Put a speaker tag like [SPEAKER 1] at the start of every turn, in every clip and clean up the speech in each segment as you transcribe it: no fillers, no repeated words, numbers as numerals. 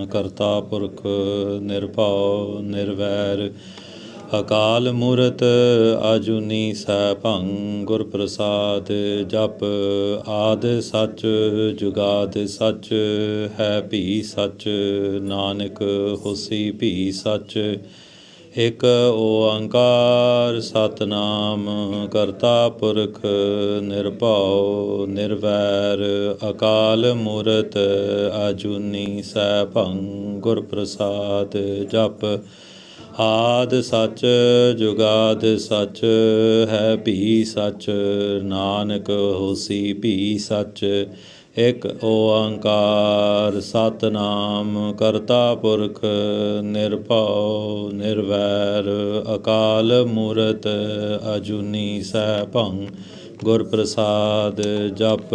[SPEAKER 1] ਕਰਤਾ ਪੁਰਖ ਨਿਰਭਉ ਨਿਰਵੈਰ ਅਕਾਲ ਮੂਰਤ ਆਜੂਨੀ ਸੈਭੰ ਗੁਰ ਪ੍ਰਸਾਦ ਜਪ ਆਦ ਸੱਚ ਜੁਗਾਦ ਸੱਚ ਹੈ ਭੀ ਸੱਚ ਨਾਨਕ ਹੋਸੀ ਭੀ ਸੱਚ ਇਕ ਓੰਕਾਰ ਸਤਿਨਾਮ ਕਰਤਾ ਪੁਰਖ ਨਿਰਭਉ ਨਿਰਵੈਰ ਅਕਾਲ ਮੂਰਤ ਆਜੂਨੀ ਸੈਭੰ ਗੁਰ ਪ੍ਰਸਾਦ ਜਪ ਆਦ ਸੱਚ ਜੁਗਾਦ ਸੱਚ ਹੈ ਭੀ ਸੱਚ ਨਾਨਕ ਹੋਸੀ ਭੀ ਸੱਚ ਇਕ ਓੰਕਾਰ ਸਤਿਨਾਮ ਕਰਤਾ ਪੁਰਖ ਨਿਰਭਉ ਨਿਰਵੈਰ ਅਕਾਲ ਮੂਰਤ ਅਜੂਨੀ ਸੈਭੰ ਗੁਰ ਪ੍ਰਸਾਦ ਜਪ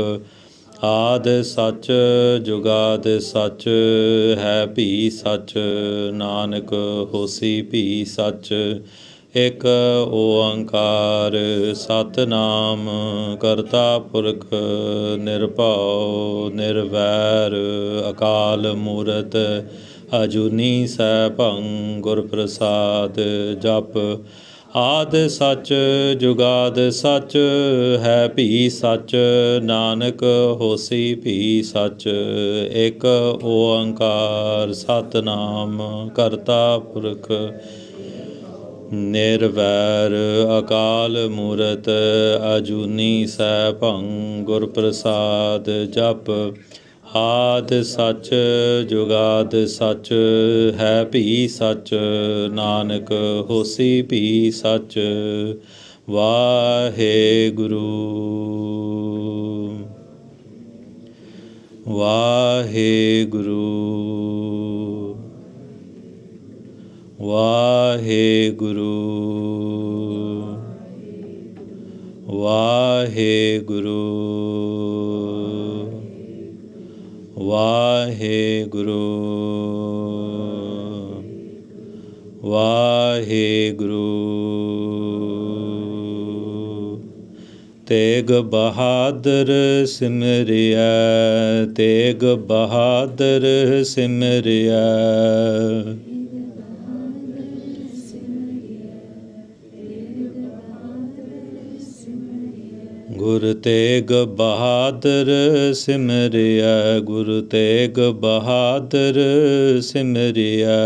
[SPEAKER 1] ਆਦ ਸੱਚ ਜੁਗਾਦ ਸੱਚ ਹੈ ਭੀ ਸੱਚ ਨਾਨਕ ਹੋਸੀ ਭੀ ਸੱਚ ਇਕ ਓੰਕਾਰ ਸਤਿਨਾਮ ਕਰਤਾ ਪੁਰਖ ਨਿਰਭਉ ਨਿਰਵੈਰ ਅਕਾਲ ਮੂਰਤ ਅਜੂਨੀ ਸੈਭੰ ਗੁਰ ਪ੍ਰਸਾਦ ਜਪ ਆਦ ਸੱਚ ਜੁਗਾਦ ਸੱਚ ਹੈ ਭੀ ਸੱਚ ਨਾਨਕ ਹੋਸੀ ਭੀ ਸੱਚ ਇਕ ਓੰਕਾਰ ਸਤਿਨਾਮ ਕਰਤਾ ਪੁਰਖ ਨਿਰਵੈਰ ਅਕਾਲ ਮੂਰਤ ਅਜੂਨੀ ਸੈਭੰ ਗੁਰ ਪ੍ਰਸਾਦ ਜਪ ਆਦ ਸੱਚ ਜੁਗਾਦ ਸੱਚ ਹੈ ਭੀ ਸੱਚ ਨਾਨਕ ਹੋਸੀ ਭੀ ਸੱਚ ਵਾਹਿਗੁਰੂ ਵਾਹਿਗੁਰੂ ਵਾਹਿਗੁਰੂ ਵਾਹਿਗੁਰੂ ਵਾਹਿਗੁਰੂ ਵਾਹਿਗੁਰੂ ਤੇਗ ਬਹਾਦਰ ਸਿਮਰਿਆ ਤੇਗ ਬਹਾਦਰ ਸਿਮਰਿਆ ਗੁਰ ਤੇਗ ਬਹਾਦਰ ਸਿਮਰਿਆ ਗੁਰ ਤੇਗ ਬਹਾਦਰ ਸਿਮਰਿਆ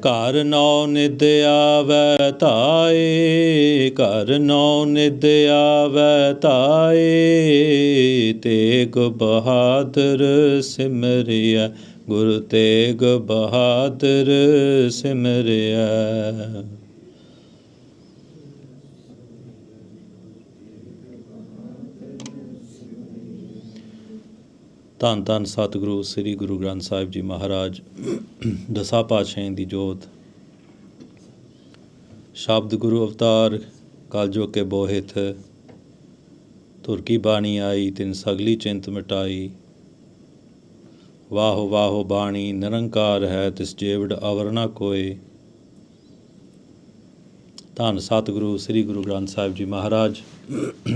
[SPEAKER 1] ਘਰ ਨੌ ਨਿਦ ਆਵੈ ਧਾਏ ਘਰ ਨੌ ਨਿਦ ਆਵੈ ਧਾਏ ਤੇਗ ਬਹਾਦਰ ਸਿਮਰਿਆ ਗੁਰ ਤੇਗ ਬਹਾਦਰ ਸਿਮਰਿਆ ਧੰਨ ਧੰਨ ਸਤਿਗੁਰੂ ਸ੍ਰੀ ਗੁਰੂ ਗ੍ਰੰਥ ਸਾਹਿਬ ਜੀ ਮਹਾਰਾਜ ਦਸਾਂ ਪਾਤਸ਼ਾਹਾਂ ਦੀ ਜੋਤ ਸ਼ਬਦ ਗੁਰੂ ਅਵਤਾਰ ਕਲਯੁਗ ਕੇ ਬੋਹਿਥ ਧੁਰ ਕੀ ਬਾਣੀ ਆਈ ਤਿਨ ਸਗਲੀ ਚਿੰਤ ਮਿਟਾਈ ਵਾਹੋ ਵਾਹੋ ਬਾਣੀ ਨਿਰੰਕਾਰ ਹੈ ਤਿਸ ਜੇਵੜ ਅਵਰ ਨਾ ਕੋਇ ਧੰਨ ਸਤਿਗੁਰੂ ਸ੍ਰੀ ਗੁਰੂ ਗ੍ਰੰਥ ਸਾਹਿਬ ਜੀ ਮਹਾਰਾਜ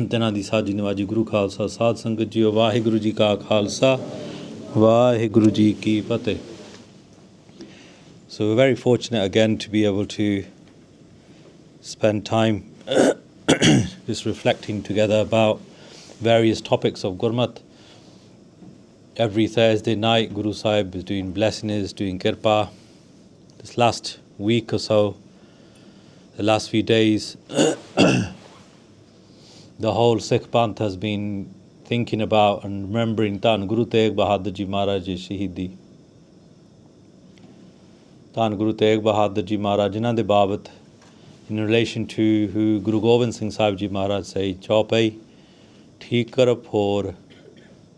[SPEAKER 1] ਤਿਨਾਂ ਦੀ ਸਾਜੀ ਨਵਾਜੀ ਗੁਰੂ ਖਾਲਸਾ ਸਾਧ ਸੰਗਤ ਜੀਓ ਵਾਹਿਗੁਰੂ ਜੀ ਕਾ ਖਾਲਸਾ ਵਾਹਿਗੁਰੂ ਜੀ ਕੀ ਫਤਿਹ So we're very fortunate again to be able to spend time just reflecting together about various topics of Gurmat. Every Thursday night, Guru Sahib is doing blessings, doing kirpa. This last week or so, the last few days, the whole Sikh Panth has been thinking about and remembering Dhan Guru Tegh Bahadur Ji Maharaj's Shahidi. Dhan Guru Tegh Bahadur Ji Maharaj, jinnah de babat, in relation to who Guru Gobind Singh Sahib Ji Maharaj say, Chaupai, Thikar Phor,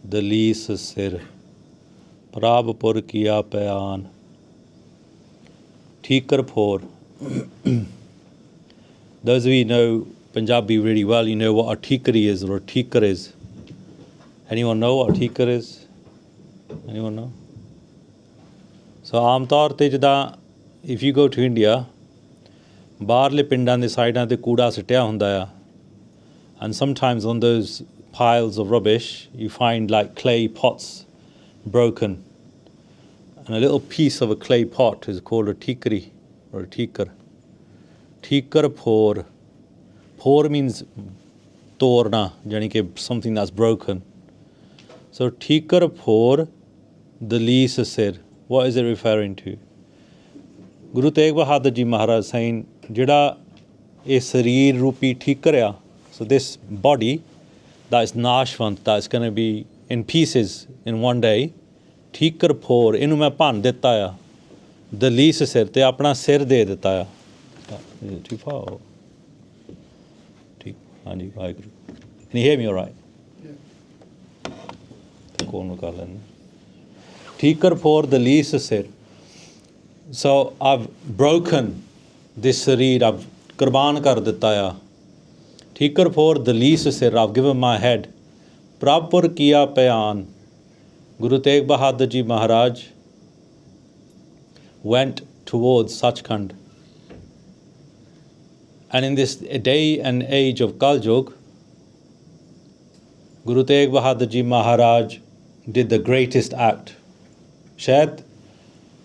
[SPEAKER 1] ਦਲੀਸ ਸਿਰ ਪ੍ਰਭਪੁਰ ਕੀਆ ਪਿਆਨ ਠੀਕਰ four Those of you know Punjabi really well, you know what a tikari is or a tikar is. Anyone know what a tikar is? Anyone know? So ਆਮ ਤੌਰ 'ਤੇ ਜਿੱਦਾਂ if you go to India, ਬਾਹਰਲੇ ਪਿੰਡਾਂ ਦੇ ਸਾਈਡਾਂ 'ਤੇ ਕੂੜਾ ਸਿੱਟਿਆ ਹੁੰਦਾ ਆ And sometimes on those piles of rubbish, you find like clay pots broken. And a little piece of a clay pot is called a tikri or a tikar. Tikar por. Por means torna, yani ke something that's broken. So tikar por dalis sir. What is it referring to? Guru Tegh Bahadur Ji Maharaj saying, Jida a sarir rupi tikar, so this body that is nashwant, that is going to be in pieces in one day, tikar por, inu main pan detta ya, dalis sir, te apna sir de detta ya. Is it too far? Or? Can you hear me all right? Yeah. Tikar for the least sir. So I've broken this sareer, I've qurban kar ditta ya. Tikar for the least sir, I've given my head. Prabhupur kiya payan. Guru Tegh Bahadur Ji Maharaj went towards Sachkhand. And in this day and age of Kaljog, Guru Tegh Bahadur Ji Maharaj did the greatest act. Shayad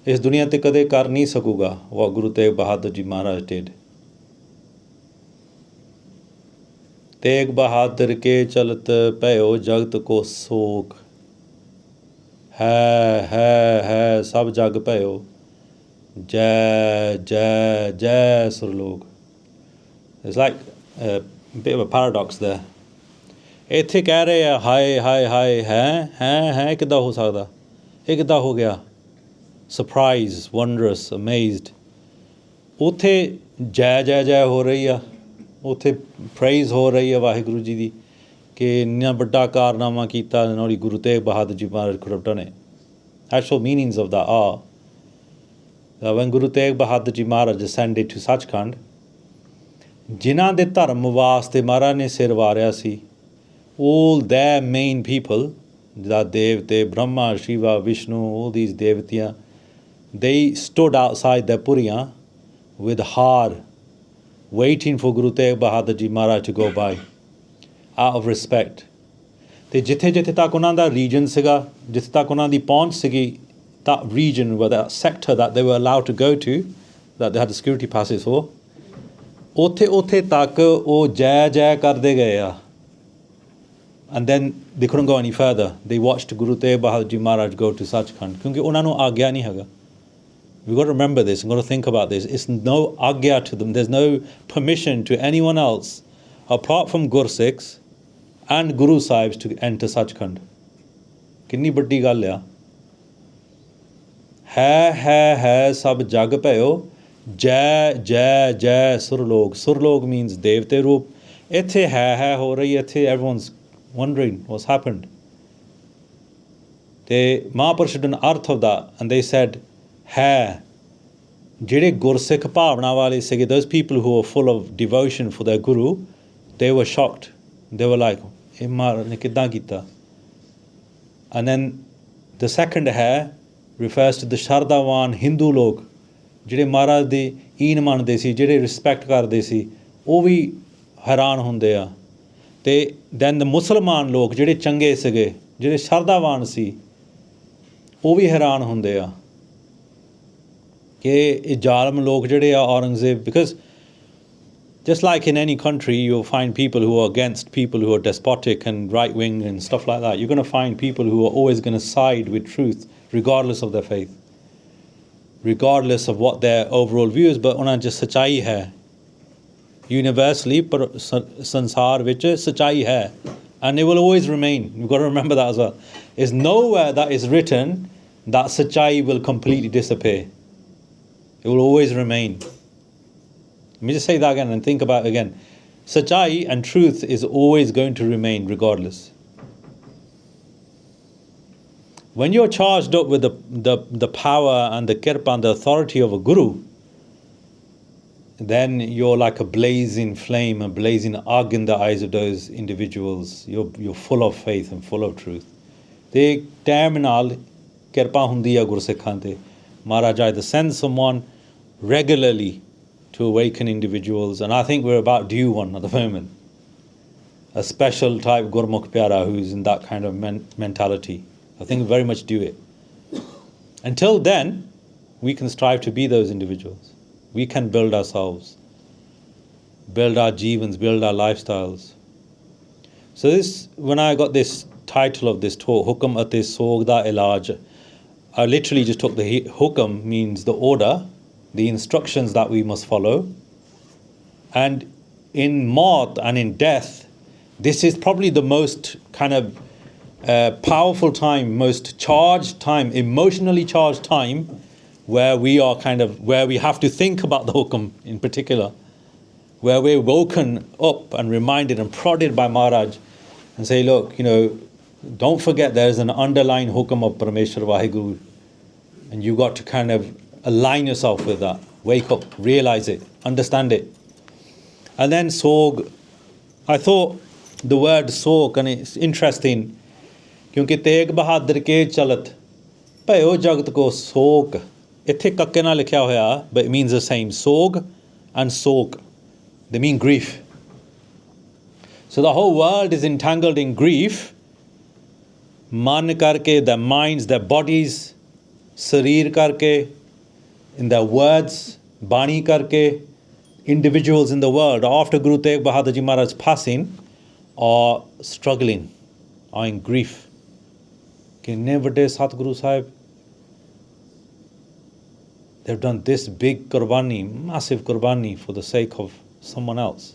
[SPEAKER 1] is duniya te kade kar nahi sakuga what Guru Tegh Bahadur Ji Maharaj did. Tegh Bahadur ke chalat payo jagt ko sog. Hai, sab jag payo. Jai, jai, jai surlog. There's like a bit of a paradox there. ਇੱਥੇ ਕਹਿ ਰਹੇ ਆ ਹਾਏ ਹਾਏ ਹਾਏ ਹੈ ਕਿੱਦਾਂ ਹੋ ਸਕਦਾ ਇਹ ਕਿੱਦਾਂ ਹੋ ਗਿਆ ਸਰਪ੍ਰਾਈਜ਼ ਵੰਡਰਸ ਅਮੇਜ਼ਡ ਉੱਥੇ ਜੈ ਜੈ ਜੈ ਹੋ ਰਹੀ ਆ ਉੱਥੇ ਪ੍ਰੇਜ਼ ਹੋ ਰਹੀ ਆ ਵਾਹਿਗੁਰੂ ਜੀ ਦੀ ਕਿ ਇੰਨਾ ਵੱਡਾ ਕਾਰਨਾਮਾ ਕੀਤਾ ਨੌਰੀ ਗੁਰੂ ਤੇਗ ਬਹਾਦਰ ਜੀ ਮਹਾਰਾਜ could have done it. Actual meanings of that are that when Guru Tegh Bahadur Ji Maharaj ascended to Sachkhand, ਜਿਨ੍ਹਾਂ ਦੇ ਧਰਮ ਵਾਸਤੇ ਮਹਾਰਾਜ ਨੇ ਸਿਰ ਵਾਰਿਆ ਸੀ all their main people, the Devte, Brahma, Shiva, Vishnu, all these Devatiya, they stood outside their Puriya with har, waiting for Guru Tegh Bahadur Ji Maharaj to go by, out of respect. ਤੇ ਜਿੱਥੇ ਜਿੱਥੇ ਤੱਕ ਉਹਨਾਂ ਦਾ reason ਸੀਗਾ ਜਿੱਥੇ ਤੱਕ ਉਹਨਾਂ ਦੀ ਪਹੁੰਚ ਸੀਗੀ that region or that sector that they were allowed to go to, that they had the security passes for, ਉੱਥੇ ਤੱਕ ਉਹ ਜੈ ਜੈ ਕਰਦੇ ਗਏ ਆ. And then they couldn't go any further. They watched Guru Tegh Bahadur Ji Maharaj go to Sachkhand. Kyunki ਉਹਨਾਂ ਨੂੰ ਆਗਿਆ ਨਹੀਂ ਹੈਗਾ. We've got to remember this, we've got to think about this. It's no agya to them. There's no permission to anyone else apart from Gursikhs and Guru Sahibs to enter Sachkhand. ਕਿੰਨੀ ਵੱਡੀ ਗੱਲ ਆ. ਹੈ ਸਭ ਜਗ ਭਇਓ ਜੈ ਜੈ ਜੈ ਸੁਰਲੋਕ. Surlok means devte roop. ਇੱਥੇ ਹੈ ਹੋ ਰਹੀ ਇੱਥੇ everyone's wondering what's happened. The Mahapurush did an arth of that and they said, hai, ਜਿਹੜੇ ਗੁਰਸਿੱਖ ਭਾਵਨਾ ਵਾਲੇ ਸੀਗੇ, those people who were full of devotion for their guru, they were shocked. They were like, ਇਹ ਮਹਾਰਾਜ ਨੇ ਕਿੱਦਾਂ ਕੀਤਾ? And then the second hai refers to the ਸ਼ਰਧਾਵਾਨ Hindu ਲੋਕ ਜਿਹੜੇ ਮਹਾਰਾਜ ਦੀ ਈਨ ਮੰਨਦੇ ਸੀ, ਜਿਹੜੇ ਰਿਸਪੈਕਟ ਕਰਦੇ ਸੀ, ਉਹ ਵੀ ਹੈਰਾਨ ਹੁੰਦੇ ਆ. ਤੇ ਦੈਨ ਦ ਮੁਸਲਮਾਨ ਲੋਕ ਜਿਹੜੇ ਚੰਗੇ ਸੀਗੇ, ਜਿਹੜੇ ਸ਼ਰਧਾਵਾਨ ਸੀ, ਉਹ ਵੀ ਹੈਰਾਨ ਹੁੰਦੇ ਆ ਕਿ ਇਹ ਜ਼ਾਲਮ ਲੋਕ ਜਿਹੜੇ ਆ Aurangzeb. Because just like in any country you'll find people who are against people who are despotic and right wing and stuff like that. You're going to find people who are always going to side with truth regardless of their faith, regardless of what their overall view is. But ਉਹਨਾਂ 'ਚ ਸੱਚਾਈ ਹੈ universally, ਪਰ ਸੰਸਾਰ ਵਿੱਚ ਸੱਚਾਈ ਹੈ, and it will always remain. You've got to remember that as well. There's nowhere that is written that ਸੱਚਾਈ will completely disappear. It will always remain. Let me just say that again and think about it again. Sachai and truth is always going to remain regardless. When you're charged up with the power and the kirpa and the authority of a guru, then you're like a blazing flame, a blazing arg in the eyes of those individuals. You're full of faith and full of truth. Te time naal kirpa hundi hai Gursikhan te. Maharaj either sends someone regularly to awaken individuals, and I think we're about due one at the moment. a special type Gurmukh Pyara who's in that kind of mentality. I think we very much do it. Until then, we can strive to be those individuals. We can build ourselves, build our jivans, build our lifestyles. So this, when I got this title of this talk, Hukam ate Sog da Ilaj, I literally just took the Hukam means the order, the instructions that we must follow. And in Maut and in death, this is probably the most kind of powerful time, most charged time, emotionally charged time, where we are where we have to think about the Hukam in particular, where we're woken up and reminded and prodded by Maharaj and say, look, don't forget there's an underlying Hukam of Parameshwar WhyGuru, and you've got to kind of align yourself with that. Wake up, realize it, understand it. And then Sog, I thought the word Sog, and it's interesting, क्योंकि तेग बहादुर के चलत भयो जगत को सोक, इत्थे कक्के ना लिखा होया, but it means the same. Sog and Sog, they mean grief. So the whole world is entangled in grief. Man karke, their minds, their bodies, sarir karke, in their words, bani karke, individuals in the world after Guru Tegh Bahadur Ji Maharaj's passing are struggling, are in grief. Kinne vade Satguru Sahib, they've done this big qurbani, massive qurbani for the sake of someone else.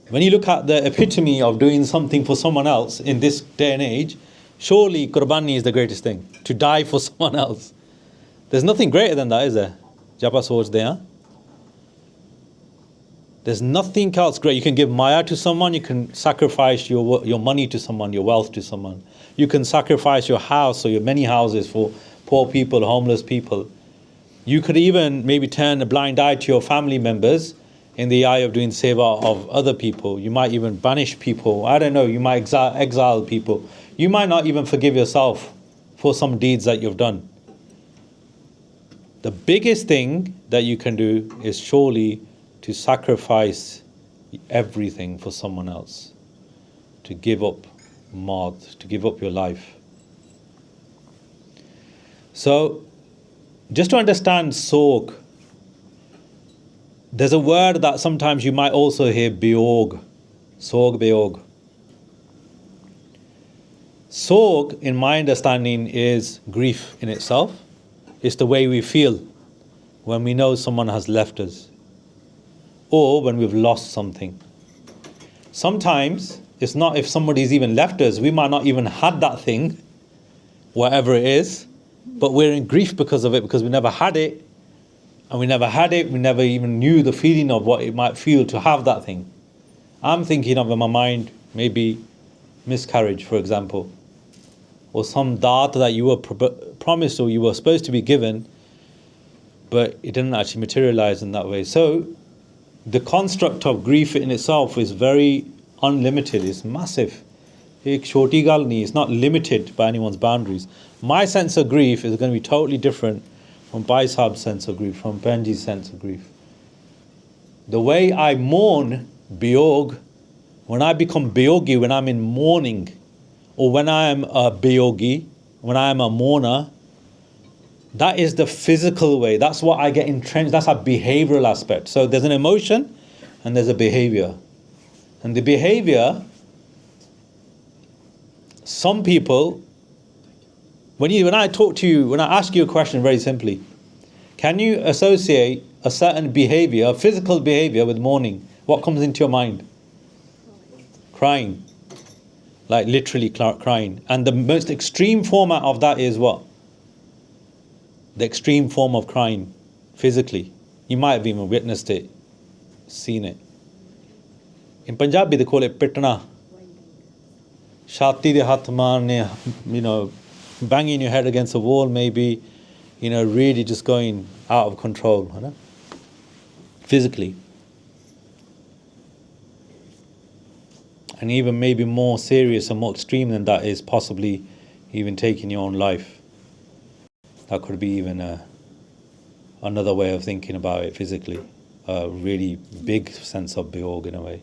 [SPEAKER 1] When you look at the epitome of doing something for someone else in this day and age, surely qurbani is the greatest thing, to die for someone else. There's nothing greater than that, is there? Japa soch de, huh? There's nothing else great. You can give maya to someone, you can sacrifice your money to someone, your wealth to someone. You can sacrifice your house or your many houses for poor people, homeless people. You could even maybe turn a blind eye to your family members in the eye of doing seva of other people. You might even banish people. I don't know, you might exile people. You might not even forgive yourself for some deeds that you've done. The biggest thing that you can do is surely to sacrifice everything for someone else, to give up maut, to give up your life. So, just to understand Sog, there's a word that sometimes you might also hear, Beog, Sog Beog. Sog, in my understanding, is grief in itself. It's the way we feel when we know someone has left us, or when we've lost something. Sometimes it's not if somebody's even left us, we might not even had that thing, whatever it is, but we're in grief because of it, because we never had it, and we never even knew the feeling of what it might feel to have that thing. I'm thinking of in my mind, maybe miscarriage, for example, or some daat that you were promised or you were supposed to be given, but it didn't actually materialize in that way. So the construct of grief in itself is very unlimited, it's massive. It's not limited by anyone's boundaries. My sense of grief is going to be totally different from Bhai Sahab's sense of grief, from Benji's sense of grief. The way I mourn Beog, when I become Beogi, when I'm in mourning, or when I am a Beogi, when I am a mourner, that is the physical way. That's what I get entrenched. That's a behavioral aspect. So there's an emotion and there's a behavior. And the behavior, some people, when I talk to you, when I ask you a question very simply, can you associate a certain behavior, a physical behavior, with mourning? What comes into your mind? Crying. Like literally crying. And the most extreme format of that is what? The extreme form of crying, physically. You might have even witnessed it, seen it. In Punjabi they call it pitna. Shati de hath marne, banging your head against a wall maybe, really just going out of control, physically. And even maybe more serious and more extreme than that is possibly even taking your own life. That could be even another way of thinking about it physically. A really big sense of beog in a way.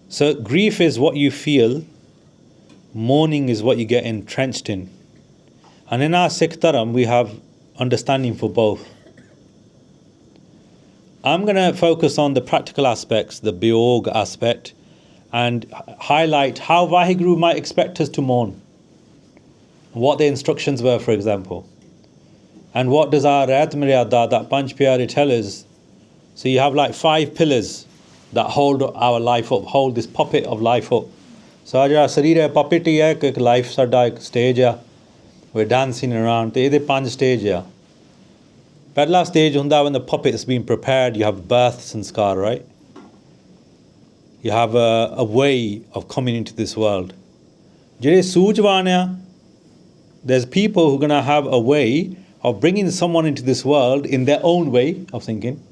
[SPEAKER 1] So grief is what you feel, mourning is what you get entrenched in. And in our Sikh Dharam, we have understanding for both. I'm going to focus on the practical aspects, the Biog aspect, and highlight how WhyGuru might expect us to mourn. What the instructions were, for example. And what does our Ret Maryada, that Panch Pyare, tell us? So you have like 5 pillars that hold our life up, hold this puppet of life up. So our sharir hai, puppet hi hai, ek life sada ek stage hai. We're dancing around. There are 5 stages. પહેਲਾ stage hunda when the puppet is being prepared, you have birth sanskar, right? You have a way of coming into this world. Jehde soojwan hai, there's people who are going to have a way of bringing someone into this world in their own way of thinking.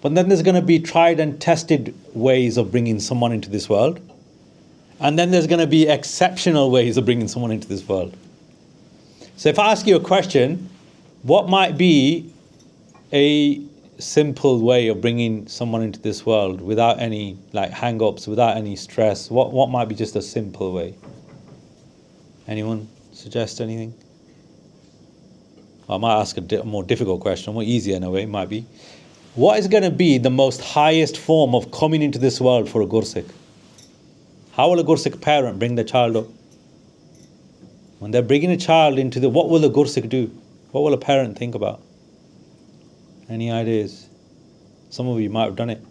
[SPEAKER 1] But then there's going to be tried and tested ways of bringing someone into this world. And then there's going to be exceptional ways of bringing someone into this world. So if I ask you a question, what might be a simple way of bringing someone into this world without any like hang-ups, without any stress? What might be just a simple way? Anyone suggest anything? I might ask a more difficult question, more easier in a way, might be. What is going to be the most highest form of coming into this world for a Gursikh? How will a Gursikh parent bring their child up? When they're bringing a child into the, what will a Gursikh do? What will a parent think about? Any ideas? Some of you might have done it.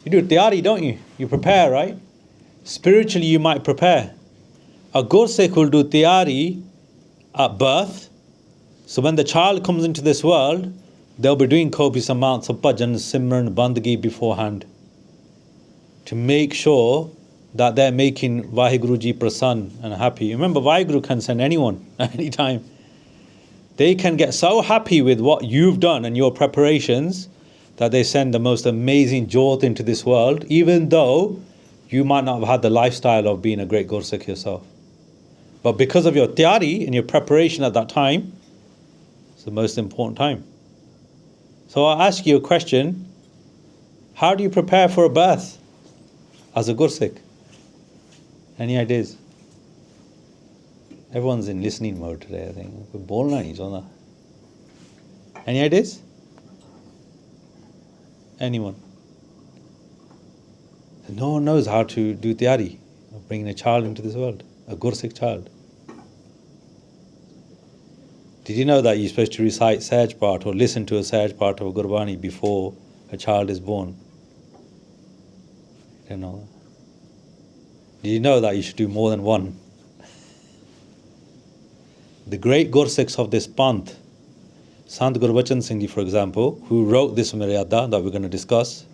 [SPEAKER 1] You do tiyari, don't you? You prepare, right? Spiritually, you might prepare. A Gursikh will do tiyari at birth. So when the child comes into this world, they'll be doing copious amounts of bhajan, simran, bandagi beforehand to make sure that they're making WhyGuru ji prasann and happy. Remember, WhyGuru can send anyone at any time. They can get so happy with what you've done and your preparations that they send the most amazing jyot into this world, even though you might not have had the lifestyle of being a great Gursikh yourself. But because of your tiyari and your preparation at that time, it's the most important time. So I'll ask you a question. How do you prepare for a birth as a Gursikh? Any ideas? Everyone's in listening mode today, I think. Any ideas? Anyone? No one knows how to do tiyari of bringing a child into this world, a Gursikh child. Did you know that you're supposed to recite Sahaj Path or listen to a Sahaj Path of Gurbani before a child is born? You don't know that? Did you know that you should do more than one? The great Gursikhs of this Panth, Sant Gurbachan Singh ji, for example, who wrote this Maryada that we're going to discuss,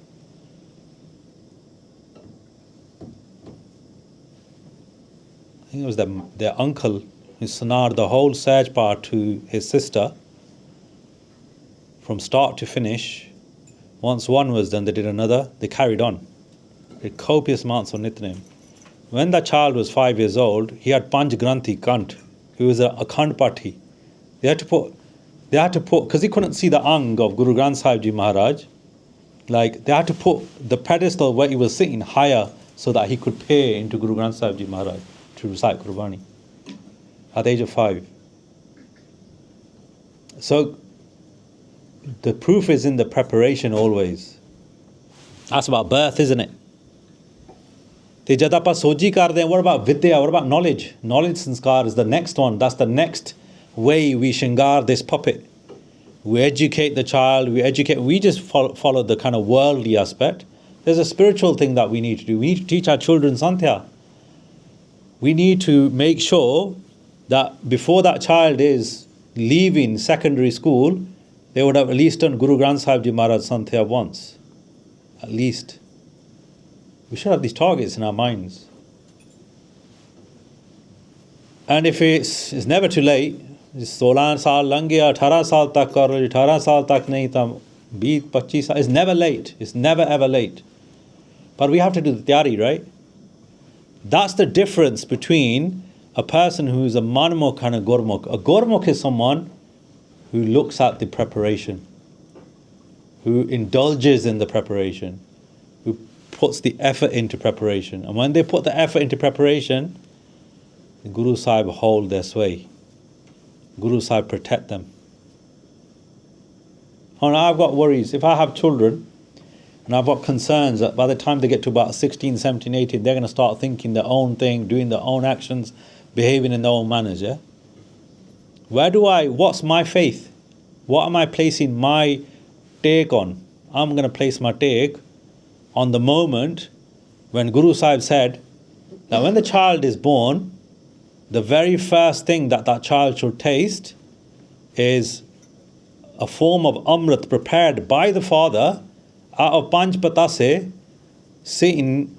[SPEAKER 1] I think it was their uncle who sonared the whole Sahaj Path to his sister from start to finish. Once one was done, they did another, they carried on. They did copious amounts of Nitnem. When that child was 5 years old, he had Panch Granthi, Kant. He was a Akhand Pati. They had to put, because he couldn't see the Ang of Guru Granth Sahib Ji Maharaj, like they had to put the pedestal where he was sitting higher so that he could peer into Guru Granth Sahib Ji Maharaj to recite Gurbani at the age of 5. So the proof is in the preparation always. That's about birth, isn't it? What about vidya? What about knowledge? Knowledge sanskar is the next one. That's the next way we shingar this puppet. We educate the child, we just follow the kind of worldly aspect. There's a spiritual thing that we need to do. We need to teach our children Santhya. We need to make sure that before that child is leaving secondary school, they would have at least done Guru Granth Sahib Ji Maharaj Santhya once. At least. We should have these targets in our minds. And if it's never too late, 16 saal lang gaya, 18 saal tak kar, 18 saal tak nahi tam, 20, 25 saal, it's never late. It's never ever late. But we have to do the tiyari, right? That's the difference between a person who's a manmukh and a gurmukh. A gurmukh is someone who looks at the preparation, who indulges in the preparation, who puts the effort into preparation. And when they put the effort into preparation, the Guru Sahib hold their sway. Guru Sahib protect them. Oh, now I've got worries. If I have children, and I've got concerns that by the time they get to about 16, 17, 18, they're going to start thinking their own thing, doing their own actions, behaving in their own manners, yeah? What's my faith? What am I placing my take on? I'm going to place my take on the moment when Guru Sahib said that when the child is born, the very first thing that that child should taste is a form of amrit prepared by the father out of Panch Patase, sitting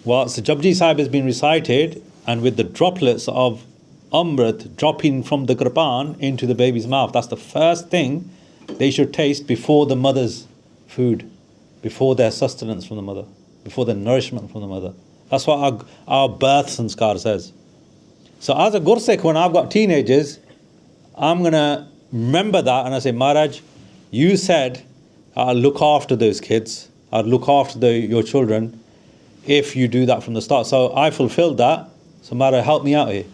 [SPEAKER 1] whilst the Japji Sahib has been recited, and with the droplets of amrit dropping from the kirpan into the baby's mouth. That's the first thing they should taste before the mother's food, before their sustenance from the mother, before their nourishment from the mother. That's what our birth sanskar says. So as a Gursikh, when I've got teenagers, I'm going to remember that, and I say, Maharaj, you said I'll look after those kids, I'll look after your children if you do that from the start. So I fulfilled that, so Maharaj, help me out here. Do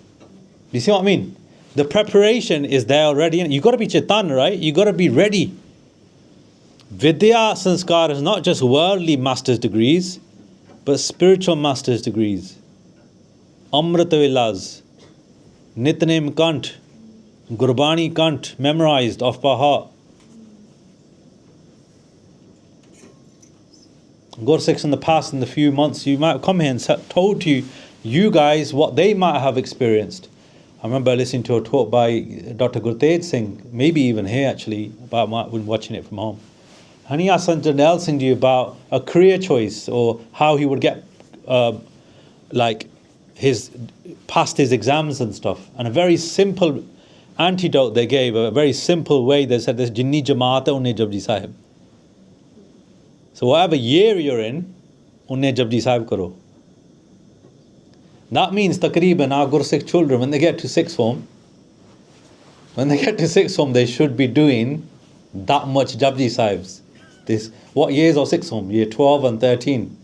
[SPEAKER 1] you see what I mean? The preparation is there already. You've got to be Chaitan, right? You've got to be ready. Vidya sanskar is not just worldly master's degrees, but spiritual master's degrees. Amrita Vilas, Nitnem Kant, Gurbani Kant, memorized off by heart. Gursikhs in the past, in the few months, you might have come here and told you guys what they might have experienced. I remember listening to a talk by Dr. Gurtej Singh, maybe even here actually, about when watching it from home. And he asked Janelle Singh to you about a career choice, or how he would get past his exams and stuff. And a very simple antidote they gave, a very simple way. They said, "This Jinni Jamaat hai unne Japji Sahib." So whatever year you're in, unne Japji Sahib karo. That means Takriban our Gursikh children, when they get to sixth form, they should be doing that much Japji Sahibs. What years of sixth form? Year 12 and 13.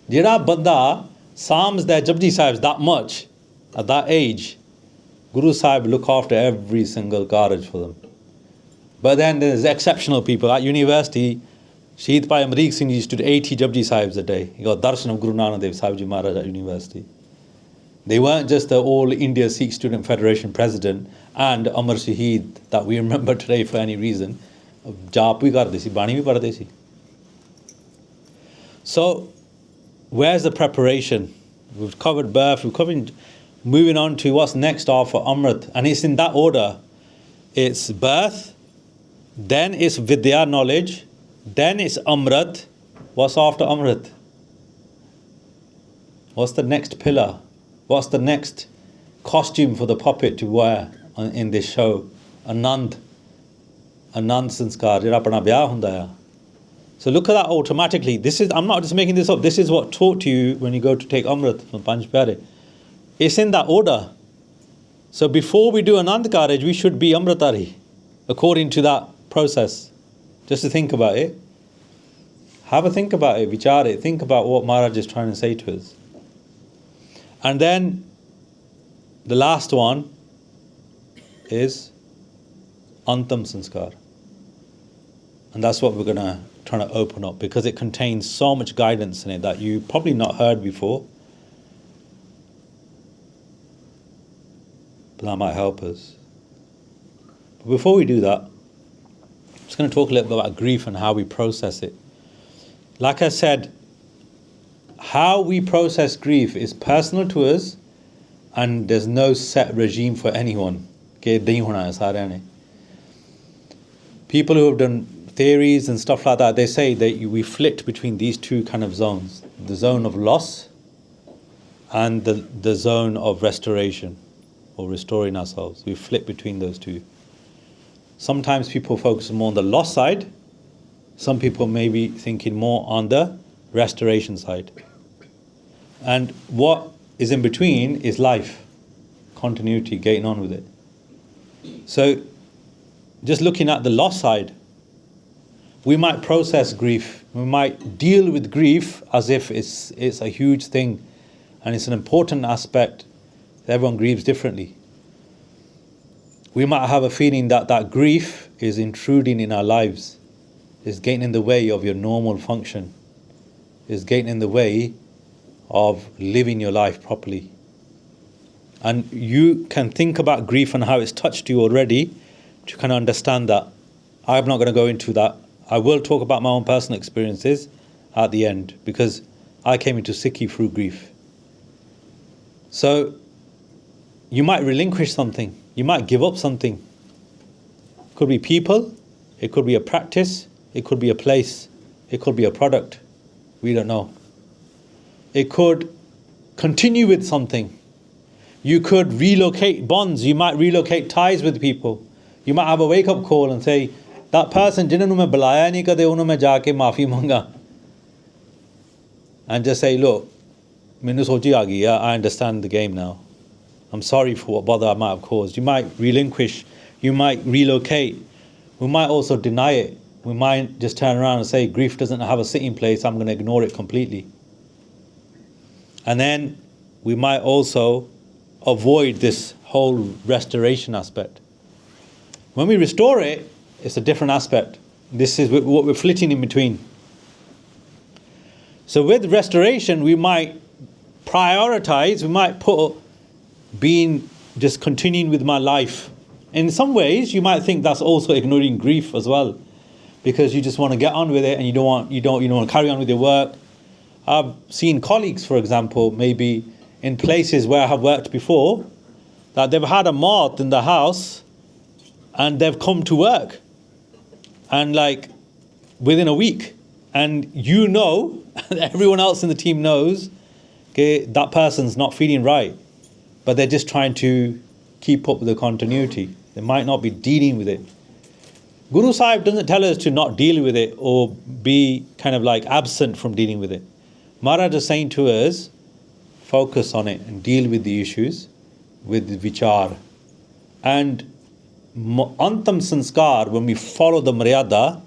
[SPEAKER 1] Jira banda psalms their Japji Sahibs that much at that age, Guru Sahib look after every single carriage for them. But then there's exceptional people. At university, Shahid Bhai Amrik Singh used to do 80 Japji Sahibs a day. He got darshan of Guru Nanak Dev Sahib Ji Maharaj at university. They weren't just the All India Sikh Student Federation president and Amar Shahid that we remember today for any reason. Jaap bhi karde si, bani bhi padde si. So, where's the preparation? We've covered birth, we've covered moving on to what's next after Amrit. And it's in that order. It's birth, then it's Vidya, knowledge, then it's Amrit. What's after Amrit? What's the next pillar? What's the next costume for the puppet to wear in this show? Anand sanskar, jira apna vyah hunda hai. So look at that automatically. I'm not just making this up. This is what taught to you when you go to take Amrit from Panch Pyare. It's in that order. So before we do Anand Karaj, we should be Amritari, according to that process. Just to think about it. Have a think about it, vichar it. Think about what Maharaj is trying to say to us. And then the last one is Antam Sanskar. And that's what we're going to try to open up, because it contains so much guidance in it that you probably not heard before. But that might help us. But before we do that, I'm just going to talk a little bit about grief and how we process it. Like I said, how we process grief is personal to us, and there's no set regime for anyone. People who have done theories and stuff like that, they say that we flit between these two kind of zones. The zone of loss and the zone of restoration, or restoring ourselves. We flit between those two. Sometimes people focus more on the loss side. Some people may be thinking more on the restoration side. And what is in between is life, continuity, getting on with it. So, just looking at the loss side, we might process grief. We might deal with grief as if it's a huge thing and it's an important aspect. Everyone grieves differently. We might have a feeling that that grief is intruding in our lives, is getting in the way of your normal function, is getting in the way of living your life properly. And you can think about grief and how it's touched you already to kind of understand that. I'm not going to go into that. I will talk about my own personal experiences at the end, because I came into Sikhi through grief. So you might relinquish something, you might give up something. It could be people, it could be a practice, it could be a place, it could be a product. We don't know. It could continue with something. You could relocate bonds, you might relocate ties with people. You might have a wake-up call and say, that person जिन्होंने मैं बुलाया नहीं कदे उन्होंने मैं जाके माफ़ी मांगा. And just say, look, मैंने सोची आ गई, I understand the game now. I'm sorry for what bother I might have caused. You might relinquish, you might relocate. We might also deny it. We might just turn around and say, grief doesn't have a sitting place, I'm going to ignore it completely. And then we might also avoid this whole restoration aspect. When we restore it, it's a different aspect. This is what we're flitting in between. So with restoration, we might prioritize, we might put being just continuing with my life. In some ways, you might think that's also ignoring grief as well, because you just want to get on with it and you don't want to carry on with your work. I've seen colleagues, for example, maybe in places where I have worked before, that they've had a moth in the house and they've come to work, and like within a week, and everyone else in the team knows, okay, that person's not feeling right, but they're just trying to keep up with the continuity. They might not be dealing with it. Guru Sahib doesn't tell us to not deal with it or be kind of like absent from dealing with it. Maharaj is saying to us, focus on it and deal with the issues with vichar. And Antam Sanskar, when we follow the Maryada,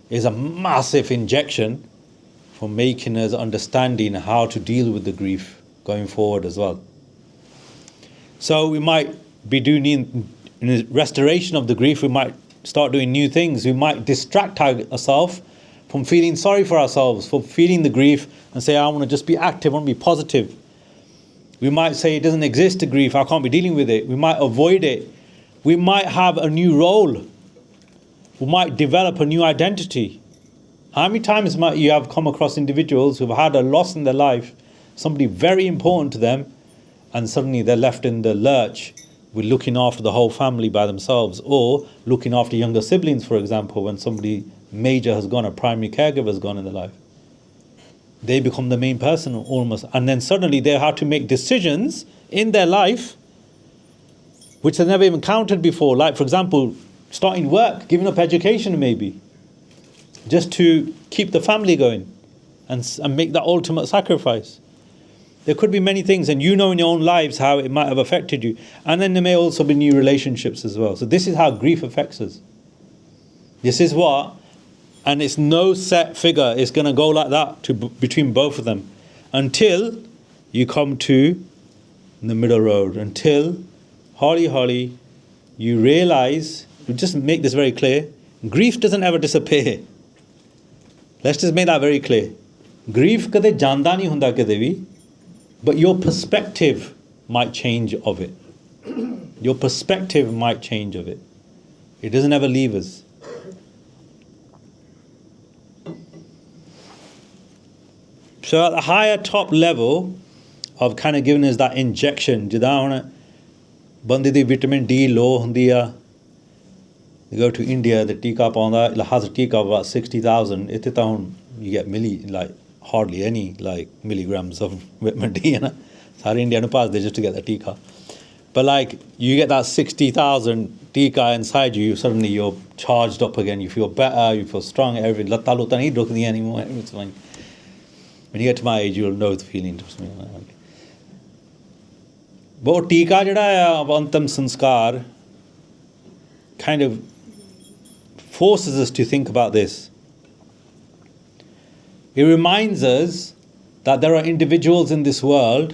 [SPEAKER 1] is a massive injection for making us understanding how to deal with the grief going forward as well. So we might be doing in the restoration of the grief, we might start doing new things. We might distract ourselves from feeling sorry for ourselves, for feeling the grief, and say, I want to just be active, I want to be positive. We might say, it doesn't exist, the grief, I can't be dealing with it. We might avoid it. We might have a new role. We might develop a new identity. How many times might you have come across individuals who've had a loss in their life, somebody very important to them, and suddenly they're left in the lurch with looking after the whole family by themselves, or looking after younger siblings, for example, when somebody major has gone, a primary caregiver has gone in their life. They become the main person almost, and then suddenly they have to make decisions in their life which they never even counted before. Like, for example, starting work, giving up education maybe, just to keep the family going and make that ultimate sacrifice. There could be many things, and you know in your own lives how it might have affected you. And then there may also be new relationships as well. So this is how grief affects us. This is what, and it's no set figure, it's going to go like that between both of them until you come to the middle road, until Holly, you realize, just make this very clear, grief doesn't ever disappear. Let's just make that very clear. Grief kade janda nahi hunda kade bhi, but your perspective might change of it. Your perspective might change of it. It doesn't ever leave us. So at the higher top level of kind of giving us that injection, Bandi di vitamin D low hundiya. You go to India, the tika paunda, has a tika about 60,000. Ite ta you get hardly any milligrams of vitamin D. Sari India nu pass they just to get the tika. But you get that 60,000 tika inside you, suddenly you're charged up again. You feel better, you feel strong. Everything latta lutta nahi dukdi anymore. It's fine. When you get to my age, you'll know the feeling. But tika jada hai antam sanskar kind of forces us to think about this. It reminds us that there are individuals in this world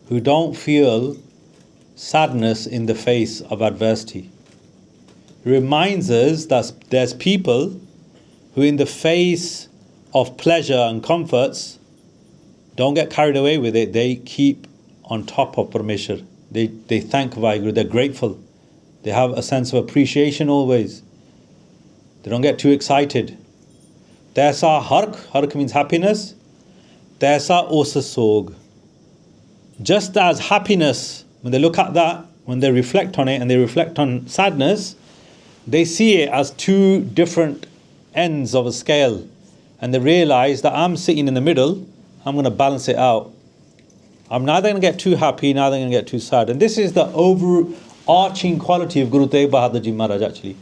[SPEAKER 1] who don't feel sadness in the face of adversity. It reminds us that there's people who in the face of pleasure and comforts don't get carried away with it. They keep on top of Parmeshwar. They thank WhyGuru, they're grateful. They have a sense of appreciation always. They don't get too excited. Taisa hark means happiness. Taisa osa sog. Just as happiness, when they look at that, when they reflect on it and they reflect on sadness, they see it as two different ends of a scale. And they realize that I'm sitting in the middle, I'm going to balance it out. I'm neither going to get too happy, neither going to get too sad. And this is the overarching quality of Guru Tegh Bahadur Ji Maharaj actually.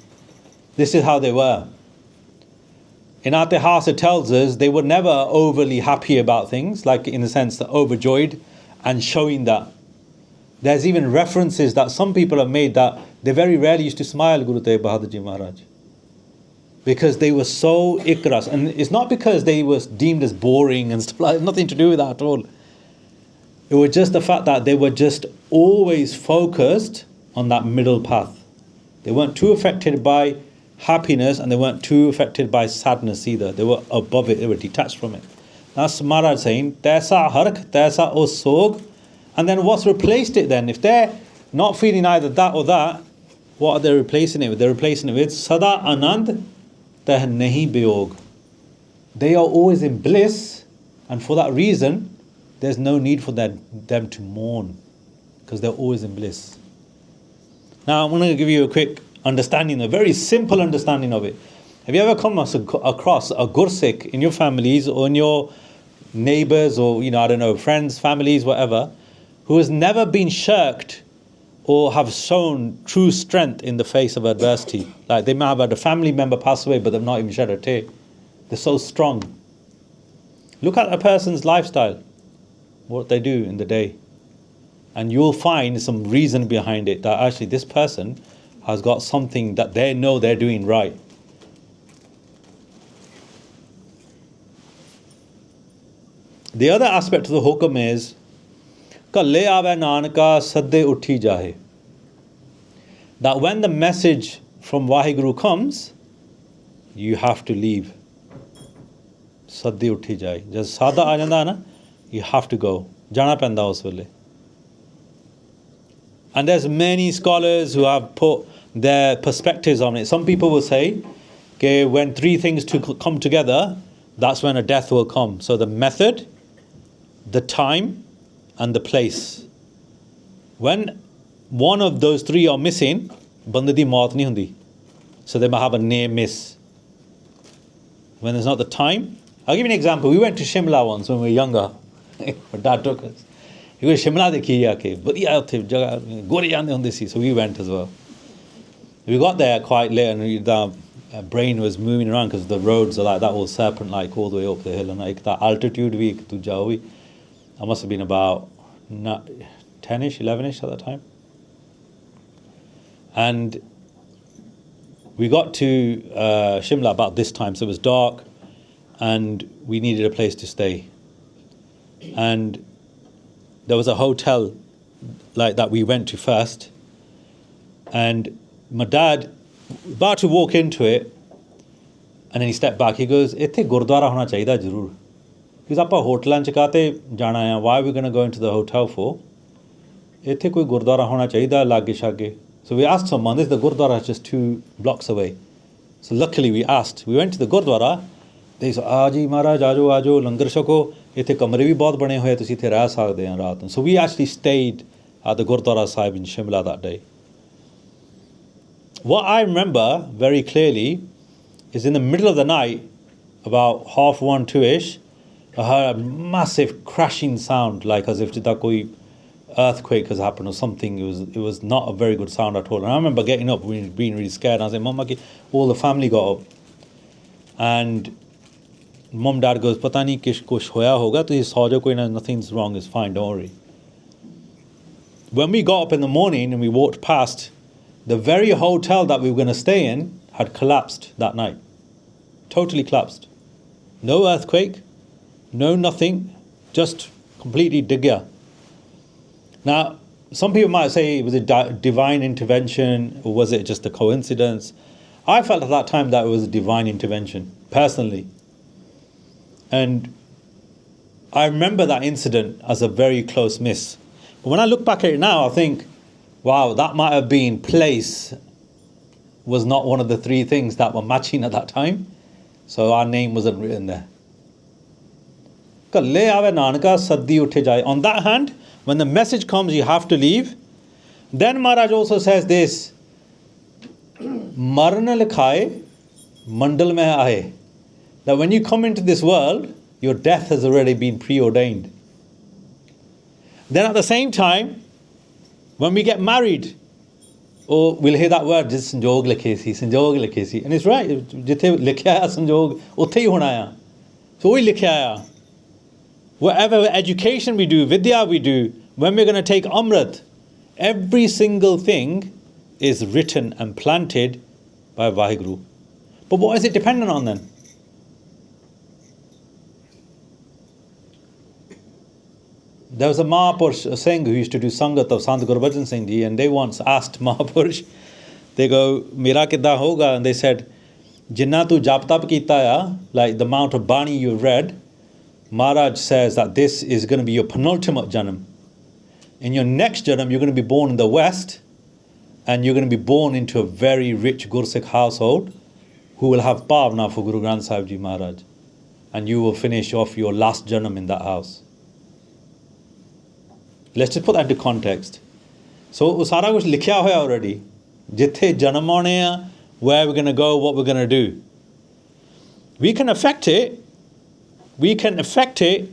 [SPEAKER 1] This is how they were. In Atihas it tells us they were never overly happy about things, like in the sense that overjoyed and showing that. There's even references that some people have made that they very rarely used to smile, Guru Tegh Bahadur Ji Maharaj. Because they were so ikras. And it's not because they were deemed as boring and stuff like that, nothing to do with that at all. It was just the fact that they were just always focused on that middle path. They weren't too affected by happiness and they weren't too affected by sadness either. They were above it, they were detached from it. That's Maharaj saying, Taisa hark, taisa o sog. And then what's replaced it then? If they're not feeling either that or that, what are they replacing it with? They're replacing it with Sada Anand Teh Nahi Beyog. They are always in bliss, and for that reason, there's no need for them to mourn, because they're always in bliss. Now I'm going to give you a quick understanding, a very simple understanding of it. Have you ever come across a Gursikh in your families or in your neighbors or, I don't know, friends, families, whatever, who has never been shirked or have shown true strength in the face of adversity? Like they might have had a family member pass away, but they've not even shed a tear. They're so strong. Look at a person's lifestyle, what they do in the day. And you'll find some reason behind it, that actually this person has got something that they know they're doing right. The other aspect of the hukam is Kalle aave nanka sadde uthi jahe. That when the message from WhyGuru comes, you have to leave. Sadde uthi jahe. Just sada aa janda na, you have to go. Jana penda us vele. And there's many scholars who have put their perspectives on it. Some people will say, okay, when three things come together, that's when a death will come. So the method, the time, and the place. When one of those three are missing, bande di maut nahi hundi. So they might have a near miss. When there's not the time, I'll give you an example. We went to Shimla once when we were younger. My dad took us. He goes, Shimla dekhi aake, badhiya utthe jagah gore jande hunde si. So we went as well. We got there quite late and the brain was moving around because the roads are like that, all serpent-like all the way up the hill, and like that altitude we to Jawi. I must have been about 10ish, 11ish at that time. And we got to Shimla about this time, so it was dark and we needed a place to stay. And there was a hotel like that we went to first, and my dad about to walk into it, and then he stepped back. He goes, "Itthe Gurdwara hona chahida jarur." Because aapa hotelan ch kaate jana hai, why are we going to go into the hotel for? Itthe koi Gurdwara hona chahida lage shage. So we asked someone, this is the Gurdwara, is just 2 blocks away. So luckily we asked. We went to the Gurdwara. They said, "Ji Maharaj, aajo, langar shako. Itthe kamre bhi bahut bane hoye, tusi itthe reh sakde hain raat." So we actually stayed at the Gurdwara Sahib in Shimla that day. What I remember very clearly is in the middle of the night, about 1:30, 2ish, I heard a massive crashing sound, like as if koi earthquake has happened or something. It was not a very good sound at all. And I remember getting up, being really scared. And I said, "Mama, all the family got up." And Mom, Dad goes, "Pata nahi kuch hoya hoga, to saw jo koi na, nothing's wrong, it's fine, don't worry." When we got up in the morning and we walked past, the very hotel that we were going to stay in had collapsed that night. Totally collapsed. No earthquake, No nothing, just completely digya. Now, some people might say, was it divine intervention or was it just a coincidence? I felt at that time that it was a divine intervention, personally. And I remember that incident as a very close miss. But when I look back at it now, I think, wow, that might have been place was not one of the three things that were matching at that time. So our name wasn't written there. On that hand, when the message comes, you have to leave. Then Maharaj also says this, Marna likhaye, mandal mein aaye. That when you come into this world, your death has already been preordained. Then at the same time, when we get married, or we'll hear that word, just sanjog likhe si, sanjog likhe si. And it's right, jithe likhya hai sanjog, utthe hi hona hai. So we likhya hai. Whatever education we do, vidya we do, when we're going to take Amrit, every single thing is written and planted by WhyGuru. But what is it dependent on then? There was a Mahapurush, a Singh, who used to do Sangat of Sant Gurbhajan Singh Ji, and they once asked Mahapurush, they go, Mera kidda hoga? And they said, Jinna tu jap tap kita ya, like the amount of Bani you've read, Maharaj says that this is going to be your penultimate janam. In your next janam, you're going to be born in the West, and you're going to be born into a very rich Gursikh household who will have Bhavna for Guru Granth Sahib Ji Maharaj. And you will finish off your last janam in that house. Let's just put that into context. So, usara kuch likhya hoya already. Jithe janam aane hai, where we're going to go, what we're going to do. We can affect it. We can affect it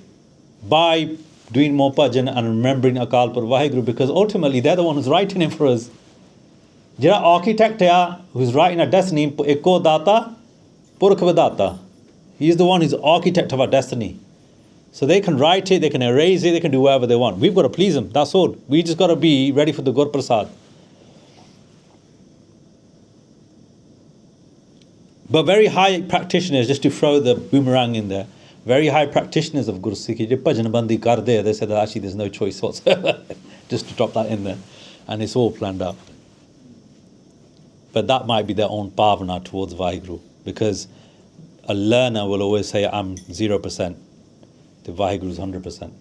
[SPEAKER 1] by doing more bhajan and remembering Akal Purkh WhyGuru, because ultimately they're the one who's writing it for us. Jira architect hai, who's writing our destiny, Eko Data, Purkh Vidata. He's the one who's architect of our destiny. So they can write it, they can erase it, they can do whatever they want. We've got to please him, that's all. We just got to be ready for the Gur Prasad. But very high practitioners, just to throw the boomerang in there, very high practitioners of Guru Sikhi, they said that actually there's no choice whatsoever. Just to drop that in there. And it's all planned out. But that might be their own bhavana towards WhyGuru, because a learner will always say, I'm 0%. The WhyGuru is 100%.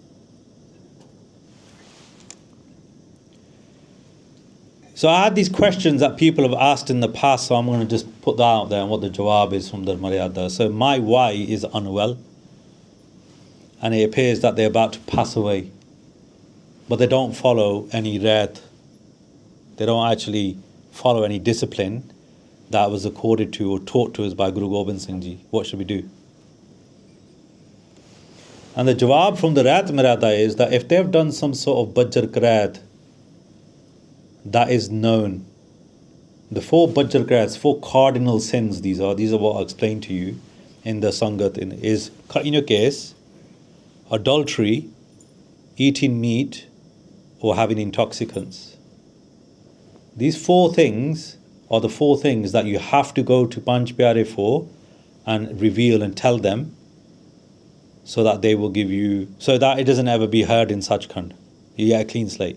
[SPEAKER 1] So I had these questions that people have asked in the past, so I'm going to just put that out there and what the jawab is from the Maryada. So my why is unwell, and it appears that they're about to pass away, but they don't follow any red. They don't actually follow any discipline that was accorded to or taught to us by Guru Gobind Singh Ji. What should we do? And the jawab from the Rat Maryada is that if they've done some sort of Bajjar Karat that is known, the 4 Bajjar Karats, 4 cardinal sins, these are what I'll explain to you in the Sangat, is, in your case, adultery, eating meat, or having intoxicants. These 4 things are the 4 things that you have to go to Panch Pyare for and reveal and tell them, so that they will give you, so that it doesn't ever be heard in Sachkhand. You get a clean slate,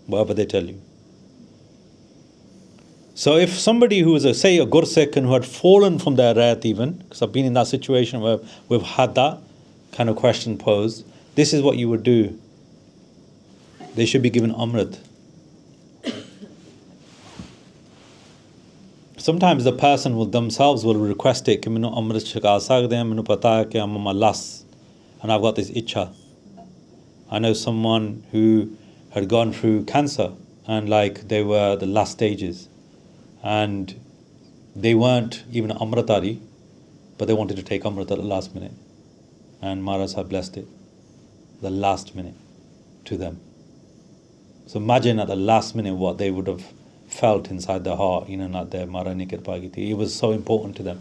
[SPEAKER 1] whatever they tell you. So if somebody who is, say, a Gursikh and who had fallen from their Rath even, because I've been in that situation where we've had that kind of question posed, this is what you would do. They should be given Amrit. Sometimes the person will themselves will request it, and I've got this itcha. I know someone who had gone through cancer, and like they were the last stages, and they weren't even Amritari, but they wanted to take Amrit at the last minute, and Maharaj had blessed it the last minute to them. So imagine at the last minute what they would have felt inside their heart, not their Maharaj ne kirpa ki thi. It was so important to them.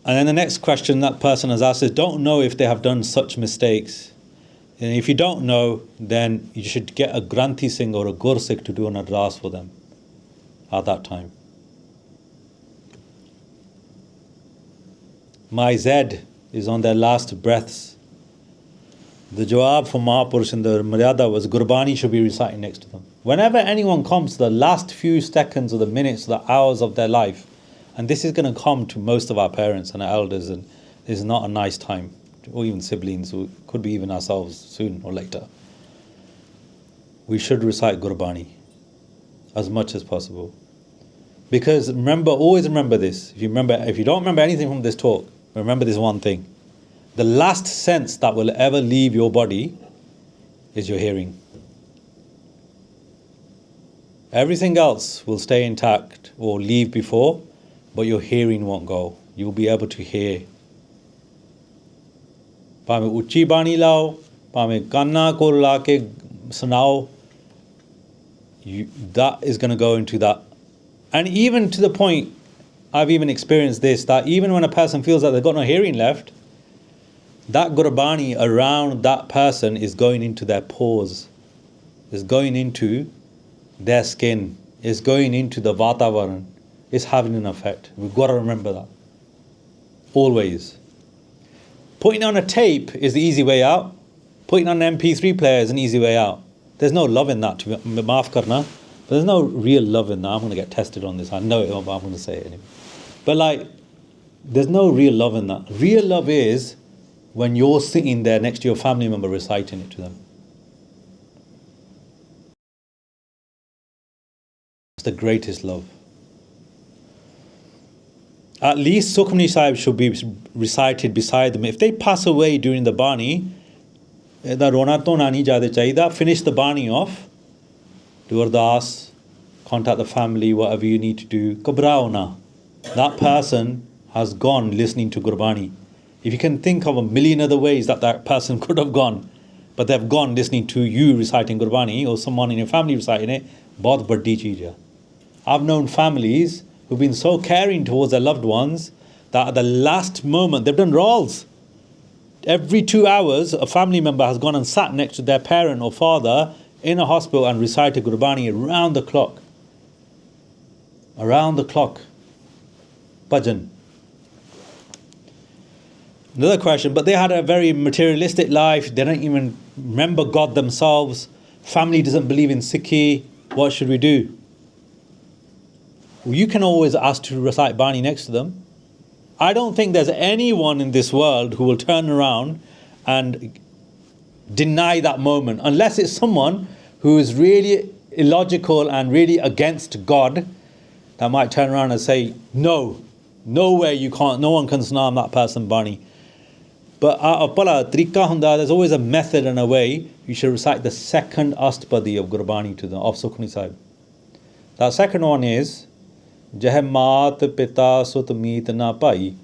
[SPEAKER 1] And then the next question that person has asked is, don't know if they have done such mistakes. And if you don't know, then you should get a Granthi Singh or a Gursikh to do an adras for them at that time. My Z is on their last breaths, the jawab for Mahapurush in the Maryada was Gurbani should be reciting next to them. Whenever anyone comes to the last few seconds or the minutes or the hours of their life, and this is going to come to most of our parents and our elders, and this is not a nice time, or even siblings, who could be even ourselves soon or later, we should recite Gurbani as much as possible. Because remember, always remember this. If you don't remember anything from this talk, remember this one thing. The last sense that will ever leave your body is your hearing. Everything else will stay intact or leave before, but your hearing won't go. You'll be able to hear. Pame uchi bani lao, pame kanna ko la ke sunao, that is going to go into that. And even to the point, I've even experienced this, that even when a person feels that they've got no hearing left, that Gurbani around that person is going into their pores, is going into their skin, is going into the Vatavaran, is having an effect. We've got to remember that. Always. Putting on a tape is the easy way out. Putting on an MP3 player is an easy way out. There's no love in that, to be maaf karna. But there's no real love in that. I'm going to get tested on this. I know it, but I'm going to say it anyway. But there's no real love in that. Real love is when you're sitting there next to your family member reciting it to them. It's the greatest love. At least Sukhmani Sahib should be recited beside them. If they pass away during the Bani, finish the Bani off, do ardas, contact the family, whatever you need to do. Ghabrao na. That person has gone listening to Gurbani. If you can think of a million other ways that person could have gone, but they've gone listening to you reciting Gurbani or someone in your family reciting it, bahut baddi cheez hai. I've known families who've been so caring towards their loved ones that at the last moment, they've done roles. Every 2 hours, a family member has gone and sat next to their parent or father in a hospital and recited Gurbani around the clock. Around the clock. Bhajan. Another question, but they had a very materialistic life. They don't even remember God themselves. Family doesn't believe in Sikhi. What should we do? Well, you can always ask to recite Bani next to them. I don't think there's anyone in this world who will turn around and deny that moment, unless it's someone who is really illogical and really against God, that might turn around and say, no way you can't, no one can snarm that person Bani. But there's always a method and a way. You should recite the second Astapadi of Gurbani to them, of Sukhmani Sahib. That second one is, Jeh maat pita sut meet na pai,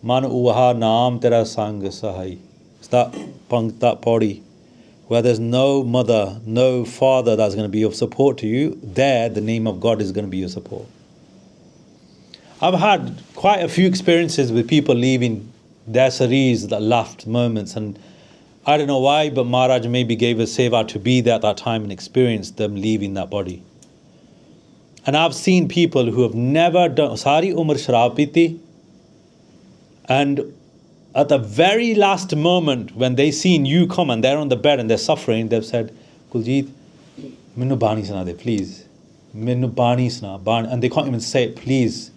[SPEAKER 1] man uha naam tera sang sahai. It's that paudi, where there's no mother, no father that's going to be of support to you. There, the name of God is going to be your support. I've had quite a few experiences with people leaving their saris, the last moments, and I don't know why, but Maharaj maybe gave us seva to be there at that time and experience them leaving that body. And I've seen people who have never done sari umar sharab piti, and at the very last moment when they seen you come and they're on the bed and they're suffering, they've said, Kuljit, minnu bani sana de, please. Minnu bani sana, bani. And they can't even say it, please.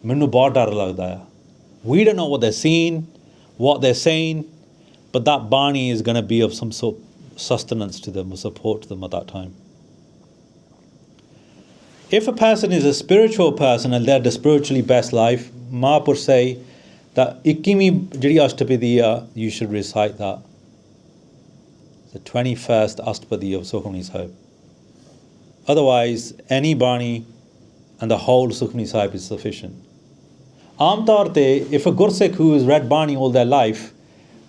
[SPEAKER 1] Minnu bahut dar lagda hai. We don't know what they're seeing, what they're saying, but that Bani is going to be of some sort of sustenance to them or support to them at that time. If a person is a spiritual person and they're the spiritually best life, Mahapurush say that Ikkimi Jiri Ashtapadi, you should recite that. The 21st Astapadi of Sukhmani Sahib. Otherwise, any Bani and the whole Sukhmani Sahib is sufficient. If a Gursikh who has read Bani all their life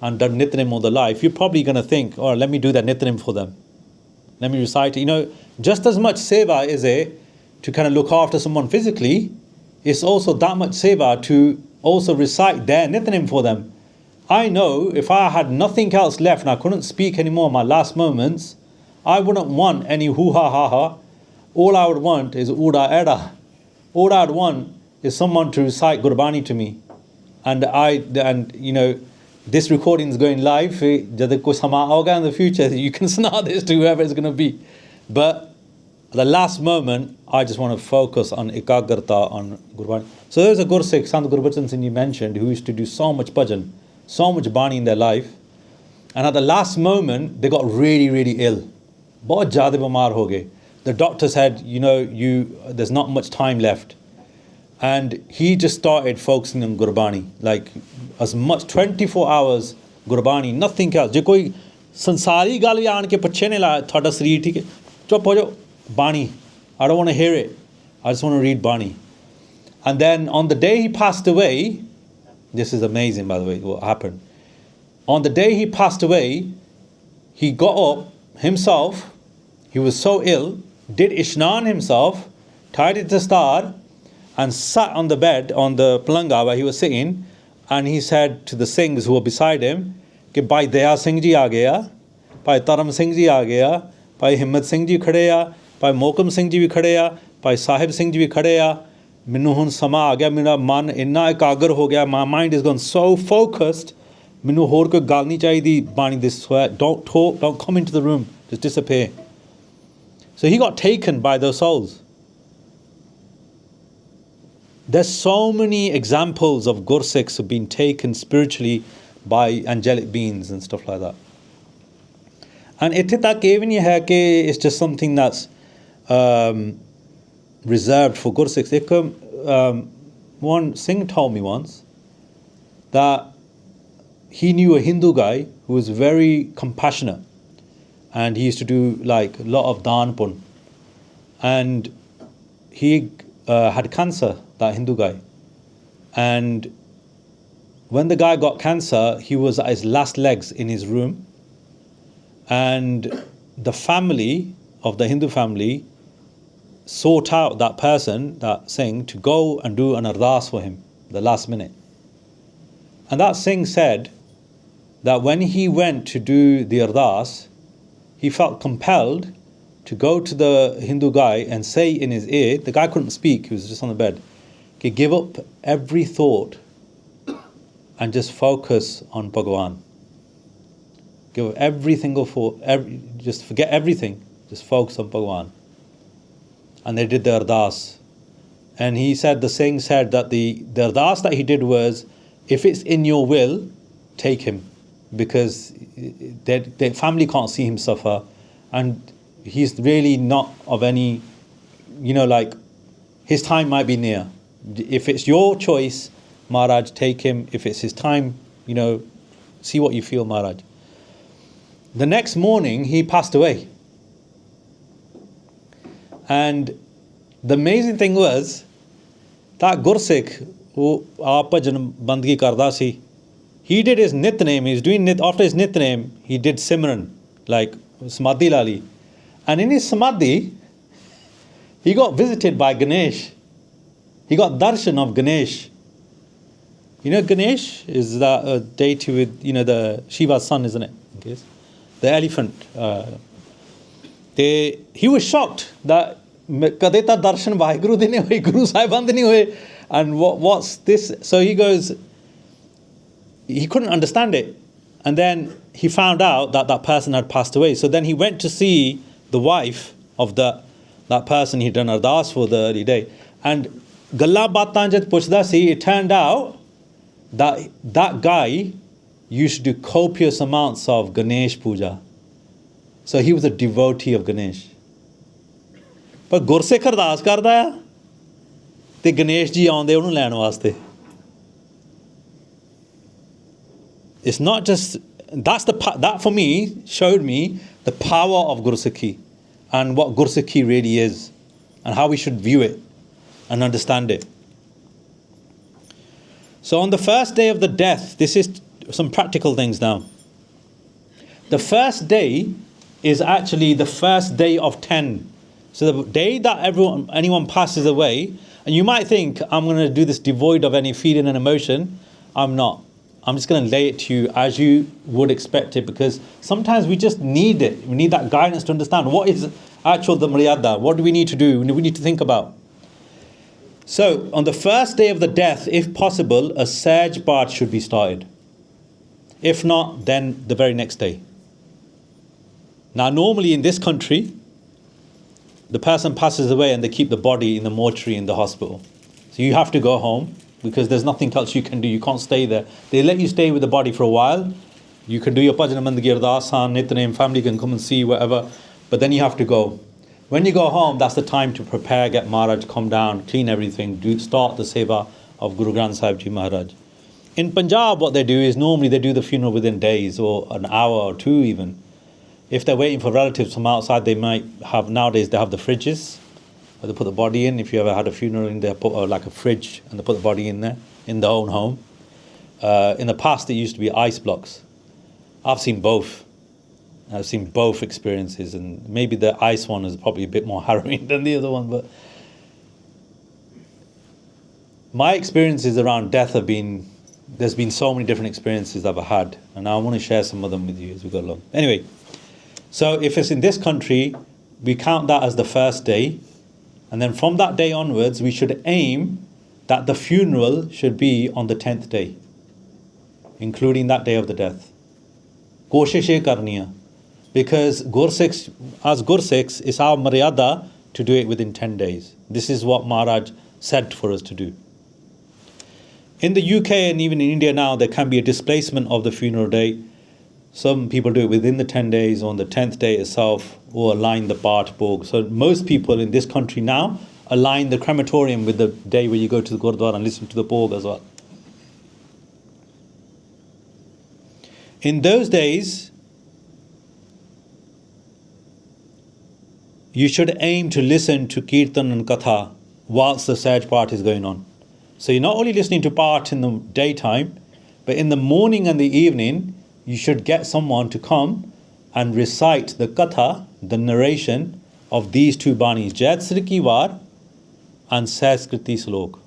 [SPEAKER 1] and done Nitnem all their life, you're probably going to think, oh, let me do that Nitnem for them. Let me recite it. Just as much seva is it to kind of look after someone physically, it's also that much seva to also recite their Nitnem for them. I know if I had nothing else left and I couldn't speak anymore in my last moments, I wouldn't want any hoo-ha-ha-ha. All I would want is Uda Eda. All I'd want is someone to recite Gurbani to me. And this recording is going live. Jad koi sama hoga in the future, you can send this to whoever it's going to be. But at the last moment, I just want to focus on ekagrata, on Gurbani. So there's a Gursikh, Sant Gurbachan Singh you mentioned, who used to do so much bhajan, so much bani in their life. And at the last moment, they got really, really ill. Bahut zyada bimar ho gaye. The doctor said, there's not much time left. And he just started focusing on Gurbani, like as much 24 hours Gurbani, nothing else. Je koi sansari gal vi aan ke pache ne la thada shareer theek hai, chup ho jao, Bani. I don't want to hear it. I just want to read Bani. And then on the day he passed away, this is amazing by the way, what happened. On the day he passed away, he got up himself, he was so ill, did Ishnan himself, tied it to star, and sat on the bed, on the palanga where he was sitting, and he said to the Singhs who were beside him, कि भाई दया सिंह जी आ गया, भाई धर्म सिंह जी आ गया, भाई हिम्मत सिंह जी खड़े आ, भाई मोकम सिंह जी भी खड़े आ, भाई साहिब सिंह जी भी खड़े आ, मैनू हुण समा आ गया, मेरा मन इन्ना एकाग्र हो गया, my mind is gone so focused, मैनू होर कोई गल नहीं चाहिदी, बाणी this don't talk, don't come into the room, just disappear. So he got taken by those souls. There's so many examples of Gursikhs who've been taken spiritually by angelic beings and stuff like that. And ithe tak ਇਹ ਵੀ ਨਹੀਂ ਹੈ ਕਿ it's just something that's reserved for Gursikhs. One Singh told me once that he knew a Hindu guy who was very compassionate, and he used to do like a lot of dhan pun, and he had cancer, that Hindu guy, and when the guy got cancer, he was at his last legs in his room, and the family of the Hindu family sought out that person, that Singh, to go and do an ardas for him the last minute. And that Singh said that when he went to do the ardas, he felt compelled to go to the Hindu guy and say in his ear, the guy couldn't speak, he was just on the bed, okay, give up every thought and just focus on Bhagwan. Give up every single thought, just forget everything, just focus on Bhagwan. And they did the ardas. And he said, the Singh said that the ardas that he did was, if it's in your will, take him. Because their family can't see him suffer. And he's really not of any, like, his time might be near. If it's your choice, Maharaj, take him. If it's his time, see what you feel, Maharaj. The next morning, he passed away. And the amazing thing was, that Gursikh, who aap bhajan bandgi karda si, he did his Nitnem, he was doing after his Nitnem, he did Simran, like Samadhi Lali. And in his Samadhi, he got visited by Ganesh. He got darshan of Ganesh. Ganesh is that deity with, the Shiva's son, isn't it? Okay. The elephant. He was shocked that kade ta darshan WhyGuru de nahi hoye, Guru Sahiban de nahi hoye. And what's this? So he goes, he couldn't understand it. And then he found out that that person had passed away. So then he went to see the wife of that person he'd done ardas for the early day. And galla batan jat puchda si, it turned out that that guy used to do copious amounts of Ganesh puja. So he was a devotee of Ganesh. But Gursikh ardas karda hai, te Ganesh ji aunde ਉਹਨੂੰ ਲੈਣ ਵਾਸਤੇ. It's not just, that for me showed me the power of Gursikhi and what Gursikhi really is and how we should view it and understand it. So on the first day of the death, this is some practical things now. The first day is actually the first day of 10. So the day that anyone passes away, and you might think, I'm going to do this devoid of any feeling and emotion. I'm not. I'm just going to lay it to you as you would expect it, because sometimes we just need it. We need that guidance to understand what is actual the Maryada. What do we need to do? We need to think about. So on the first day of the death, if possible, a Saj Path should be started. If not, then the very next day. Now, normally in this country, the person passes away and they keep the body in the mortuary in the hospital. So you have to go home because there's nothing else you can do. You can't stay there. They let you stay with the body for a while. You can do your bhajan bandagi, ardasan, nitnem, family can come and see, whatever. But then you have to go. When you go home, that's the time to prepare, get Maharaj, come down, clean everything, start the seva of Guru Granth Sahib Ji Maharaj. In Punjab, what they do is normally they do the funeral within days or an hour or two even. If they're waiting for relatives from outside, they might have, nowadays they have the fridges where they put the body in. If you ever had a funeral in there, put like a fridge and they put the body in there, in their own home. In the past, it used to be ice blocks. I've seen both. I've seen both experiences, and maybe the ice one is probably a bit more harrowing than the other one, but my experiences around death have been, there's been so many different experiences I've had, and I want to share some of them with you as we go along. Anyway, so if it's in this country, we count that as the first day, and then from that day onwards, we should aim that the funeral should be on the 10th day, including that day of the death. Koshish ye karni hai. Because Gursikhs, as Gursikhs, it's our maryada to do it within 10 days. This is what Maharaj said for us to do. In the UK and even in India now, there can be a displacement of the funeral day. Some people do it within the 10 days, on the 10th day itself, or align the Path Bhog. So most people in this country now align the crematorium with the day where you go to the Gurdwara and listen to the Bhog as well. In those days, you should aim to listen to Kirtan and Katha whilst the Sahaj part is going on. So you're not only listening to part in the daytime, but in the morning and the evening, you should get someone to come and recite the Katha, the narration of these two banis, Jaitsriki Var and Sahaskriti Slok.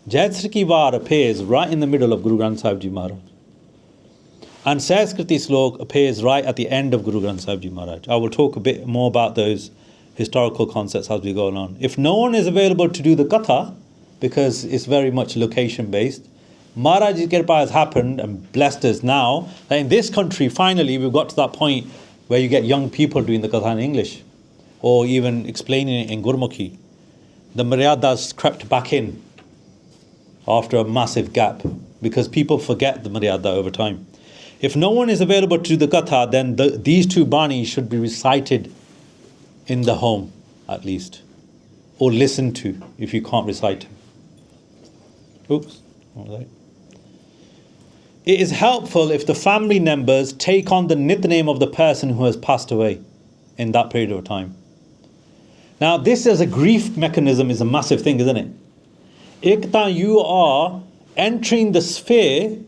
[SPEAKER 1] Jaitsriki Var appears right in the middle of Guru Granth Sahib Ji Maharaj. And Sahaskriti Slok appears right at the end of Guru Granth Sahib Ji Maharaj. I will talk a bit more about those historical concepts as we go along. If no one is available to do the Katha, because it's very much location based, Maharaj's Kirpa has happened and blessed us now that in this country, finally, we've got to that point where you get young people doing the Katha in English or even explaining it in Gurmukhi. The Maryada's crept back in after a massive gap because people forget the Maryada over time. If no one is available to do the Katha, then these two banis should be recited in the home at least, or listened to if you can't recite. Oops. All right. It is helpful if the family members take on the Nitnem of the person who has passed away in that period of time. Now, this as a grief mechanism is a massive thing, isn't it? Ekta, you are entering the sphere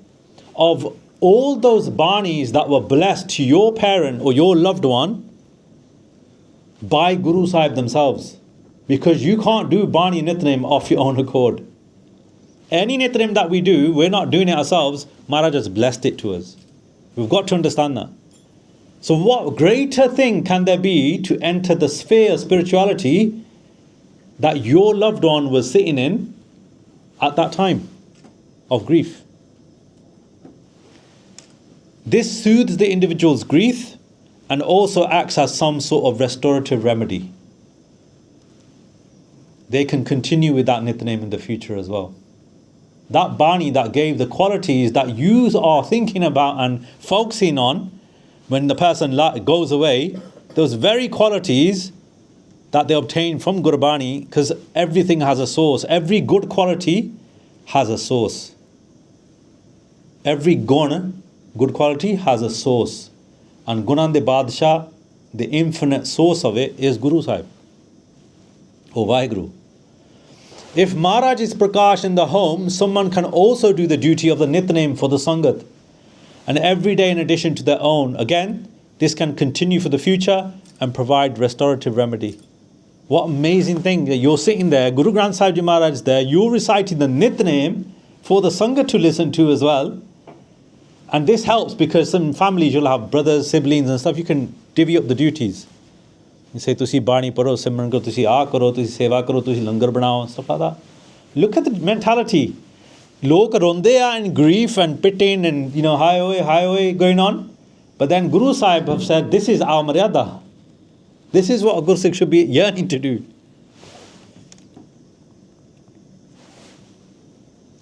[SPEAKER 1] of all those banis that were blessed to your parent or your loved one by Guru Sahib themselves. Because you can't do Bani Nitnem off your own accord. Any Nitnem that we do, we're not doing it ourselves. Maharaj has blessed it to us. We've got to understand that. So what greater thing can there be to enter the sphere of spirituality that your loved one was sitting in at that time of grief? This soothes the individual's grief and also acts as some sort of restorative remedy. They can continue with that Nitnem in the future as well. That Bani that gave the qualities that you are thinking about and focusing on when the person goes away, those very qualities that they obtain from Gurbani, because everything has a source. Every good quality has a source. Every guna, good quality, has a source. And Gunan de Badshah, the infinite source of it, is Guru Sahib or WhyGuru. If Maharaj is Prakash in the home, someone can also do the duty of the Nitnem for the Sangat. And every day in addition to their own. Again, this can continue for the future and provide restorative remedy. What amazing thing that you're sitting there, Guru Granth Sahib Ji Maharaj is there, you're reciting the Nitnem for the Sangat to listen to as well. And this helps because some families, you'll have brothers, siblings and stuff, you can divvy up the duties. You say, tusi Bani paro, Simran karo, tusi aa karo, tusi seva karo, tusi langar banao, stuff like that. Look at the mentality. lok ronde are in grief and pitting and, hi oi going on. But then Guru Sahib have said, this is our maryada. This is what a Guru Sikh should be yearning to do.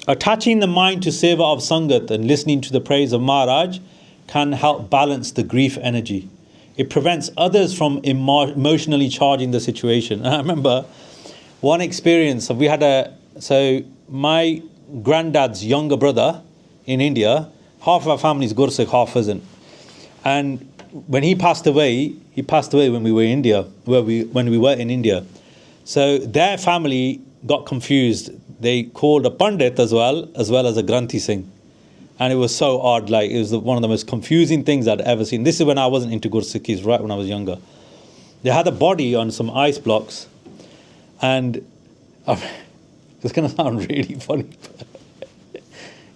[SPEAKER 1] Attaching the mind to seva of Sangat and listening to the praise of Maharaj can help balance the grief energy. It prevents others from emotionally charging the situation. And I remember one experience, so my granddad's younger brother in India, half of our family is Guru Sikh, half isn't. And when he passed away when we were in India, when we were in India. So their family got confused. They called a Pandit as well as a Granthi Singh. And it was so odd, like it was one of the most confusing things I'd ever seen. This is when I wasn't into Guru Sikhis, right when I was younger. They had a body on some ice blocks, and it's going to sound really funny.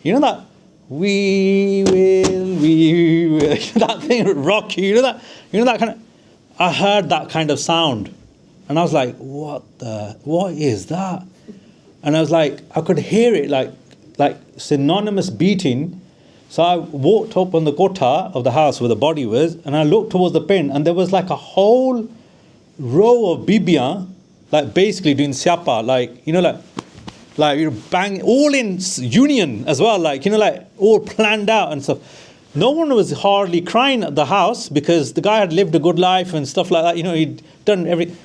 [SPEAKER 1] You know that we will that thing rock you, that kind of. I heard that kind of sound, and I was like, what is that? And I was like, I could hear it like synonymous beating. So I walked up on the kotha of the house where the body was, and I looked towards the pin, and there was like a whole row of bibiyan, like basically doing siapa, like you're bang, all in union as well, like all planned out and stuff. No one was hardly crying at the house because the guy had lived a good life and stuff like that. He'd done everything.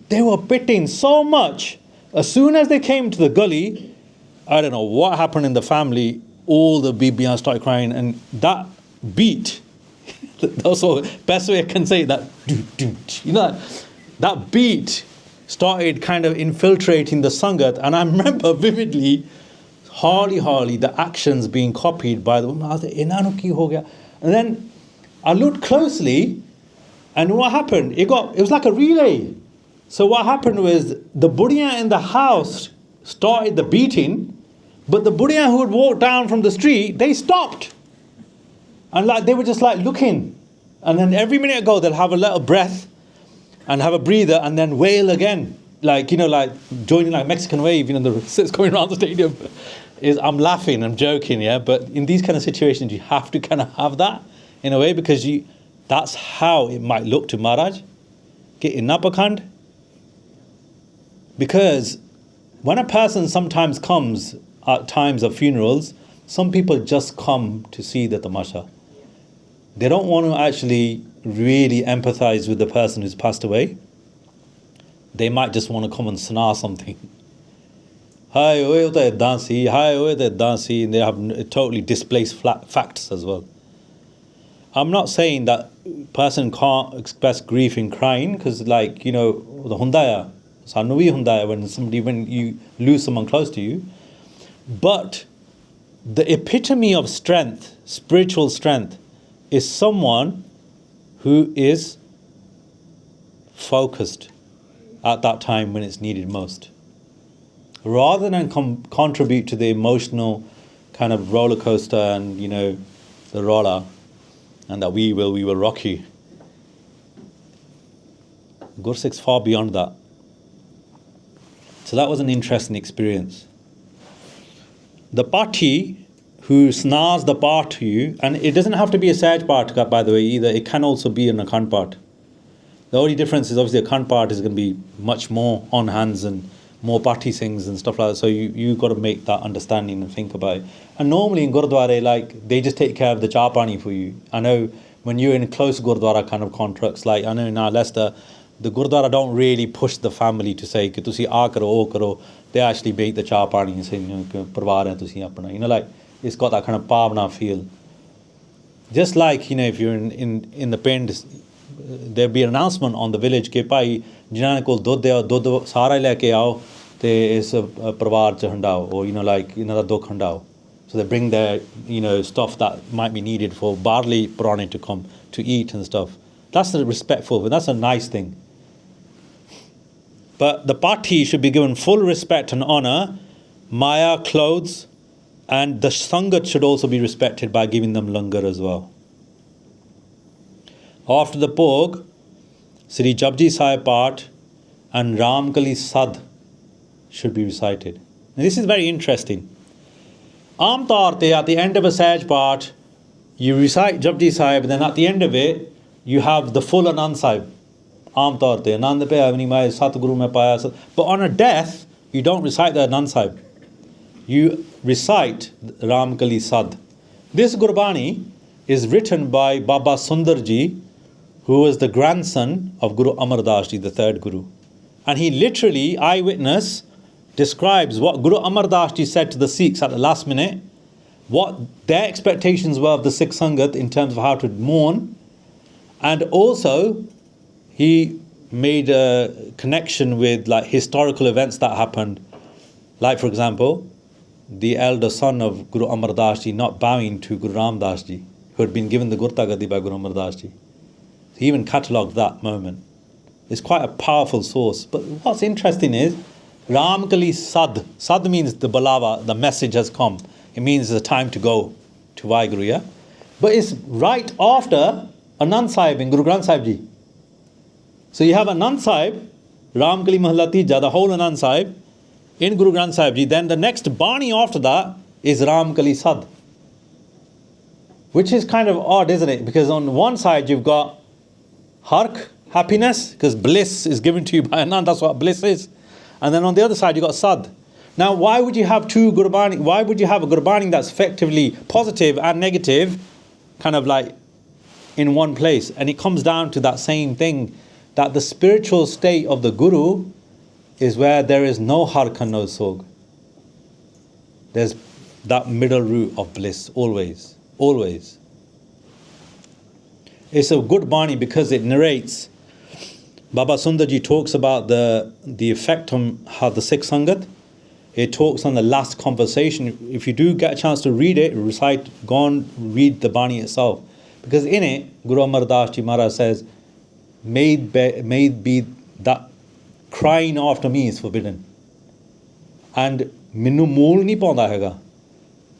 [SPEAKER 1] They were pitting so much. As soon as they came to the gully, I don't know what happened in the family, all the bibiyan started crying, and that beat, that's the best way I can say it, that beat started kind of infiltrating the Sangat. And I remember vividly, hardly the actions being copied by the woman. I was like, and then I looked closely, and what happened? It was like a relay. So what happened was the Buddhiya in the house started the beating, but the Buddhiya who had walked down from the street, they stopped. And they were just looking. And then every minute ago, they'll have a little breath and have a breather and then wail again. Joining Mexican wave, it's going around the stadium. I'm laughing, I'm joking, yeah. But in these kind of situations, you have to kind of have that in a way, because that's how it might look to Maharaj. Because when a person sometimes comes at times of funerals, some people just come to see the tamasha. They don't want to actually really empathize with the person who's passed away. They might just want to come and snarl something. Hi, oye, dansi. Hi, oye, dansi. And they have totally displaced facts as well. I'm not saying that person can't express grief in crying, because the hundaya, sanuvi hundaya, when you lose someone close to you. But the epitome of strength, spiritual strength, is someone who is focused at that time when it's needed most. Rather than contribute to the emotional kind of roller coaster and, the roller, and that we will rock you. Guru Sikh's far beyond that. So that was an interesting experience. The party who snars the part to you, and it doesn't have to be a Saj part, by the way, either. It can also be an Akhand part. The only difference is obviously Akhand part is going to be much more on hands and more party sings and stuff like that. So you got to make that understanding and think about it. And normally in Gurdwara, they just take care of the cha pani for you. I know when you're in close Gurdwara kind of contracts, I know now Leicester, the Gurdwara don't really push the family to say ki tusi aa karo, o karo. They actually make the cha pani and say, parvar hai tusi apna. It's got that kind of pavna feel. Just if you're in the pind, there'll be an announcement on the village ke bhai jinna kol dudh hai dudh sara leke aao te is parvar ch handao, or da dukh handao. So they bring their stuff that might be needed for barley Purani to come to eat and stuff. That's respectful, but that's a nice thing. But the party should be given full respect and honor, maya, clothes, and the sangat should also be respected by giving them langar as well. After the bhog, Sri Japji Sahib Path and Ramkali Sad should be recited. Now this is very interesting. Aam taur te, at the end of a Sahaj part, you recite Japji Sahib, then at the end of it, you have the full Anand Sahib. Aam taur te, Anand pe avni mai Satguru mein paya. But on a death, you don't recite the Anand Sahib. You recite Ram Kali Sad. This Gurbani is written by Baba Sundarji, who was the grandson of Guru Amar Das Ji, the third Guru. And he literally, eyewitness, describes what Guru Amar Das Ji said to the Sikhs at the last minute, what their expectations were of the Sikh Sangat in terms of how to mourn, and also he made a connection with like historical events that happened. Like for example, the elder son of Guru Amar Das Ji not bowing to Guru Ram Das Ji, who had been given the Gurta Gadi by Guru Amar Das Ji. He even catalogued that moment. It's quite a powerful source. But what's interesting is, Ram Kali Sad. Sad means the balawa, the message has come. It means it's time to go to WhyGuru, yeah? But it's right after Anand Sahib in Guru Granth Sahib Ji. So you have Anand Sahib, Ram Kali Mahalla Tija, the whole Anand Sahib, in Guru Granth Sahib Ji. Then the next Bani after that is Ram Kali Sad. Which is kind of odd, isn't it? Because on one side you've got Hark, happiness, because bliss is given to you by Anand, that's what bliss is. And then on the other side you've got Sad. Now why would you have two Gurbani? Why would you have a Gurbani that's effectively positive and negative, kind of like in one place? And it comes down to that same thing, that the spiritual state of the Guru is where there is no Hark and no Sog. There's that middle route of bliss, always, always. It's a good Bani because it narrates. Baba Sundarji talks about the effect on how the Sikh Sangat. It talks on the last conversation. If you do get a chance to read it, recite, go on, read the Bani itself. Because in it, Guru Amar Das Ji Maharaj says, may be that crying after me is forbidden. And minu mool nahi paunda hega.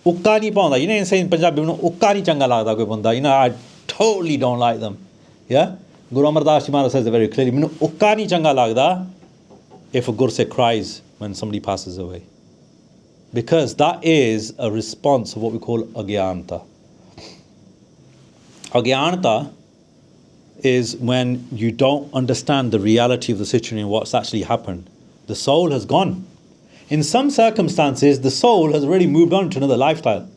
[SPEAKER 1] Ukka nahi paunda. You know, in Punjabi, ukka nahi changa lagda koi banda. You know, I totally don't like them. Yeah? Guru Amar Das Ji Maharaj says it very clearly. Minu ukka nahi changa lagda if a Gursikh cries when somebody passes away. Because that is a response of what we call Agyanta. Agyanta is when you don't understand the reality of the situation and what's actually happened. The soul has gone. In some circumstances, the soul has already moved on to another lifestyle.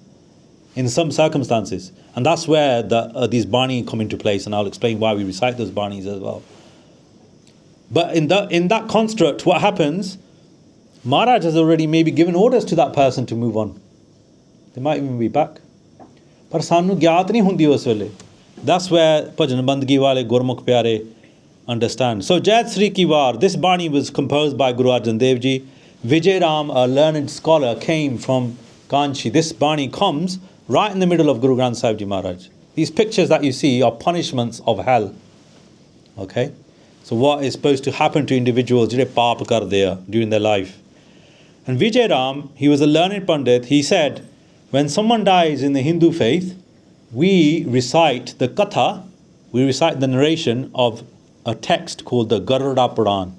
[SPEAKER 1] In some circumstances. And that's where these Bani come into place, and I'll explain why we recite those Banis as well. But in that construct, what happens, Maharaj has already maybe given orders to that person to move on. They might even be back. Par sanu gyat nahi hundi us vele. That's where Bhajan Bandgi wale Gurmukh pyare understand. So Jait Sri Ki War, this Bani was composed by Guru Arjan Dev Ji. Vijay Ram, a learned scholar, came from Kanchi. This Bani comes right in the middle of Guru Granth Sahib Ji Maharaj. These pictures that you see are punishments of hell. Okay? So what is supposed to happen to individuals during their life. And Vijay Ram, he was a learned Pandit, he said, when someone dies in the Hindu faith, we recite the Katha, we recite the narration of a text called the Garuda Puran,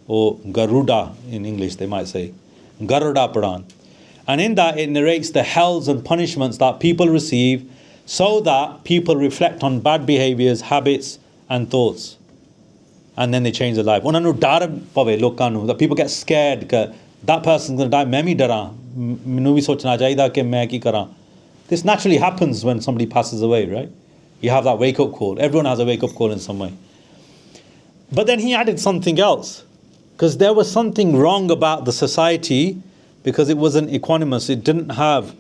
[SPEAKER 1] or Garuda in English they might say, Garuda Puran. And in that it narrates the hells and punishments that people receive so that people reflect on bad behaviors, habits and thoughts. And then they change their life. That people get scared that that person's going to die. Main bhi dara. Mainu bhi sochna chahiye ki main ki karan. This naturally happens when somebody passes away, right? You have that wake-up call. Everyone has a wake-up call in some way. But then he added something else. Because there was something wrong about the society, because it wasn't equanimous. It didn't have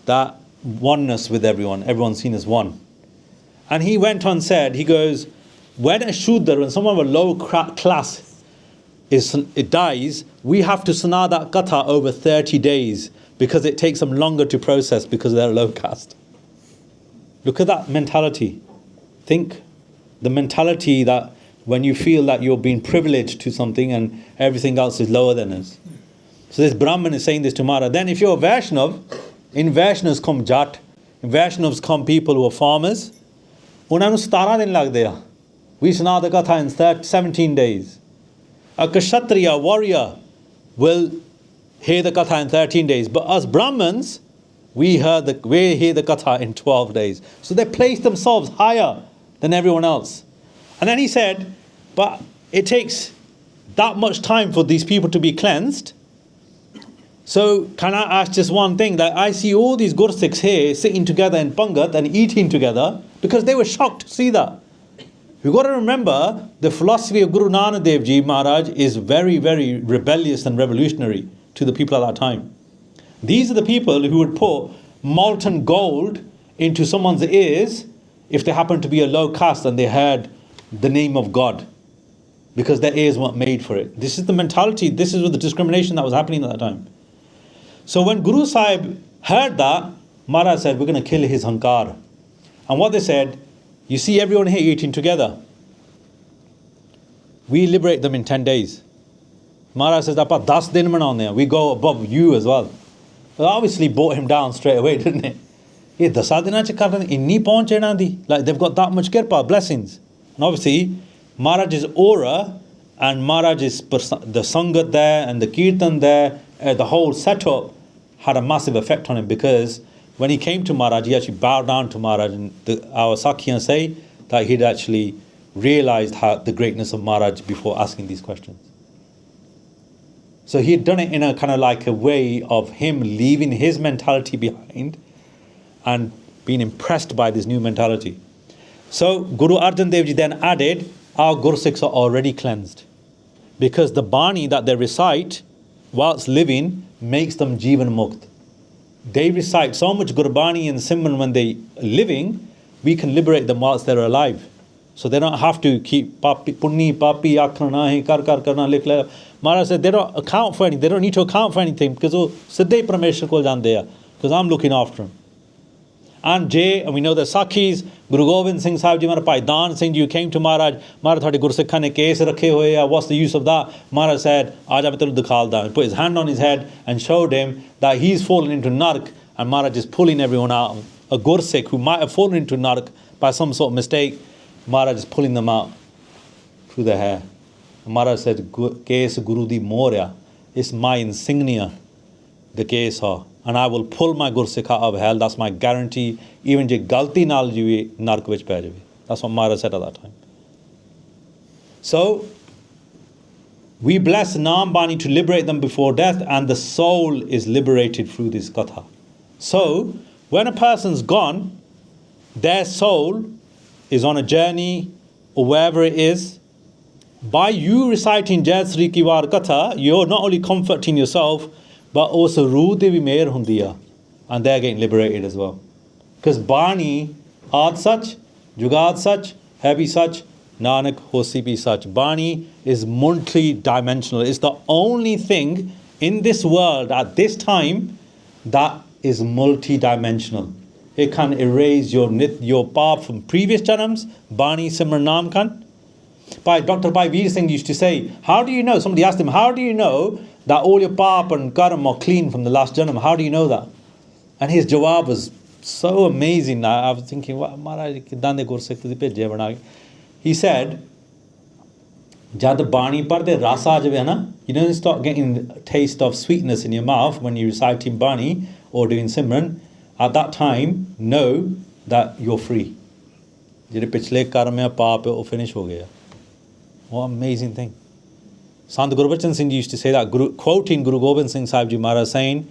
[SPEAKER 1] that oneness with everyone. Everyone's seen as one. And he went on said, he goes, when a Shudra, when someone of a low class it dies, we have to sana that katha over 30 days because it takes them longer to process because they're low caste. Look at that mentality. Think the mentality that when you feel that you're being privileged to something and everything else is lower than us. So this Brahman is saying this to Mara. Then if you're a Vaishnav, in Vaishnavas come Jat, in Vaishnavas come people who are farmers. Unhanu 17 din lagde. We sana the katha in 17 days. A Kshatriya warrior will hear the katha in 13 days. But us Brahmins, We hear the Katha in 12 days. So they placed themselves higher than everyone else. And then he said, but it takes that much time for these people to be cleansed. So can I ask just one thing? That I see all these Gursikhs here sitting together in Pangat and eating together because they were shocked to see that. You've got to remember, the philosophy of Guru Nanak Dev Ji Maharaj is very, very rebellious and revolutionary to the people at that time. These are the people who would put molten gold into someone's ears if they happened to be a low caste and they heard the name of God, because their ears weren't made for it. This is the mentality, this is the discrimination that was happening at that time. So when Guru Sahib heard that, Maharaj said, we're going to kill his hankar. And what they said, you see everyone here eating together. We liberate them in 10 days. Maharaj says, Appa 10 din manaunde hain. We go above you as well. But obviously brought him down straight away, didn't it? Ye 10 dina ch kar inni pahunch ena di. Like they've got that much kirpa, blessings. And obviously, Maharaj's aura and Maharaj's the Sangat there and the Kirtan there, the whole setup had a massive effect on him, because when he came to Maharaj, he actually bowed down to Maharaj, and our Sakhiyan say that he'd actually realized the greatness of Maharaj before asking these questions. So he had done it in a kind of like a way of him leaving his mentality behind and being impressed by this new mentality. So Guru Arjan Dev Ji then added, our Gursikhs are already cleansed, because the Bani that they recite whilst living makes them Jivan Mukt. They recite so much Gurbani and Simran when they are living, we can liberate them whilst they're alive. So they don't have to keep punni, papi, akhna nahi, kar karna, likh le. Maharaj said they don't account for anything. They don't need to account for anything, because oh, Siddhe Parameshwar kol jande hai, because I'm looking after them. And we know the Sakhis, Guru Gobind Singh Sahib Ji, Bhai Dan Singh Ji, you came to Maharaj, Maharaj thode Gursikhan ne case rakhe hoye hai, what's the use of that? Maharaj said, Aaja main tenu dikhalda. He put his hand on his head and showed him that he's fallen into Nark, and Maharaj is pulling everyone out. A Gursikh who might have fallen into Nark by some sort of mistake, Maharaj is pulling them out through their hair. And Maharaj said, case Guru di morya, it's my insignia, the case ha. And I will pull my Gursikh out of hell. That's my guarantee. Even je galti naal jivi nark vich peh jawe. That's what Maharaj said at that time. So we bless Naam Bani to liberate them before death, and the soul is liberated through this katha. So when a person's gone, their soul is on a journey or wherever it is. By you reciting Jai Sri Kiwar Katha, you're not only comforting yourself, but also Ruh de vi mehr hundiya, and they're getting liberated as well. Because Bani, Aad Sach, Jugad Sach, Heavy Sach, Nanak Hosi Bhi Sach. Bani is multi-dimensional. It's the only thing in this world at this time that is multi-dimensional. It can erase your path from previous janams. Bani Simran Naam kan. Dr. Bhai Veer Singh used to say, how do you know? Somebody asked him, how do you know that all your paap and karam are clean from the last janam? How do you know that? And his jawab was so amazing. I was thinking, he said, Jad Bani Parde Rasa Jave na, you don't start getting a taste of sweetness in your mouth when you're reciting Bani or doing Simran. At that time, know that you're free. Jede pichle karm hai paap hai, wo finish ho gaya. What an amazing thing. Sant Guru Bachan Singh used to say that, quoting Guru Gobind Singh Sahib Ji Maharaj, saying,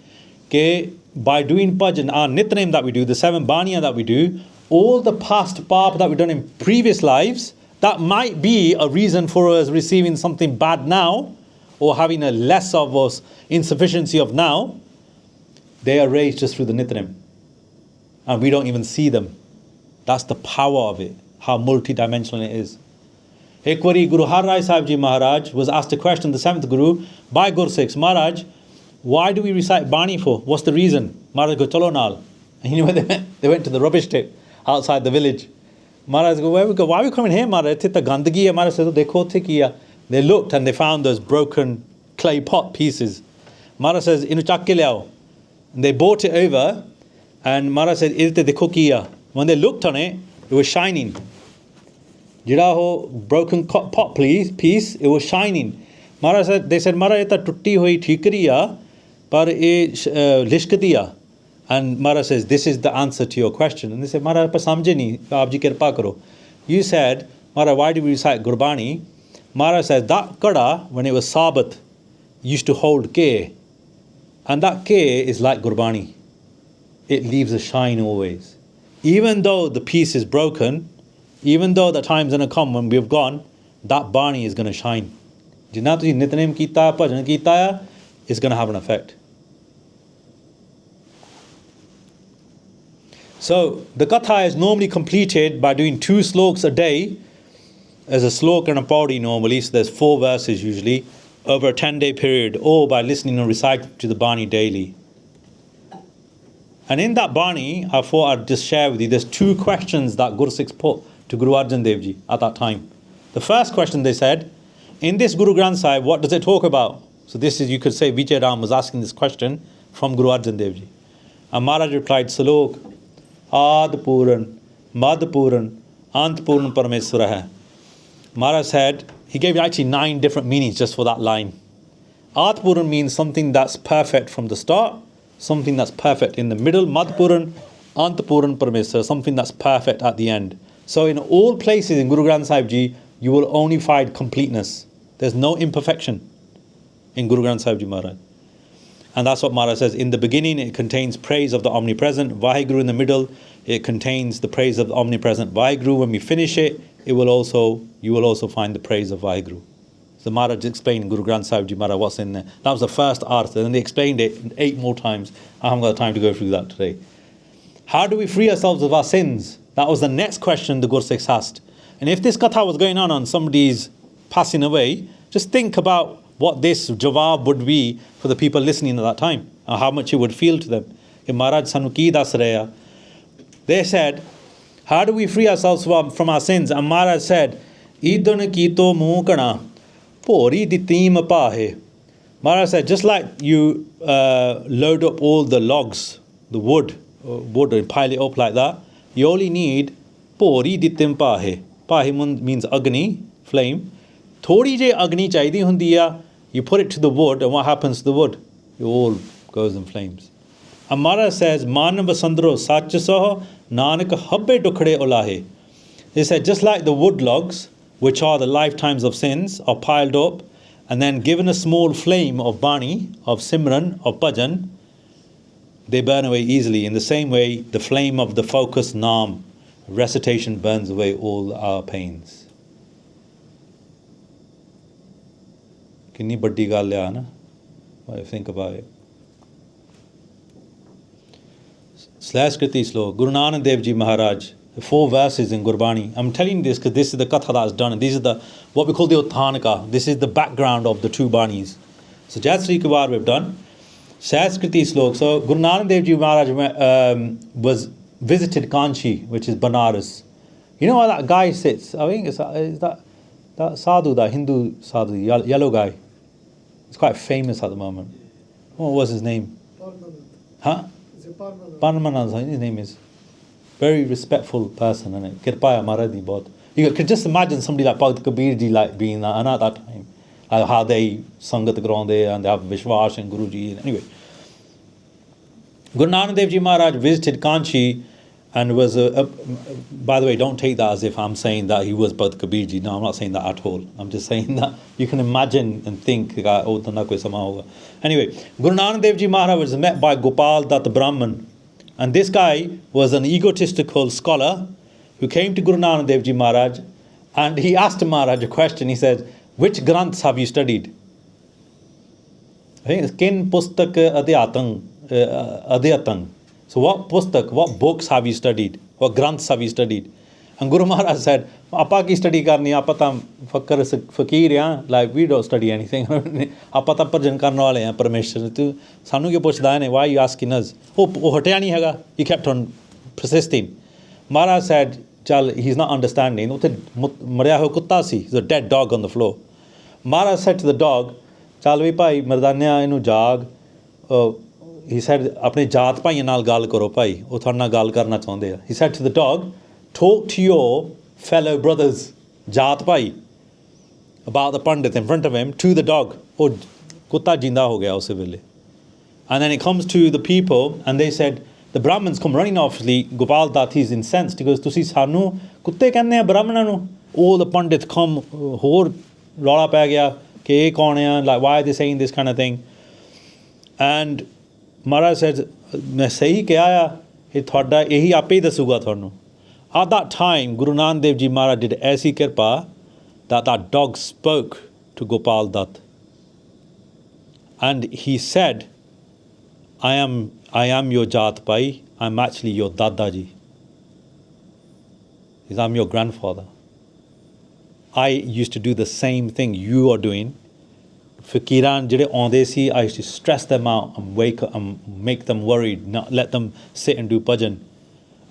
[SPEAKER 1] Ke by doing bhajan, our Nitnem that we do, the 7 Baniya that we do, all the past paap that we've done in previous lives, that might be a reason for us receiving something bad now, or having a less of us, insufficiency of now, they are raised just through the Nitnem. And we don't even see them. That's the power of it, how multi-dimensional it is. Ekwari Guru Har Rai Sahib Ji Maharaj was asked a question, the 7th Guru, by Gursikhs, Maharaj, why do we recite Bani for? What's the reason? Maharaj go, chalo naal. And you know where they went? They went to the rubbish tip outside the village. Maharaj go, where we go? Why are we coming here, Maharaj? Tita gandagi hai. Maharaj said, dekho kiya. They looked and they found those broken clay pot pieces. Maharaj says, inu chak ke liao. And they brought it over, and Maharaj said, irte dekho kiya. When they looked on it, it was shining. Jira ho broken pot piece, it was shining. Maharaj said, they said, Maharaj, eta tutti hoi thikri par e lishkdi a. And Maharaj says, this is the answer to your question. And they say, Maharaj, pa samjhe nahi, aap ji kirpa karo. You said, Maharaj, why do we recite Gurbani? Maharaj says, that kada, when it was Sabat, used to hold K. And that K is like Gurbani. It leaves a shine always. Even though the piece is broken, even though the time's going to come when we've gone, that Bani is going to shine. Jinna tusi Nitnem kita, bhajan kita, is going to have an effect. So the Katha is normally completed by doing 2 sloks a day. There's a slok and a paudi normally, so there's 4 verses usually, over a 10-day period, or by listening and reciting to the Bani daily. And in that Bani, I thought I'd just share with you, there's 2 questions that Guru Sikhs put to Guru Arjan Dev Ji at that time. The first question they said, in this Guru Granth Sahib, what does it talk about? So this is, you could say, Vijay Ram was asking this question from Guru Arjan Dev Ji. And Maharaj replied, Salok, Ad Puran, Mad Puran, Ant Puran Parameswara hai. Maharaj said, he gave actually 9 different meanings just for that line. Ad Puran means something that's perfect from the start, something that's perfect in the middle, Mad Puran, Ant Puran Parameswara, something that's perfect at the end. So in all places in Guru Granth Sahib Ji, you will only find completeness. There's no imperfection in Guru Granth Sahib Ji Maharaj. And that's what Maharaj says. In the beginning, it contains praise of the omnipresent. WhyGuru in the middle, it contains the praise of the omnipresent WhyGuru. When we finish it, you will also find the praise of WhyGuru. So Maharaj explained Guru Granth Sahib Ji Maharaj what's in there. That was the first artha, and they explained it 8 more times. I haven't got time to go through that today. How do we free ourselves of our sins? That was the next question the Guru Sikhs asked. And if this katha was going on somebody's passing away, just think about what this jawab would be for the people listening at that time, and how much it would feel to them. Maharaj sanu ki das rahe. They said, how do we free ourselves from our sins? And Maharaj said, Idun kito mukana, pori ditim pahe. Maharaj said, just like you load up all the logs, the wood and pile it up like that, you only need pori ditim pahe. Pahe means agni, flame. Thodi je agni chaidi hundiya, you put it to the wood, and what happens to the wood? It all goes in flames. And Maharaj says, Manav sandro sachasaho nanak habbe dukhde olahe. He said, just like the wood logs, which are the lifetimes of sins, are piled up, and then given a small flame of Bani, of Simran, of Bhajan, they burn away easily. In the same way, the flame of the focused Naam, recitation, burns away all our pains. Kinni baddi gall hai na? What do you think about it? Kriti Slok, Guru Nanak Dev Ji Maharaj, 4 verses in Gurbani. I'm telling you this because this is the katha that's done, and these are the what we call the Utthanika. This is the background of the 2 Banis. So Jayasri Kubar we've done. Kriti Slok. So Guru Nanak Dev Ji Maharaj was visited Kanchi, which is Banaras. You know where that guy sits? I think is that sadhu, that Hindu sadhu, yellow guy. He's quite famous at the moment. What was his name? Huh? Parmanand, his name is. Very respectful person, isn't it? Kirpaya Maradi bahut. You could just imagine somebody like Bhakt Kabir ji like being that, and at that time, how they sangat graunde and they have Vishwas and Guruji. Anyway, Guru Nanak Dev Ji Maharaj visited Kanchi and was by the way, don't take that as if I'm saying that he was Bhakt Kabir ji. No, I'm not saying that at all. I'm just saying that you can imagine and think that oh, koi sama hoga. Anyway, Guru Nanak Dev Ji Maharaj was met by Gopal Dutt Brahman, and this guy was an egotistical scholar who came to Guru Nanak Dev Ji Maharaj, and he asked Maharaj a question. He said, which granths have you studied? I think it's Kin Pustak Adhyatang. So what pustak, what books have you studied? What granths have you studied? And Guru Maharaj said, Apa ki study karni, apa tam fakir ya, like we don't study anything. Apa tam parjan karne wale hain Parmeshwar. Tu sanu ke puchda hai, why are you asking us? Oh, hatya nahi haga. He kept on persisting. Maharaj said, chal, he's not understanding. Marya ho kutta si, there's a dead dog on the floor. Maharaj said to the dog, chal vi bhai, mardanya inu jaag. He said, apne jaat bhaiyan naal gal karo bhai, oh thode naal gal karna chaਹੁੰਦੇ ਆ. He said to the dog, talk to your fellow brothers, jaat bhai, about the pandit in front of him, to the dog. Oh, kutta jinda ho gaya usse vele. And then it comes to the people, and they said, the Brahmins come running off. Gopal Dutt, he's incensed. He goes, "Tusi sanu kutte kehne hain Brahmana nu?" All the Pandits come, hor rola pੈ gaya, ke kaun hai, like why are they saying this kind of thing? And Maharaj said, "Main sahi kiya hai, ye thoda ehi ape hi dasuga thonu." At that time, Guru Nanak Dev Ji Maharaj did aisi kirpa that dog spoke to Gopal Dutt. And he said, I am your Jat Bhai, I'm actually your Dadaji. He says, I'm your grandfather. I used to do the same thing you are doing. Fakiran jire aunde si, I used to stress them out and wake up and make them worried, not let them sit and do bhajan.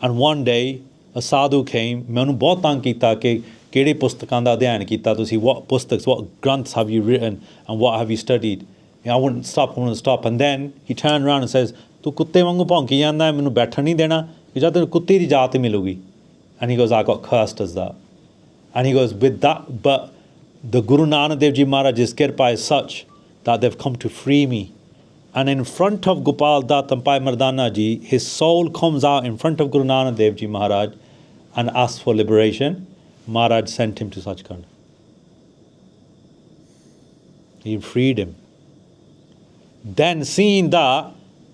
[SPEAKER 1] And one day, a sadhu came, mainu bahut tang kita ke kehde pustakan da adhyan kita tusi, what pustaks, what granths have you written and what have you studied? I wouldn't stop. And then he turned around and says, "Tu kutte wangu bhonki janda hai, mainu baithan nahi dena, ja tenu kutte di jaat hi milugi." And he goes, I got cursed as that. And he goes, with that, but the Guru Nanak Dev Ji Maharaj's kirpa is such that they've come to free me. And in front of Gopal Dutt and Bhai Mardana ji, his soul comes out in front of Guru Nanak Dev Ji Maharaj and asks for liberation. Maharaj sent him to Sachkhand. He freed him. Then seeing that,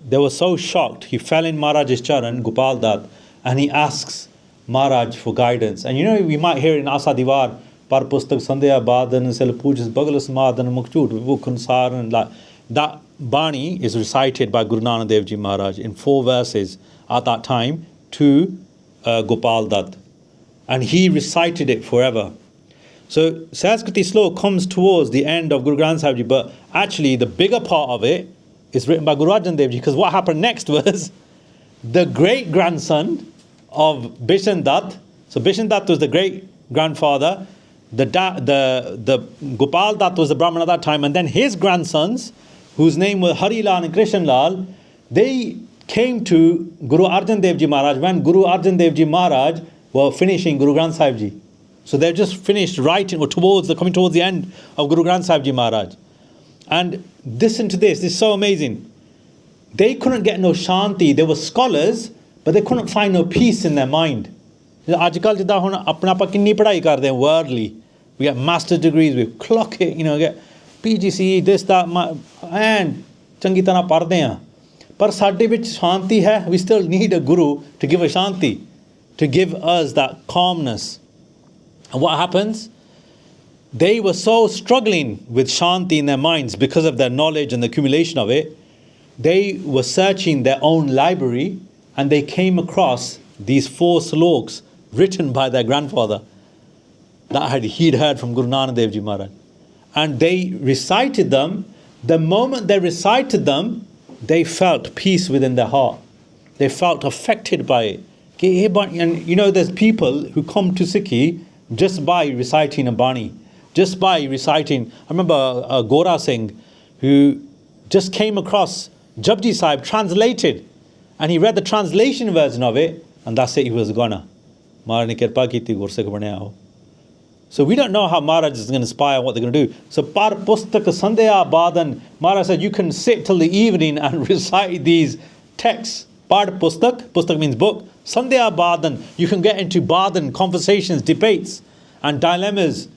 [SPEAKER 1] they were so shocked, he fell in Maharaj's charan, Gopal Dutt, and he asks Maharaj for guidance. And you know, we might hear in Asa Divar, Par Pustak Sandhya Badan, Sel Pujas Bagalas Madan, Mukchut, Vukhunsar, and like that Bani is recited by Guru Nanak Dev Ji Maharaj in 4 verses at that time to Gopal Dutt. And he recited it forever. So Sanskriti Slok comes towards the end of Guru Granth Sahib Ji, but actually the bigger part of it is written by Guru Arjan Dev Ji, because what happened next was the great grandson of Bishan Dutt. So Bishan Dutt was the great grandfather. The Gopal Dutt was the Brahman at that time, and then his grandsons, whose name was Hari Lal and Krishan Lal, they came to Guru Arjan Dev Ji Maharaj when Guru Arjan Dev Ji Maharaj were finishing Guru Granth Sahib Ji. So they've just finished writing, or coming towards the end of Guru Granth Sahib Ji Maharaj. And listen to this is so amazing. They couldn't get no shanti. They were scholars, but they couldn't find no peace in their mind. Ajkal jida hun apna pa kinni padhai karde hain worldly. We get master's degrees, we clock it, get PGC, this, that, and changi tarah padhde hain. Par sade vich shanti hai. We still need a guru to give us shanti, to give us that calmness. And what happens? They were so struggling with shanti in their minds because of their knowledge and the accumulation of it. They were searching their own library and they came across these 4 sloks written by their grandfather that he'd heard from Guru Nanak Dev Ji Maharaj. And they recited them. The moment they recited them, they felt peace within their heart. They felt affected by it. And there's people who come to Sikhi just by reciting a Bani, just by reciting. I remember Gora Singh, who just came across Japji Sahib translated, and he read the translation version of it, and that's it, he was gone. Maharaj ne kirpa kiti Gursikh banaya ho. So we don't know how Maharaj is going to inspire what they're going to do. So Par Pustak Sandhya Badan, Maharaj said you can sit till the evening and recite these texts. Par Pustak means book. Sandhya Badan, you can get into Badan, conversations, debates, and dilemmas,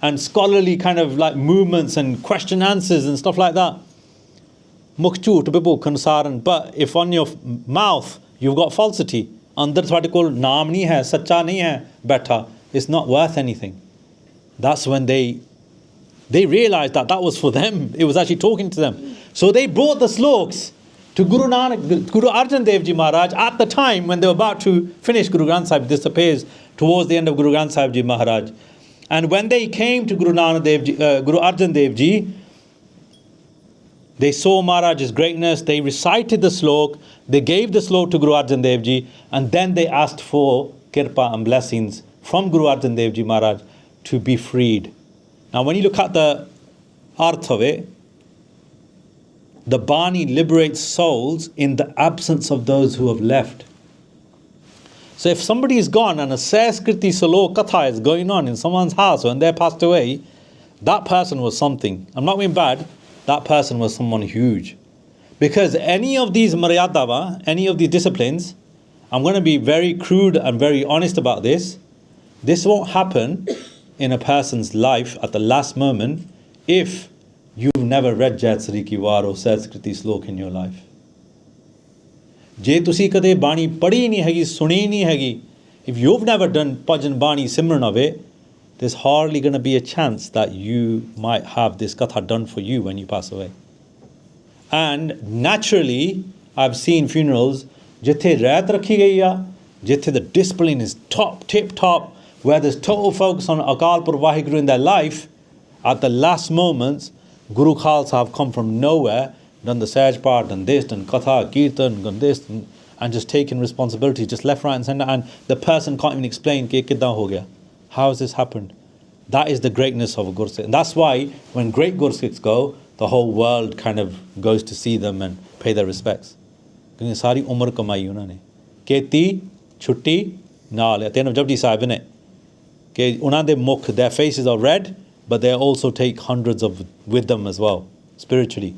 [SPEAKER 1] and scholarly kind of like movements and question answers and stuff like that. Mukhchu to people konsaran. But if on your mouth you've got falsity, andar thwade kol naam nahi hai, sacha nahi hai baitha, it's not worth anything. That's when they realized that was for them. It was actually talking to them. So they brought the sloks to Guru Arjan Dev Ji Maharaj at the time when they were about to finish Guru Granth Sahib. This appears towards the end of Guru Granth Sahib Ji Maharaj. And when they came to Guru Arjan Dev Ji, they saw Maharaj's greatness, they recited the slok, they gave the slok to Guru Arjan Dev Ji, and then they asked for kirpa and blessings from Guru Arjan Dev Ji Maharaj to be freed. Now when you look at the arth of it, the Bani liberates souls in the absence of those who have left. So if somebody is gone and a Sanskriti Salok Katha is going on in someone's house when they passed away, that person was something. I'm not being bad, that person was someone huge. Because any of these maryadava, any of these disciplines, I'm going to be very crude and very honest about this. This won't happen in a person's life at the last moment if you've never read Jaitsari Ki War or Sanskriti Slok in your life. Je tusi kade bani padhi nahi hegi, suni nahi hegi, if you've never done Bhajan Bani Simran of it, there's hardly going to be a chance that you might have this katha done for you when you pass away. And naturally, I've seen funerals, jithe raat rakhi gayi ya, jithe the discipline is top, tip top, where there's total focus on Akal Pur WhyGuru in their life, at the last moments, Guru Khalsa have come from nowhere, done the Saj part, done this, done Katha, Kirtan, done this, and just taken responsibility, just left, right and centre, and the person can't even explain ke kidda ho gaya. How has this happened? That is the greatness of a Guru Sikh. And that's why when great Guru Sikhs go, the whole world kind of goes to see them and pay their respects. Because sari umar kamai unhone. Keti, chutti, naal. Teno Japji Sahib ne. Ke unan de mukh, their faces are red, but they also take hundreds of with them as well, spiritually.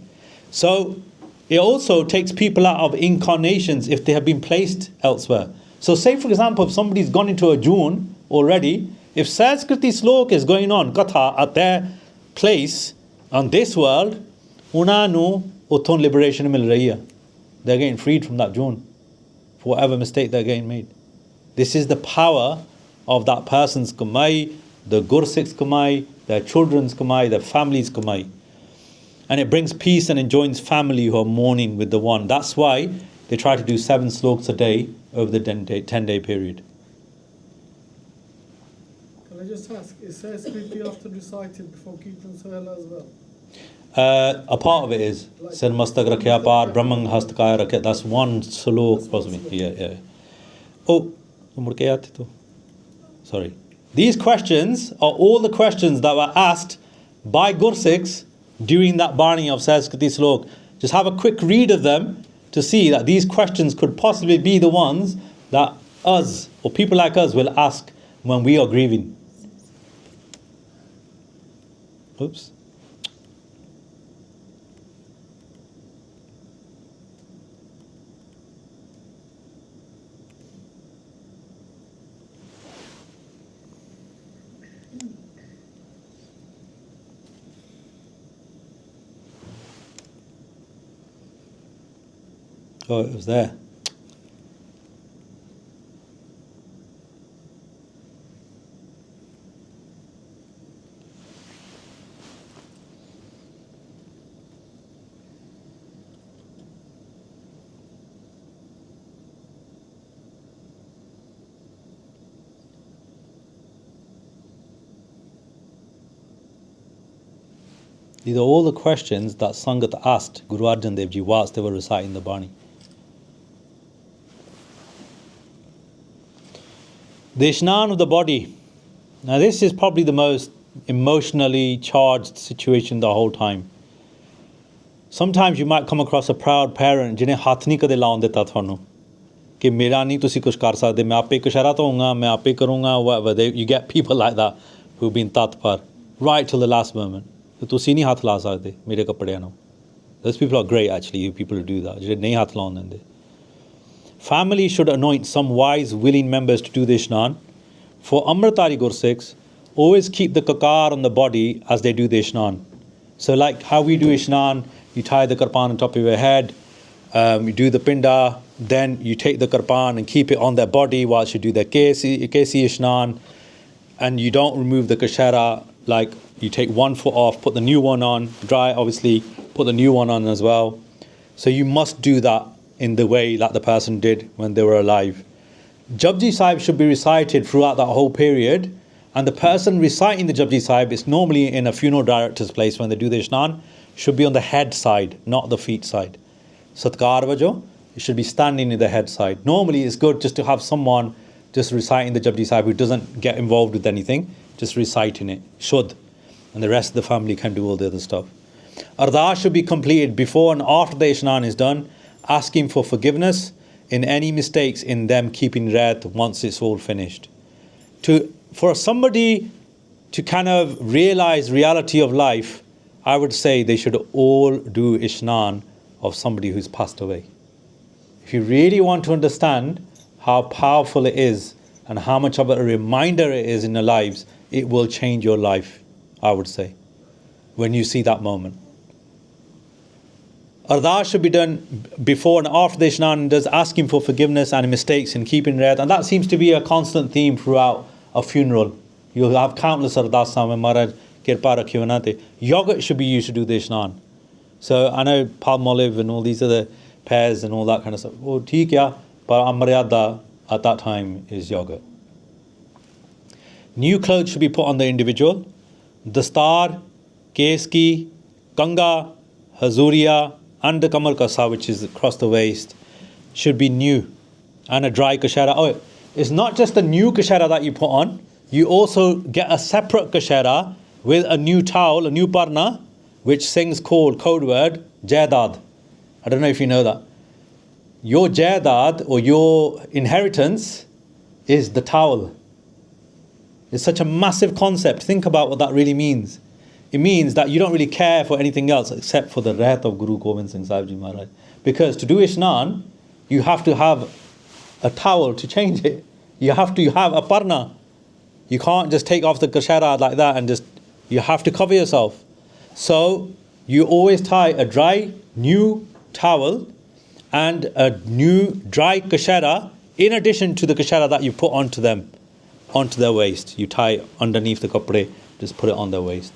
[SPEAKER 1] So it also takes people out of incarnations if they have been placed elsewhere. So say for example, if somebody's gone into a June already, if Sanskriti Slok is going on, Katha, at their place on this world, una nu uthon liberation mil rahi hai. They're getting freed from that June for whatever mistake they're getting made. This is the power of that person's kamai, the Gur Sikh's kamai, their children's kamai, their family's kamai. And it brings peace and enjoins family who are mourning with the one. That's why they try to do 7 sloks a day over the 10-day period.
[SPEAKER 2] Can I just ask, is Sanskriti often recited before Kirtan Sahela as well?
[SPEAKER 1] A part of it is Sir Mastak Rakhya Par Brahman Hastakaya Rakhya. That's one slok possibly. Yeah. Oh, sorry. These questions are all the questions that were asked by Gur Sikhs during that Bani of Sanskriti Slok. Just have a quick read of them to see that these questions could possibly be the ones that us or people like us will ask when we are grieving. Oops. Oh, it was there. These are all the questions that Sangat asked Guru Arjan Dev Ji whilst they were reciting the Bani. The Ishnan of the body. Now this is probably the most emotionally charged situation the whole time. Sometimes you might come across a proud parent जिन्हें हाथ नहीं कदे लाऊं देता थानू कि मेरा नहीं तुसी कुछ कर सकते मैं आपे कुशरा तो होऊंगा मैं आपे करूंगा whatever. You get people like that who've been tatpar right till the last moment. तो तुसी नहीं हाथ ला सकते मेरे कपड़े नू. Those people are great actually, you people who do that. जिन्हें नहीं हाथ लाऊं देंदे. Family should anoint some wise, willing members to do the Ishnan. For Amritari Gur Sikhs, always keep the kakar on the body as they do the Ishnan. So like how we do Ishnan, you tie the karpan on top of your head, you do the pinda, then you take the karpan and keep it on their body whilst you do their kesi Ishnan, and you don't remove the kashara, like you take one foot off, put the new one on, dry obviously, put the new one on as well. So you must do that in the way that the person did when they were alive. Japji Sahib should be recited throughout that whole period, and the person reciting the Japji Sahib is normally in a funeral director's place when they do the Ishnan, should be on the head side, not the feet side. Satkar vajo, it should be standing in the head side. Normally it's good just to have someone just reciting the Japji Sahib who doesn't get involved with anything, just reciting it, should, and the rest of the family can do all the other stuff. Ardas should be completed before and after the Ishnan is done, asking for forgiveness in any mistakes in them keeping Raat once it's all finished. For somebody to kind of realize reality of life, I would say they should all do Ishnan of somebody who's passed away. If you really want to understand how powerful it is and how much of a reminder it is in your lives, it will change your life, I would say, when you see that moment. Ardas should be done before and after the Ishnan, does asking for forgiveness and mistakes and keeping rest. And that seems to be a constant theme throughout a funeral. You'll have countless Ardas mein Maharaj Kirpa rakhi banate. Yogurt should be used to do the Ishnan. So I know palm olive and all these other pears and all that kind of stuff. Oh, theek ya, but Amaryada at that time is yogurt. New clothes should be put on the individual. Dastar, keski, kanga, hazuriya, and the kamal kasa, which is across the waist, should be new. And a dry kashara. Oh, it's not just the new kashara that you put on. You also get a separate kashara with a new towel, a new parna, which Singhs call code word Jaidad. I don't know if you know that. Your Jaidad or your inheritance is the towel. It's such a massive concept. Think about what that really means. It means that you don't really care for anything else except for the Light of Guru Gobind Singh Sahib Ji Maharaj. Because to do Ishnan, you have to have a towel to change it. You have to have a parna. You can't just take off the kashara like that and just, you have to cover yourself. So you always tie a dry, new towel and a new dry kashara in addition to the kashara that you put onto them, onto their waist. You tie underneath the kapre, just put it on their waist.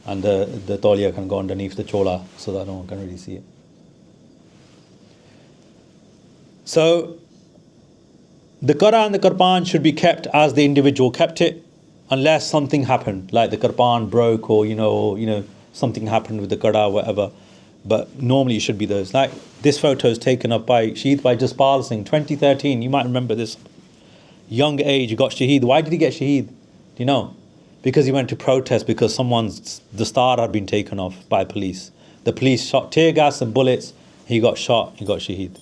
[SPEAKER 1] And the tauliya can go underneath the chola so that no one can really see it. So the kara and the karpan should be kept as the individual kept it, unless something happened, like the karpan broke or something happened with the kara or whatever. But normally it should be those. Like this photo is taken up by Shaheed by Jaspal Singh, 2013. You might remember this. Young age, he got Shaheed. Why did he get Shaheed? Do you know? Because he went to protest because the star had been taken off by police. The police shot tear gas and bullets. He got shot. He got Shaheed.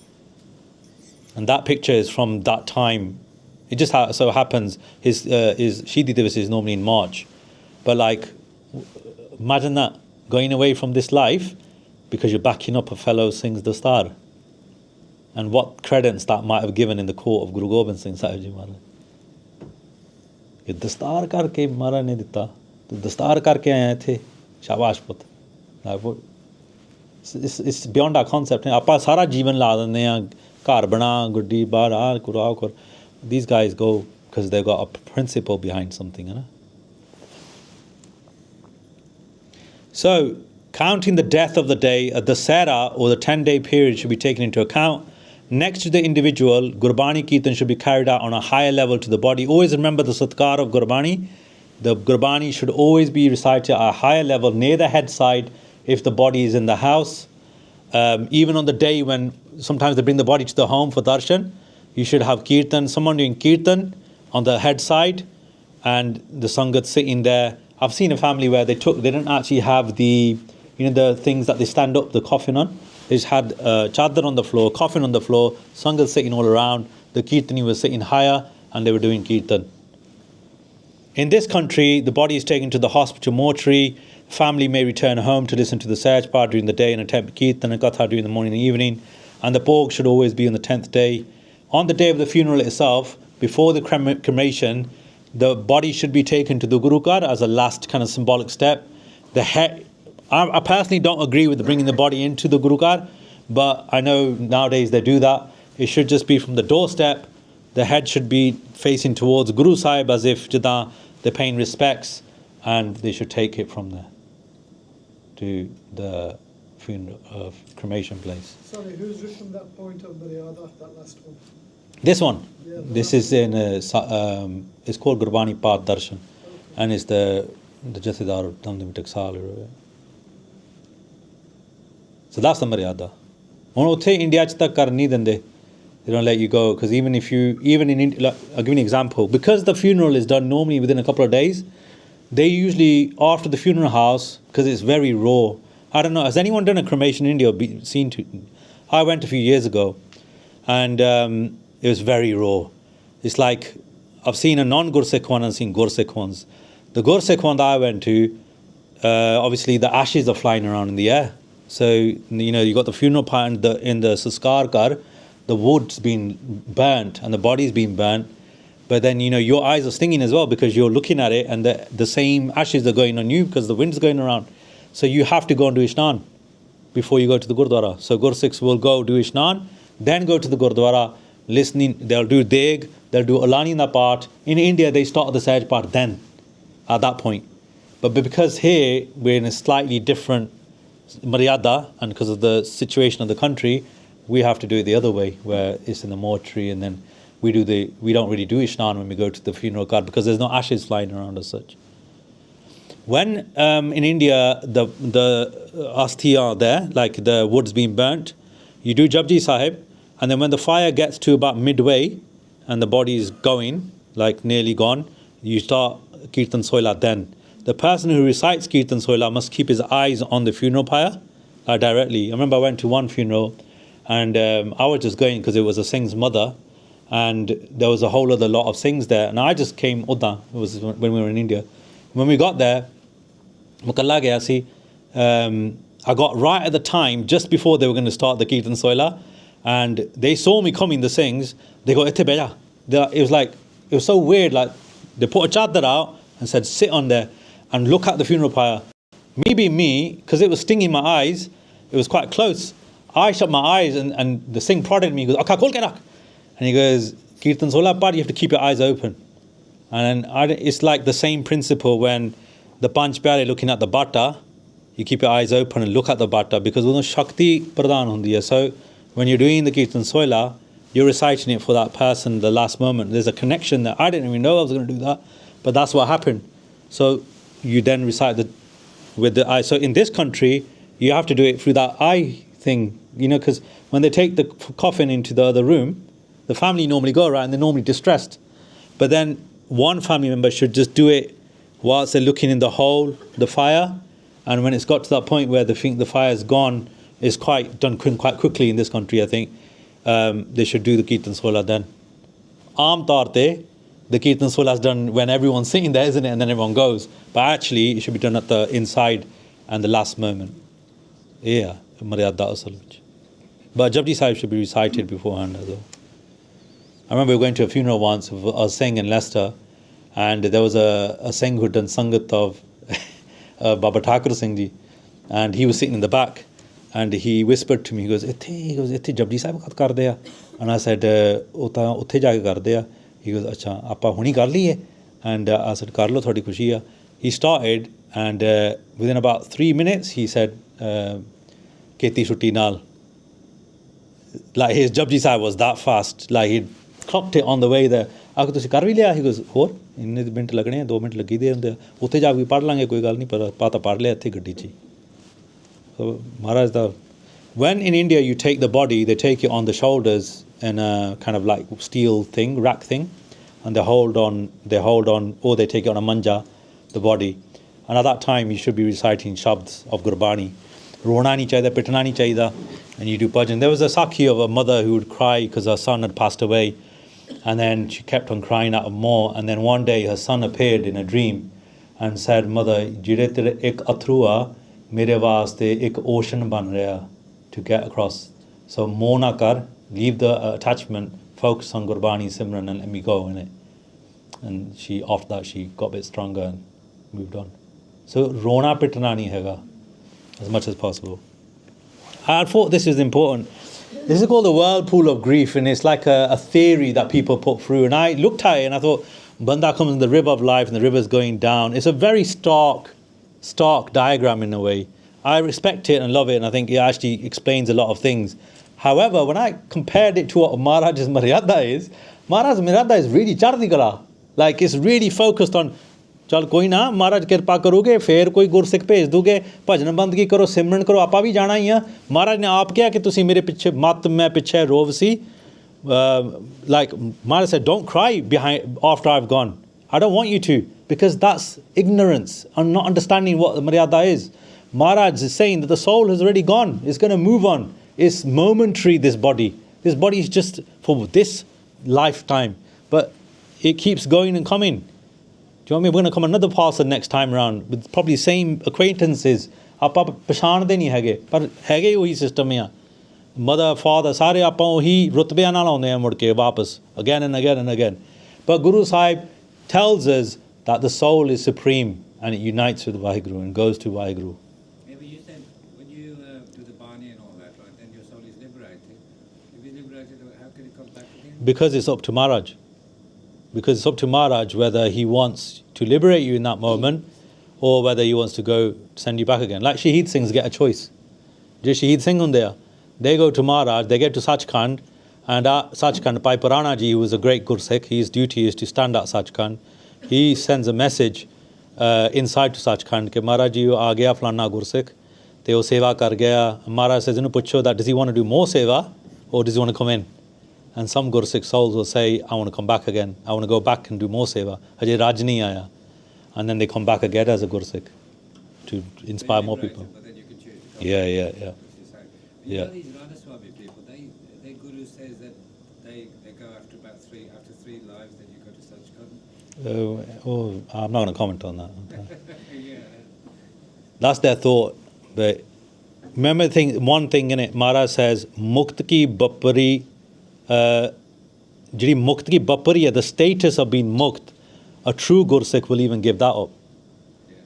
[SPEAKER 1] And that picture is from that time. It just so happens his Shahidi Divas is normally in March. But like, imagine that, going away from this life because you're backing up a fellow Singh's Dastar. And what credence that might have given in the court of Guru Gobind Singh Sahib Ji Maharaj. कि दस्तार करके महाराज ने दिता तो दस्तार करके आए थे शाबाश पुत इट्स बियॉन्ड आवर कॉन्सेप्ट है आप सारा जीवन ला देंगे घर बना गुड्डी बाहर आ कुराओ कर these guys go because they've got a principle behind something, you know? So counting the death of the day, the Sara or the 10-day period should be taken into account. Next to the individual, Gurbani Kirtan should be carried out on a higher level to the body. Always remember the Satkar of Gurbani. The Gurbani should always be recited at a higher level near the head side if the body is in the house. Even on the day when sometimes they bring the body to the home for darshan, you should have Kirtan, someone doing Kirtan on the head side and the Sangat sitting there. I've seen a family where they didn't actually have the things that they stand up the coffin on. They just had chadar on the floor, coffin on the floor, Sangat sitting all around. The Kirtani was sitting higher and they were doing Kirtan. In this country, the body is taken to the hospital mortuary. Family may return home to listen to the Sahaj part during the day and attempt Kirtan and Katha during the morning and evening. And the Bhog should always be on the 10th day. On the day of the funeral itself, before the cremation, the body should be taken to the Guru Ghar as a last kind of symbolic step. I personally don't agree with bringing the body into the Guru Ghar, but I know nowadays they do that. It should just be from the doorstep. The head should be facing towards Guru Sahib as if they're paying respects, and they should take it from there to the funeral cremation place.
[SPEAKER 2] Sorry, who's written that point of Maryada, that last one?
[SPEAKER 1] This one.
[SPEAKER 2] Yeah,
[SPEAKER 1] this is in it's called Gurbani Path Darshan, and it's the Jathedar of Damdim Taksal. So that's the Maryada. I'll give They don't let you go because even in India, I'll give you an example. Because the funeral is done normally within a couple of days, they usually after the funeral house, because it's very raw. I don't know. Has anyone done a cremation in India? I went a few years ago, and it was very raw. It's like I've seen a non-Gursikh one and seen Gursikh ones. The Gursikh one that I went to, obviously the ashes are flying around in the air. So, you got the funeral pyre in the Saskar Kar, the wood's been burnt and the body's been burnt. But then, your eyes are stinging as well because you're looking at it and the same ashes are going on you because the wind's going around. So you have to go and do Ishnan before you go to the Gurdwara. So Gursikhs will go do Ishnan, then go to the Gurdwara, listening. They'll do Deg, they'll do Alani in that part. In India, they start the Sahaj part then, at that point. But because here, we're in a slightly different Maryada, and because of the situation of the country, we have to do it the other way, where it's in the mortuary, and then we don't really do Ishnan when we go to the funeral card because there's no ashes flying around as such. When in India the asthi are there, like the wood's being burnt, you do Japji Sahib, and then when the fire gets to about midway and the body is going, like nearly gone, you start Kirtan Soila then. The person who recites Kirtan Soila must keep his eyes on the funeral pyre directly. I remember I went to one funeral and I was just going because it was a Singh's mother, and there was a whole other lot of Singhs there, and I just came Uda. It was when we were in India. When we got there, Mukalla gaya si, I got right at the time, just before they were going to start the Kirtan Soila, and they saw me coming, the Singhs. They go, "Ete beja." It was so weird, like they put a chadar out and said, "Sit on there and look at the funeral pyre." Me being me, because it was stinging my eyes, it was quite close. I shut my eyes and the Singh prodded me. He goes, "Akka khol ke rakh." And he goes, "Kirtan Soila par, you have to keep your eyes open." And it's like the same principle when the Panch Pyare looking at the Bata, you keep your eyes open and look at the Bata, because uno Shakti Pradhan hundi hai. So when you're doing the Kirtan Soila, you're reciting it for that person the last moment. There's a connection that I didn't even know I was going to do that, but that's what happened. So you then recite with the eye. So in this country, you have to do it through that eye thing, because when they take the coffin into the other room, the family normally go around and they're normally distressed. But then one family member should just do it whilst they're looking in the hole, the fire, and when it's got to that point where they think the fire's gone, it's quite quickly in this country, I think, they should do the Kirtan Sola then. Aam taur te, the Kirtan Sola is done when everyone's sitting there, isn't it? And then everyone goes. But actually, it should be done at the inside and the last moment. Yeah, Maryada asal vich. But Japji Sahib should be recited beforehand as well. I remember we were going to a funeral once of a Singh in Leicester, and there was a Singh who'd done Sangat of Baba Thakur Singh ji, and he was sitting in the back, and he whispered to me, he goes, "Itthe Japji Sahib khat kar deya?" And I said, "Utthe ja ke kar deya." He goes, "Acha, aapa huni kar liye?" And I said, "Kar lo, thodi khushi hai." He started, and within about 3 minutes, he said, "Keti shutti nal." Like his Japji Sahib was that fast, like he'd clocked it on the way there. Agar tusi kar vi liya? He goes, "Hor inne minute lagne hain, 2 minute lagi de hunde, utte ja ke pad lange, koi gal nahi, par pata pad liya itthe gaddi chi." So Maharaj, when in India you take the body, they take it on the shoulders in a kind of like steel thing, rack thing, and they hold on, or they take it on a manja, the body. And at that time you should be reciting shabds of Gurbani. Rona nahi chahiye, pitna nahi chahiye, and you do bhajan. There was a Sakhi of a mother who would cry because her son had passed away, and then she kept on crying out more, and then one day her son appeared in a dream and said, "Mother, jire tere ek athru mere vaste ek ocean ban raha to get across. So mona kar, leave the attachment, focus on Gurbani Simran and let me go in it." And after that she got a bit stronger and moved on. So rona pitna nahi hega, as much as possible. I thought this is important. This is called the whirlpool of grief, and it's like a theory that people put through. And I looked at it and I thought, Banda comes in the river of life and the river's going down. It's a very stark diagram in a way. I respect it and love it, and I think it actually explains a lot of things. However, when I compared it to what Maharaj's Maryada is really Chardi Kala. Like it's really focused on, चल कोई ना महाराज कृपा करोगे फिर कोई गुरसिख भेज दोगे भजन बंदगी करो सिमरन करो आपा भी जाना ही है महाराज ने आप क्या कि तुसी मेरे पीछे मत मैं पीछे row C like Maharaj said, don't cry behind after I've gone. I don't want you to, because that's ignorance and not understanding what the Maryada is. Maharaj is saying that the soul has already gone, it's going to move on, it's momentary. This body is just for this lifetime, but it keeps going and coming. Do you know what I mean? We're going to come another parcel next time around with probably same acquaintances ਆਪਾਂ ਪਛਾਣਦੇ ਨਹੀਂ ਹੈਗੇ ਪਰ ਹੈਗੇ ਉਹੀ system ਆ mother father ਸਾਰੇ ਆਪਾਂ ਉਹੀ ਰੁਤਬਿਆਂ ਨਾਲ ਆਉਂਦੇ ਆ ਮੁੜ ਕੇ ਵਾਪਸ again and again and again but Guru Sahib tells us that the soul is supreme and it unites with WhyGuru and goes to WhyGuru.
[SPEAKER 3] Maybe you said when you do the Bani and all that, right, then your soul is liberated. If it's liberated, how can it come back again?
[SPEAKER 1] Because it's up to Maharaj. Because it's up to Maharaj whether he wants to liberate you in that moment or whether he wants to go send you back again. Like Shaheed Singhs get a choice. Just Shaheed Singh on there. They go to Maharaj, they get to Sachkhand, and at Sachkhand, Bhai Purana Ji, who was a great Gursikh, his duty is to stand at Sachkhand. He sends a message inside to Sachkhand, ke Maharaj Ji, aa gaya flana Gursikh, te wo seva kar gaya. Maharaj says, pucho that does he want to do more seva or does he want to come in? And some Gursikh souls will say, I want to come back again. I want to go back and do more seva. Ajay Raj nahi aaya. And then they come back again as a Gursikh to inspire more people.
[SPEAKER 3] But then you can choose to come
[SPEAKER 1] Yeah.
[SPEAKER 3] back. You
[SPEAKER 1] Yeah.
[SPEAKER 3] know these Radhaswami people, their Guru says that they go after after three lives, then you go to Sachkhand.
[SPEAKER 1] I'm not going to comment on that.
[SPEAKER 3] Yeah.
[SPEAKER 1] That's their thought. But remember one thing in it, Maharaj says, Mukt ki bapari, jiri mukt ki bapari, the status of being mukt, a true Gursikh will even give that up.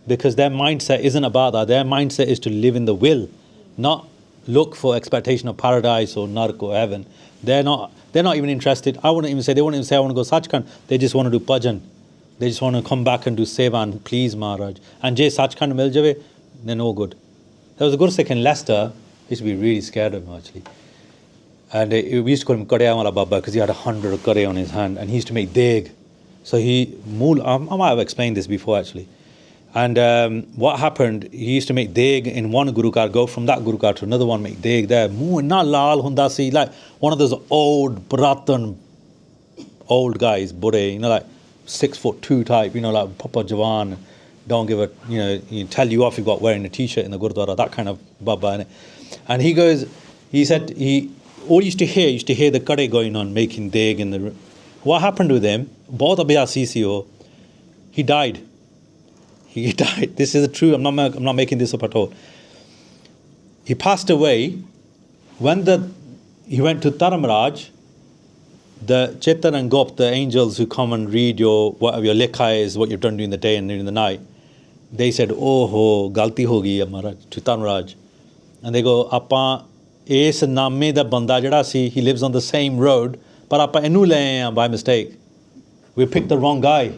[SPEAKER 1] Because their mindset isn't about that. Their mindset is to live in the will, not look for expectation of paradise or nark or heaven. They're not even interested. They wouldn't even say I want to go Sachkhand. They just want to do bhajan. They just want to come back and do seva and please Maharaj. And jai Sachkhand mil jave, then all good. There was a Gursikh in Leicester. He used to be really scared of him actually. And we used to call him Kadya Wala Baba because he had 100 kadya on his hand and he used to make deg. So I might have explained this before actually. And what happened, he used to make deg in one Guru Car, go from that Guru Car to another one, make deg there. Not lal hunda si, like one of those old Bratan, old guys, Bude, like 6'2" type, like Papa Jawan, don't give a, he tell you off, you've got wearing a t-shirt in the Gurdwara, that kind of Baba. And he said, all you used to hear the kade going on, making deg in the. What happened with him? Both Abhyasi he died. He died. This is true. I'm not making this up at all. He passed away when he went to Dharamraj. The Chetan and Gop, the angels who come and read whatever your lekha is, what you've done during the day and during the night, they said, "Oh, galti ho gayi Maharaj," to Dharamraj, and they go, "Appa is name da banda jada si, he lives on the same road, but appa enu le aaye by mistake. We picked the wrong guy."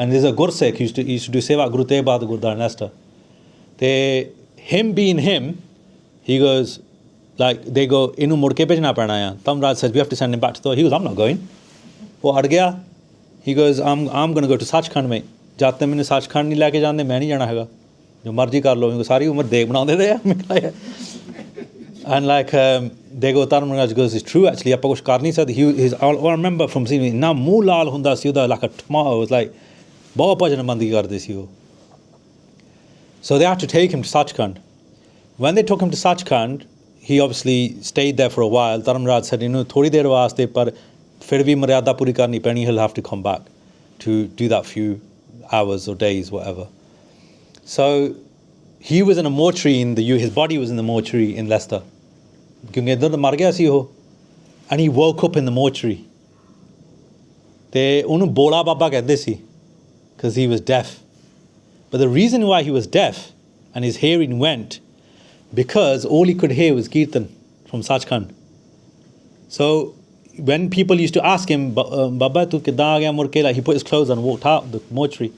[SPEAKER 1] And there's a Gursikh, he used to do seva Guru Tegh Bahadur Gurdwara Leicester. Him being him, he goes, like, they go, inu mudke bhejna padna hai. Dharamraj says, we have to send him back to the. He goes, I'm not going. Wo ad gaya. He goes, I'm going to go to Sachkhand mein. Jate maine Sachkhand nahi leke jande, main nahi jana hega. Jo marji kar lo. Sari umar deg banaunde the. And like, they go, Dharamraj goes, it's true actually, appa kuch kar nahi sakde. I remember from seeing him, na muh lal hunda si uda, like a tomato. It was like, so they had to take him to Sachkhand. When they took him to Sachkhand, he obviously stayed there for a while. Dharamraj said, thodi der waaste par fir bhi maryada puri karni pani, he'll have to come back to do that few hours or days, whatever. So he was in a mortuary his body was in the mortuary in Leicester. And he woke up in the mortuary. Te unu bola baba kehnde si, because he was deaf. But the reason why he was deaf and his hearing went, because all he could hear was Kirtan from Sachkhand. So when people used to ask him, Baba tu kidda aa gaya murke, like he put his clothes on and walked out the mortuary.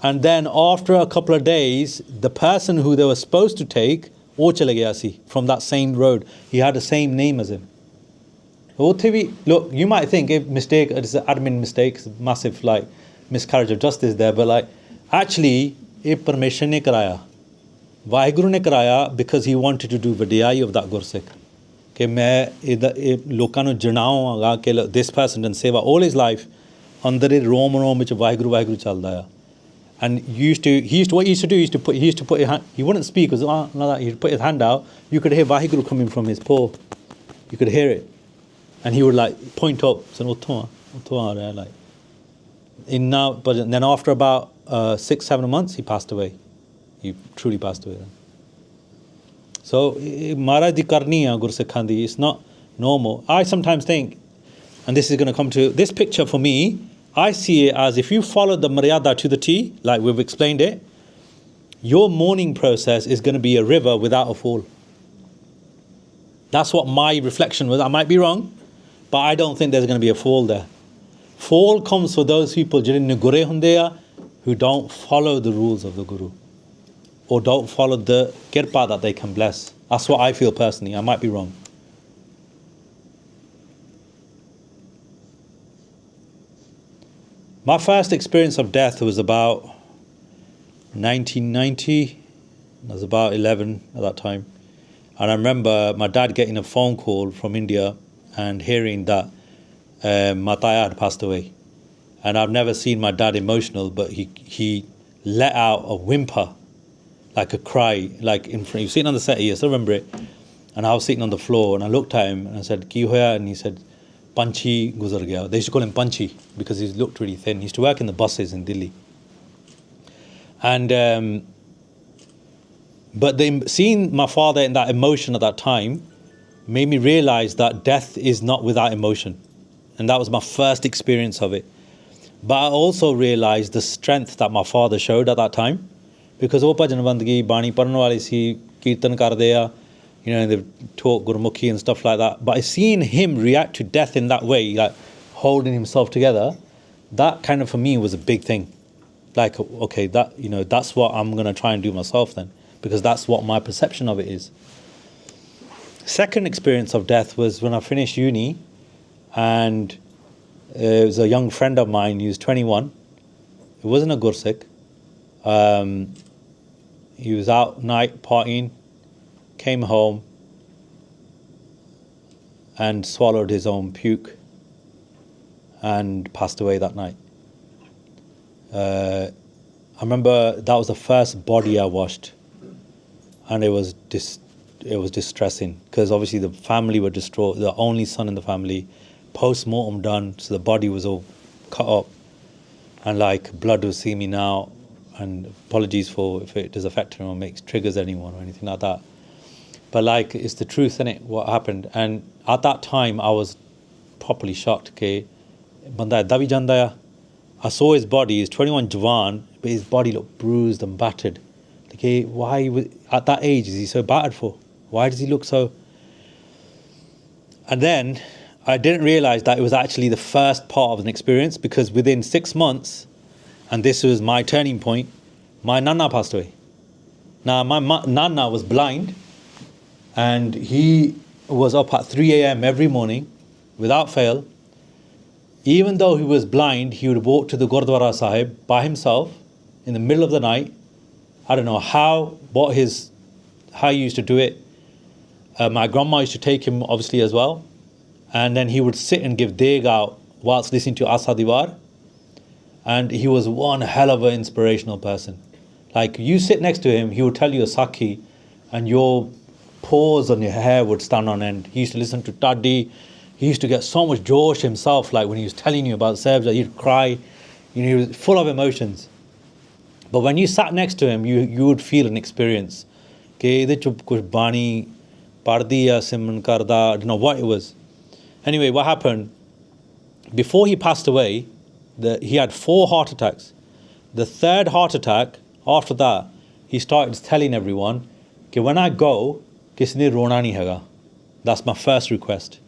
[SPEAKER 1] And then after a couple of days, the person who they were supposed to take, wo chale gaya si, from that same road. He had the same name as him. Look, you might think it's an admin mistake, it's a massive miscarriage of justice there, but actually, it permission ne karaya. WhyGuru ne karaya because he wanted to do vadiyai of that Gursikh. Ke main lokan nu janaunga ke this person done seva all his life under it rom vich WhyGuru chalda. And what he used to do, he used to put his hand, he wouldn't speak, he'd put his hand out, you could hear WhyGuru coming from his paw. You could hear it. And he would point up, saying, but then after about 6-7 months, he passed away. He truly passed away then. So, Maharaj di karni hai Gursikhan di, it's not normal. I sometimes think, and this is going to come to this picture for me, I see it as if you follow the Maryada to the T, like we've explained it, your mourning process is going to be a river without a fall. That's what my reflection was. I might be wrong, but I don't think there's going to be a fall there. Fall comes for those people who don't follow the rules of the Guru, or don't follow the kirpa that they can bless. That's what I feel personally. I might be wrong. My first experience of death was about 1990. I was about 11 at that time. And I remember my dad getting a phone call from India and hearing that my taya had passed away. And I've never seen my dad emotional, but he let out a whimper, like a cry, like in front. He was sitting on the set here, I still remember it. And I was sitting on the floor and I looked at him and I said, "Ki hoya?" And he said, "Panchi guzar gaya." They used to call him Panchi because he looked really thin. He used to work in the buses in Delhi. And but seeing my father in that emotion at that time made me realize that death is not without emotion. And that was my first experience of it. But I also realized the strength that my father showed at that time. Because wo bhajan bandgi, bani paran wale si, Kirtan karde, you know, they taught Gurmukhi and stuff like that. But seeing him react to death in that way, like holding himself together, that kind of for me was a big thing. Like, okay, that, you know, that's what I'm going to try and do myself then. Because that's what my perception of it is. Second experience of death was when I finished uni, and it was a young friend of mine. He was 21. He wasn't a Gursik. He was out night partying, came home, and swallowed his own puke, and passed away that night. I remember that was the first body I washed. And it was distressing because obviously the family were distraught. The only son in the family, post-mortem done, so the body was all cut up, and like blood was seeing me now. And apologies for if it does affect him or makes triggers anyone or anything like that. But like it's the truth, innit, what happened. And at that time I was properly shocked. Okay, banda ida bhi janda hai. I saw his body. He's 21 Jawan, but his body looked bruised and battered. Okay, why at that age is he so battered for? Why does he look so? And then I didn't realize that it was actually the first part of an experience, because within 6 months, and this was my turning point, my Nana passed away. Now my Nana was blind, and he was up at 3 a.m. every morning without fail. Even though he was blind, he would walk to the Gurdwara Sahib by himself in the middle of the night. I don't know how he used to do it. My grandma used to take him obviously as well. And then he would sit and give deg out whilst listening to Asa Diwar. And he was one hell of an inspirational person. Like you sit next to him, he would tell you a Sakhi and your pores on your hair would stand on end. He used to listen to Taddi. He used to get so much josh himself, like when he was telling you about Sebja, he'd cry. You know, he was full of emotions. But when you sat next to him, you would feel an experience. I don't know what it was. Anyway, what happened? Before he passed away, he had 4 heart attacks. The 3rd heart attack, after that, he started telling everyone, when I go, kisne rona nahi hega. That's my first request.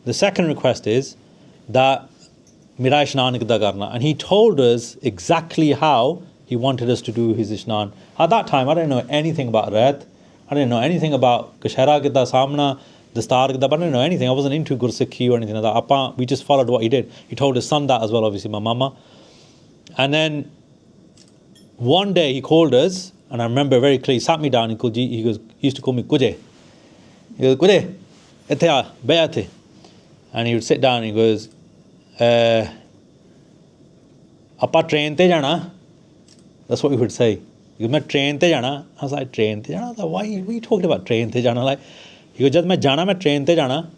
[SPEAKER 1] The second request is that mera ishnan ikda karna. And he told us exactly how he wanted us to do his ishnan. At that time, I didn't know anything about Rahat. I didn't know anything about Kashara Gita Samna, Dastar Gita, but I didn't know anything. I wasn't into Gursikhi or anything like that. We just followed what he did. He told his son that as well, obviously, my mama. And then one day he called us, and I remember very clearly, he sat me down in Kuljit. He used to call me Kuje. He goes, Kuje, ete aa, bayate. And he would sit down and he goes, Appa train te jana. That's what he would say. He goes, "Main train te jana." I was like, "Train te jana? Why are you talking about train te jana?" Like, he goes, "Jad main jana, main train te jana."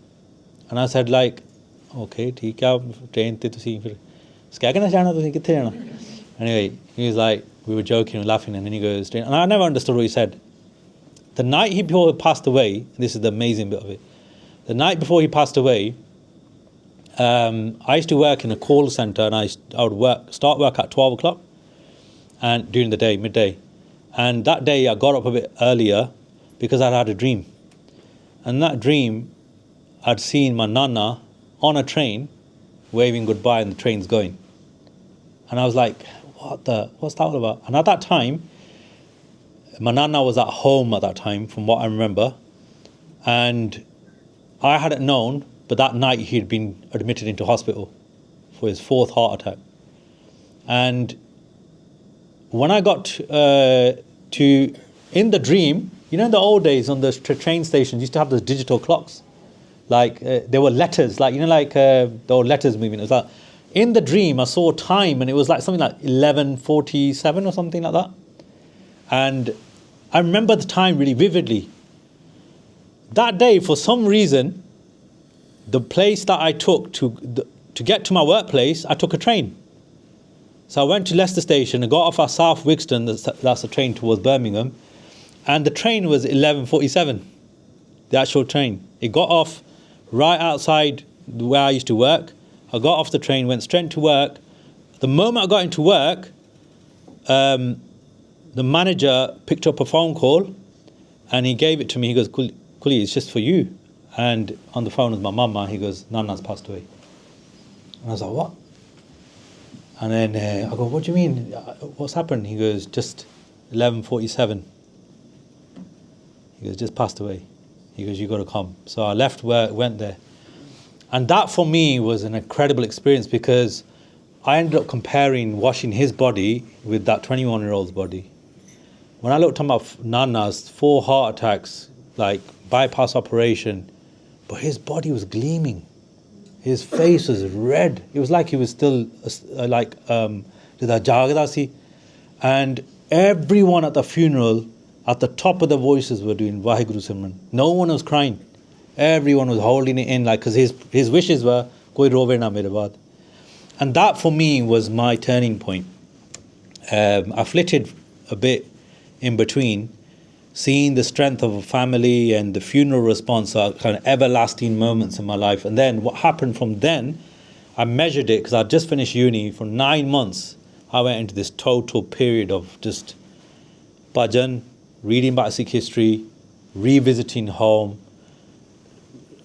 [SPEAKER 1] And I said, like, "Okay, theek hai, train te tusi fir kya karna chahna tusi, kithe jana?" Anyway, he was like, we were joking and laughing, and then he goes, and I never understood what he said. The night before he passed away, and this is the amazing bit of it, the night before he passed away, I used to work in a call centre, and I would start work at 12 o'clock and during the day, midday. And that day I got up a bit earlier because I'd had a dream. And that dream, I'd seen my nana on a train waving goodbye, and the train's going. And I was like, what's that all about? And at that time, my nana was at home at that time, from what I remember. And I hadn't known, but that night he'd been admitted into hospital for his 4th heart attack. And when I got in the dream, you know, in the old days on the train stations, used to have those digital clocks. Like, there were letters, like, you know, like the old letters moving. It was like, in the dream, I saw time, and it was like something like 11:47 or something like that. And I remember the time really vividly. That day, for some reason, the place that I took to get to my workplace, I took a train. So I went to Leicester Station and got off at South Wigston, that's a train towards Birmingham, and the train was 11:47, the actual train. It got off right outside where I used to work. I got off the train, went straight to work. The moment I got into work, the manager picked up a phone call and he gave it to me. He goes, Kuli, it's just for you. And on the phone was my mama. He goes, Nana's passed away. And I was like, what? And then I go, what do you mean? What's happened? He goes, just 11:47. He goes, just passed away. He goes, you got to come. So I left work, went there. And that for me was an incredible experience, because I ended up comparing washing his body with that 21-year-old's body. When I looked at my Nana's 4 heart attacks, like bypass operation, but his body was gleaming. His face was red. It was like he was still and everyone at the funeral, at the top of their voices, were doing WhyGuru Simran. No one was crying. Everyone was holding it in, like, because his wishes were, Koi rove na mere baad. And that for me was my turning point. I flitted a bit in between, seeing the strength of a family and the funeral response are kind of everlasting moments in my life. And then what happened from then, I measured it, because I'd just finished uni. For 9 months, I went into this total period of just bhajan, reading about Sikh history, revisiting home.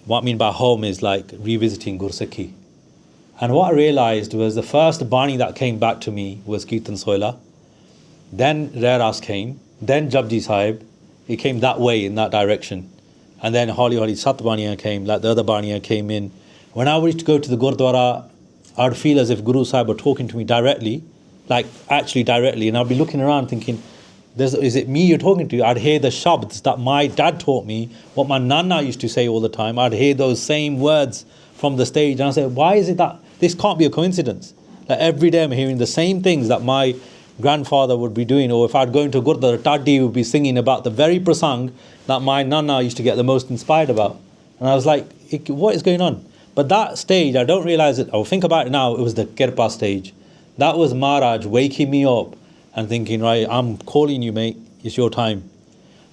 [SPEAKER 1] What I mean by home is like revisiting Gurmukhi. And what I realized was the first Bani that came back to me was Kirtan Soila. Then Rairas came. Then Japji Sahib. It came that way, in that direction. And then Holi Sat Baniya came, like the other Baniya came in. When I used to go to the Gurdwara, I would feel as if Guru Sahib were talking to me directly, like actually directly. And I'd be looking around thinking, is it me you're talking to? I'd hear the shabds that my dad taught me, what my nana used to say all the time. I'd hear those same words from the stage. And I said, why is it that this can't be a coincidence? Like every day I'm hearing the same things that my grandfather would be doing. Or if I'd go into Gurdwara, Taddi would be singing about the very prasang that my nana used to get the most inspired about. And I was like, what is going on? But that stage, I don't realize it. I'll think about it now. It was the Kirpa stage. That was Maharaj waking me up and thinking, right, I'm calling you, mate, it's your time.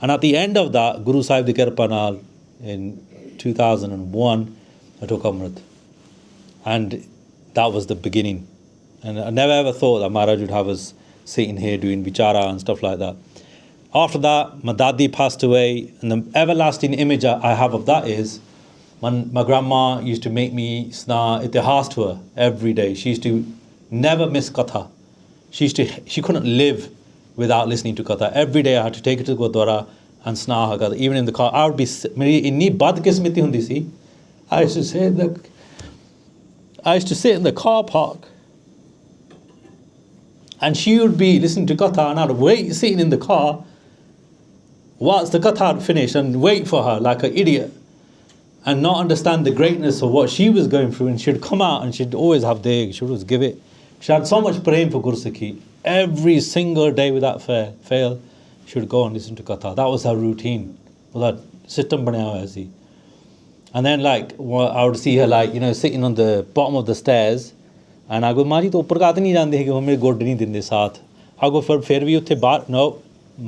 [SPEAKER 1] And at the end of that, Guru Sahib di Kirpa Naal, in 2001, I took Amrit. And that was the beginning. And I never ever thought that Maharaj would have us sitting here doing vichara and stuff like that. After that, my daddy passed away, and the everlasting image I have of that is, my grandma used to make me sna itihas to her every day. She used to never miss katha. She couldn't live without listening to katha. Every day I had to take her to Gurdwara and sna her katha. Even in the car, I would be meri inni badkismati hundi si. I used to sit in the car park, and she would be listening to katha, and I'd wait sitting in the car whilst the katha had finished, and wait for her like an idiot, and not understand the greatness of what she was going through. And she'd come out and she'd always have deg, she'd always give it. She had so much praying for Gurmukhi. Every single day without fail, she would go and listen to katha. That was her routine. That system banaya hoya si. And then I would see her sitting on the bottom of the stairs, and आगो मां जी तो उपर का नहीं जाते कि मेरे गोड नहीं देंगे साथ आगो फिर भी उत्थे बाहर नो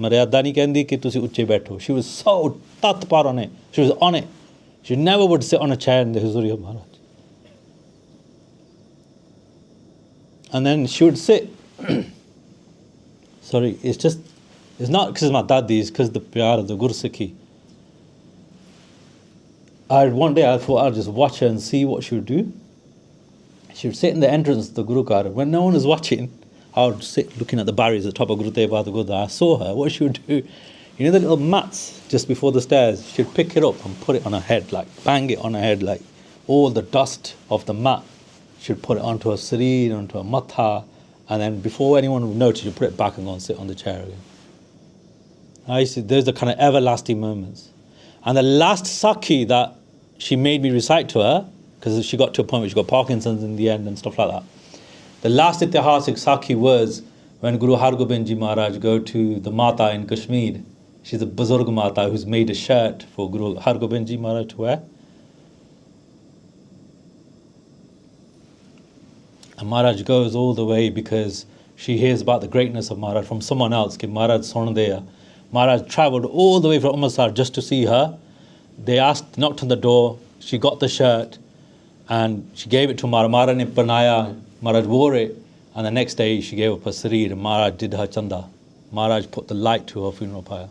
[SPEAKER 1] मर्यादा नहीं कहती कि तुसी उच्चे बैठो शी वाज सो तत्पर on it she was on it she never would sit on a chair in the huzuri of Maharaj and then she would sit sorry it's not because my dadi it's because the pyar of the Gursikhi one day I thought I'd just watch her and see what she would do. She would sit in the entrance of the Guru Car. When no one was watching, I would sit looking at the barriers at the top of Guru Teva Gurdwara. I saw her, what she would do. You know the little mats just before the stairs? She'd pick it up and put it on her head, like bang it on her head, like all the dust of the mat. She'd put it onto her sareer, onto her matha, and then before anyone would notice, she'd put it back and go and sit on the chair again. Those are kind of everlasting moments. And the last Sakhi that she made me recite to her, because she got to a point where she got Parkinson's in the end and stuff like that. The last Itihasik Sakhi was when Guru Hargobind Ji Maharaj go to the Mata in Kashmir. She's a Buzurg Mata who's made a shirt for Guru Hargobind Ji Maharaj to wear. And Maharaj goes all the way because she hears about the greatness of Maharaj from someone else. Ki Maharaj Sondeya. Maharaj travelled all the way from Amritsar just to see her. They knocked on the door, she got the shirt, and she gave it to Maharaj. Maharaj ne panaya, Maharaj wore it, and the next day she gave up her sareer, and Maharaj did her chanda. Maharaj put the light to her funeral pyre.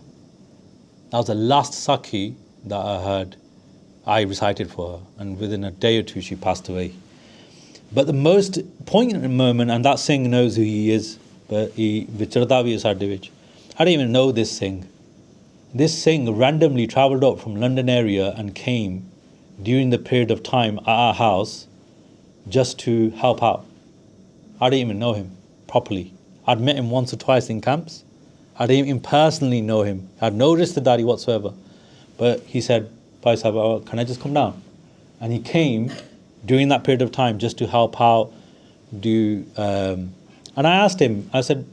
[SPEAKER 1] That was the last Sakhi that I heard, I recited for her, and within a day or two she passed away. But the most poignant moment, and that Singh knows who he is, but he vicharda vi ਸਾਡੇ ਵਿੱਚ. I didn't even know this Singh. This Singh randomly travelled up from London area and came during the period of time at our house just to help out. I didn't even know him properly. I'd met him once or twice in camps. I didn't even personally know him. I had no Rishtadari whatsoever. But he said, Bhai Sahib, can I just come down? And he came during that period of time just to help out, and I asked him, I said,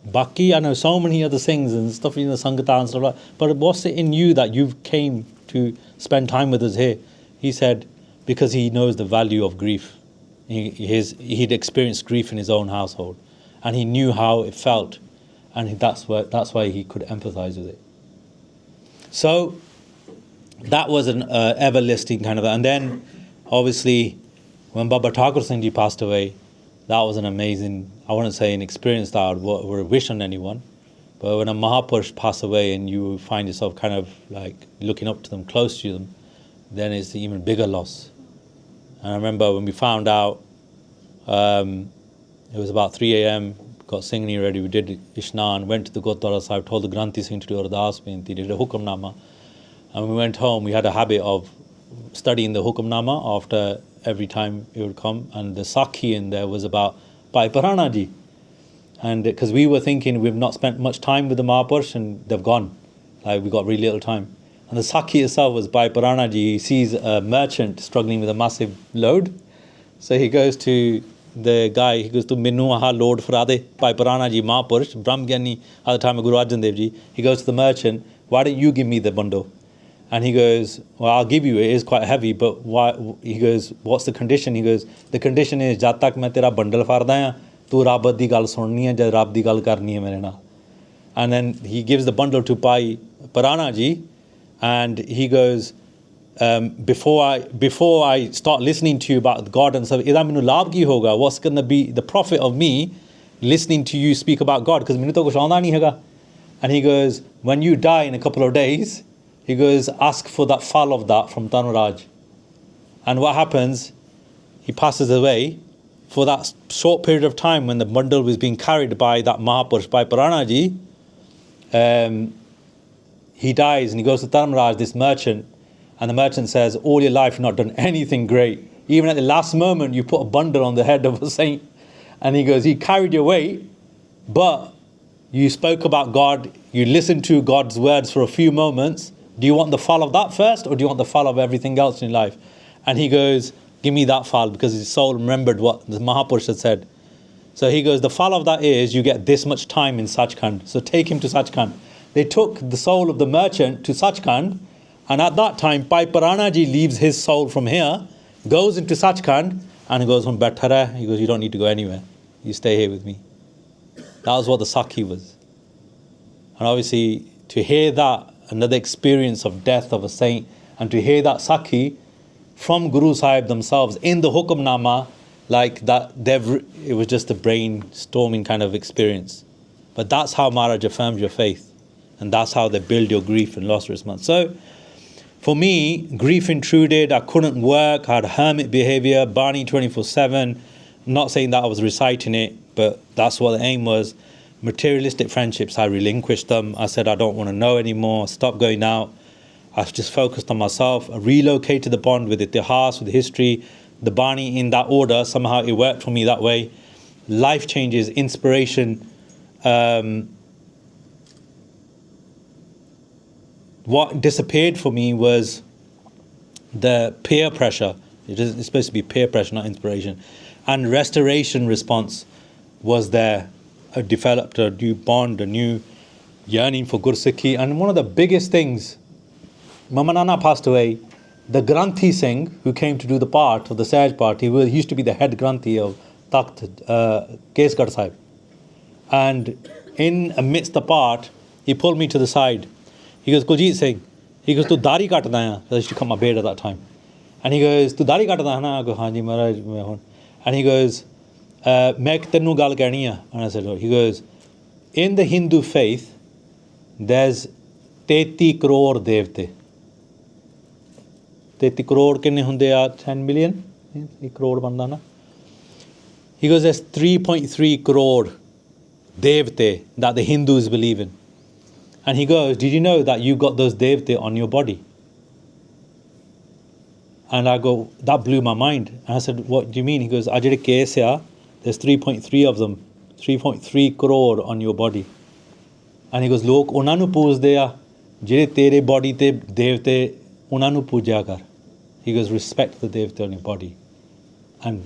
[SPEAKER 1] Baki, I know so many other things and stuff in the Sangata and stuff like that, but what's it in you that you came to spend time with us here? He said, because he knows the value of grief. He'd experienced grief in his own household, and he knew how it felt, and that's why he could empathize with it. So that was an ever-listing kind of, and then obviously when Baba Thakur Singh Ji passed away, that was an amazing, I wouldn't say an experience that I would wish on anyone, but when a Mahapurush pass away and you find yourself kind of like looking up to them, close to them, then it's an even bigger loss. And I remember when we found out, it was about 3 a.m, got singing ready, we did Ishnan, went to the Gurdwara Sahib, told the Granthi Singh to do Ardas Binti, did a Hukamnama, and we went home. We had a habit of studying the Hukamnama after every time it would come, and the Sakhi in there was about Bhai Parana Ji, and because we were thinking we've not spent much time with the Mahapurush and they've gone, like we got really little time, and the Sakhi itself was Bhai Parana Ji. He sees a merchant struggling with a massive load, so he goes to the guy, he goes to Minu aha load farade Bhai Parana Ji Mahapurush Brahmgyani at the time of Guru Arjan Dev Ji. He goes to the merchant, why don't you give me the bundle? And he goes, well, I'll give you, it is quite heavy, but why? He goes, what's the condition? He goes, the condition is, jad tak main tera bundle farda hai, tu Rab di gal sunni hai, jad Rab di gal karni hai mere naal. And then he gives the bundle to Bhai Parana Ji, and he goes, before I start listening to you about God and stuff, ida minu labh ki hoga? What's going to be the profit of me listening to you speak about God? Because minu to kuch aanda nahi hoga. And he goes, when you die in a couple of days, he goes, ask for that fall of that from Tanuraj. And what happens, he passes away. For that short period of time when the bundle was being carried by that Mahapurush, by Parana Ji, he dies and he goes to Tanuraj, this merchant, and the merchant says, all your life you've not done anything great. Even at the last moment you put a bundle on the head of a saint. And he goes, he carried your weight, but you spoke about God, you listened to God's words for a few moments. Do you want the fall of that first, or do you want the fall of everything else in life? And he goes, give me that fall, because his soul remembered what the Mahapurush had said. So he goes, the fall of that is you get this much time in Sachkhand, so take him to Sachkhand. They took the soul of the merchant to Sachkhand, and at that time Bhai Parana Ji leaves his soul from here, goes into Sachkhand, And he goes, "Hun baitha reh." He goes, "You don't need to go anywhere. You stay here with me." That was what the Sakhi was. And obviously, to hear that, another experience of death of a saint, and to hear that Sakhi from Guru Sahib themselves in the Hukamnama, like that, it was just a brainstorming kind of experience. But that's how Maharaj affirms your faith. And that's how they build your grief and loss response. So, for me, grief intruded, I couldn't work, I had hermit behavior, Bani 24/7. I'm not saying that I was reciting it, but that's what the aim was. Materialistic friendships, I relinquished them. I said, I don't want to know anymore, stop going out. I just focused on myself. I relocated the bond with Itihas, with history, the Bani in that order. Somehow it worked for me that way. Life changes, inspiration. What disappeared for me was the peer pressure. It's supposed to be peer pressure, not inspiration. And restoration response was there. I developed a new bond, a new yearning for Gursikhi. And one of the biggest things, Mama Nana passed away. The Granthi Singh, who came to do the part of the Sahaj part, he used to be the head Granthi of Takht, Kesgarh Sahib. And in amidst the part, he pulled me to the side. He goes, "Kuljit Singh," he goes, "Tu dari katta hai?" I used to cut my beard at that time. And he goes, "Tu dari katta hai na?" I go, "Haan ji Maharaj." And he goes, "Main ek tenu gal kehni hai." And I said, "Oh." He goes, "In the Hindu faith, there's 33 crore devte." 33 crore kinne hunde aa? 10 million? 1 crore banda na. He goes, "There's 3.3 crore devte that the Hindus believe in." And he goes, "Did you know that you got those devte on your body?" And I go, that blew my mind. And I said, "What do you mean?" He goes, "Ajere case ya, there's 3.3 of them, 3.3 crore on your body." And he goes, "Lok ਉਹਨਾਂ ਨੂੰ ਪੂਜਦੇ ਆ ਜਿਹੜੇ ਤੇਰੇ body ਤੇ devte ਉਹਨਾਂ ਨੂੰ ਪੂਜਿਆ ਕਰ." He goes, "Respect the devte on your body." And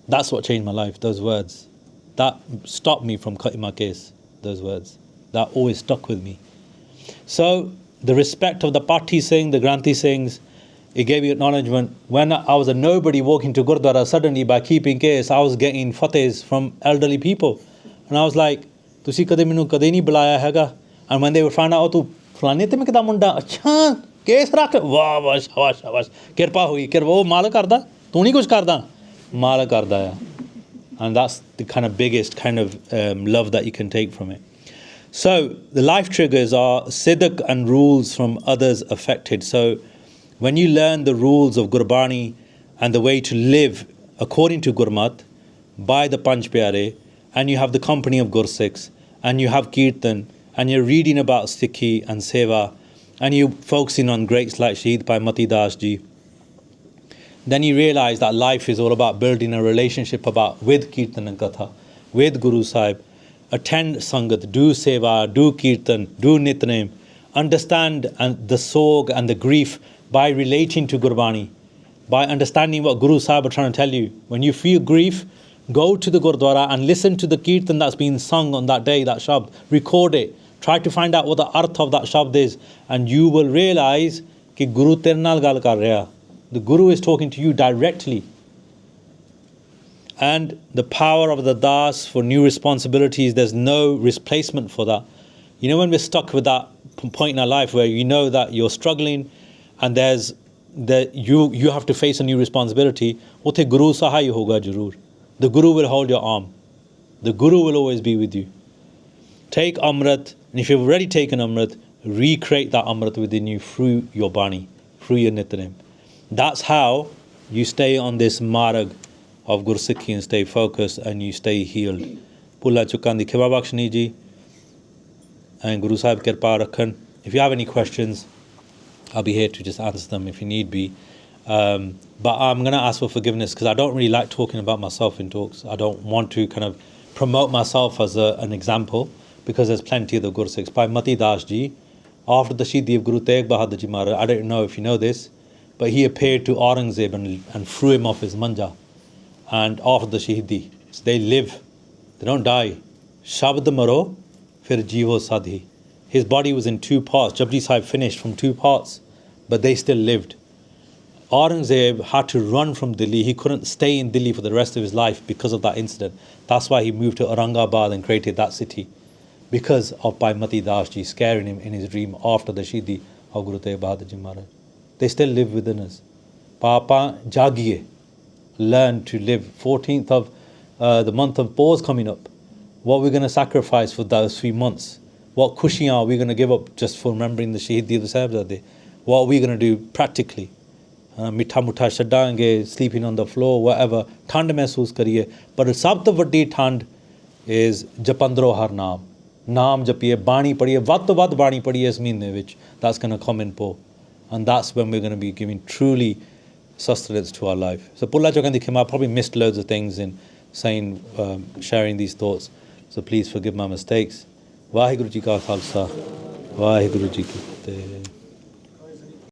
[SPEAKER 1] that's what changed my life, those words. That stopped me from cutting my case, those words. That always stuck with me. So, the respect of the Pati Singh, the Granthi Singhs, it gave you acknowledgement. When I was a nobody walking to Gurdwara, suddenly by keeping case, I was getting fatehs from elderly people. And I was like, "Tusi kade mainu kade nahi bulaya hega." And when they would find out, "Oh, tu fulani te mein kada munda, acha, case rakh, wah, wah, shabash, shabash, kirpa hui, kirpa, oh, mal karda, tu nahi kuch karda, mal karda ya." And that's the kind of biggest kind of love that you can take from it. So, the life triggers are sidq and rules from others affected. So, when you learn the rules of Gurbani and the way to live according to Gurmat by the Panch Pyare, and you have the company of Gursikhs, and you have Kirtan, and you're reading about Sikhi and Seva, and you're focusing on greats like Shaheed Bhai Mati Das Ji, then you realize that life is all about building a relationship with Kirtan and Katha, with Guru Sahib. Attend Sangat, do Seva, do Kirtan, do Nitnem. Understand the sog and the grief by relating to Gurbani, by understanding what Guru Sahib are trying to tell you. When you feel grief, go to the Gurdwara and listen to the Kirtan that's being sung on that day, that Shabd. Record it. Try to find out what the arth of that Shabd is. And you will realize that Guru tere naal gal kar reha. The Guru is talking to you directly. And the power of the Das for new responsibilities, there's no replacement for that. You know, when we're stuck with that point in our life where you know that you're struggling and you have to face a new responsibility, utte Guru sahay hoga jarur. The Guru will hold your arm. The Guru will always be with you. Take Amrit, and if you've already taken Amrit, recreate that Amrit within you through your Bani, through your Nitnem. That's how you stay on this marag of Gursikhi and stay focused and you stay healed. Pulla Chukan di Khiba Bakshani ji and Guru Sahib Kirpa Rakhan. If you have any questions, I'll be here to just answer them if you need be. But I'm going to ask for forgiveness because I don't really like talking about myself in talks. I don't want to kind of promote myself as an example because there's plenty of the Gursikhs. Bhai Mati Das ji, after the Shahidi of Guru Tegh Bahadur ji Maharaj, I don't know if you know this, but he appeared to Aurangzeb and threw him off his manja. And after the Shahidi, so they live, they don't die. Shabd maro, fir jivo sadhi. His body was in 2 parts. Japji Sahib finished from 2 parts, but they still lived. Aurangzeb had to run from Delhi. He couldn't stay in Delhi for the rest of his life because of that incident. That's why he moved to Aurangabad and created that city, because of Bhai Mati Das ji scaring him in his dream after the Shahidi of Guru Tegh Bahadur Ji Maharaj. They still live within us. Papa Jagiye, learn to live. 14th of the month of Pause coming up. What we're going to sacrifice for those 3 months? What khushiyan are we going to give up just for remembering the Shahidi of the Sahibzade? What are we going to do practically? Mitha mutha chhadange, sleeping on the floor, whatever. Thand mehsoos kariye. But sab to vaddi thand is japandro har naam. Naam japiye, bani padiye, vad to vad bani padiye is meene vich. That's going to come in po. And that's when we're going to be giving truly sustenance to our life. So Pulla Chokandi Khima, I probably missed loads of things in saying, sharing these thoughts. So please forgive my mistakes. WhyGuru Ji Ka Khalsa, WhyGuru Ji Ki Fateh.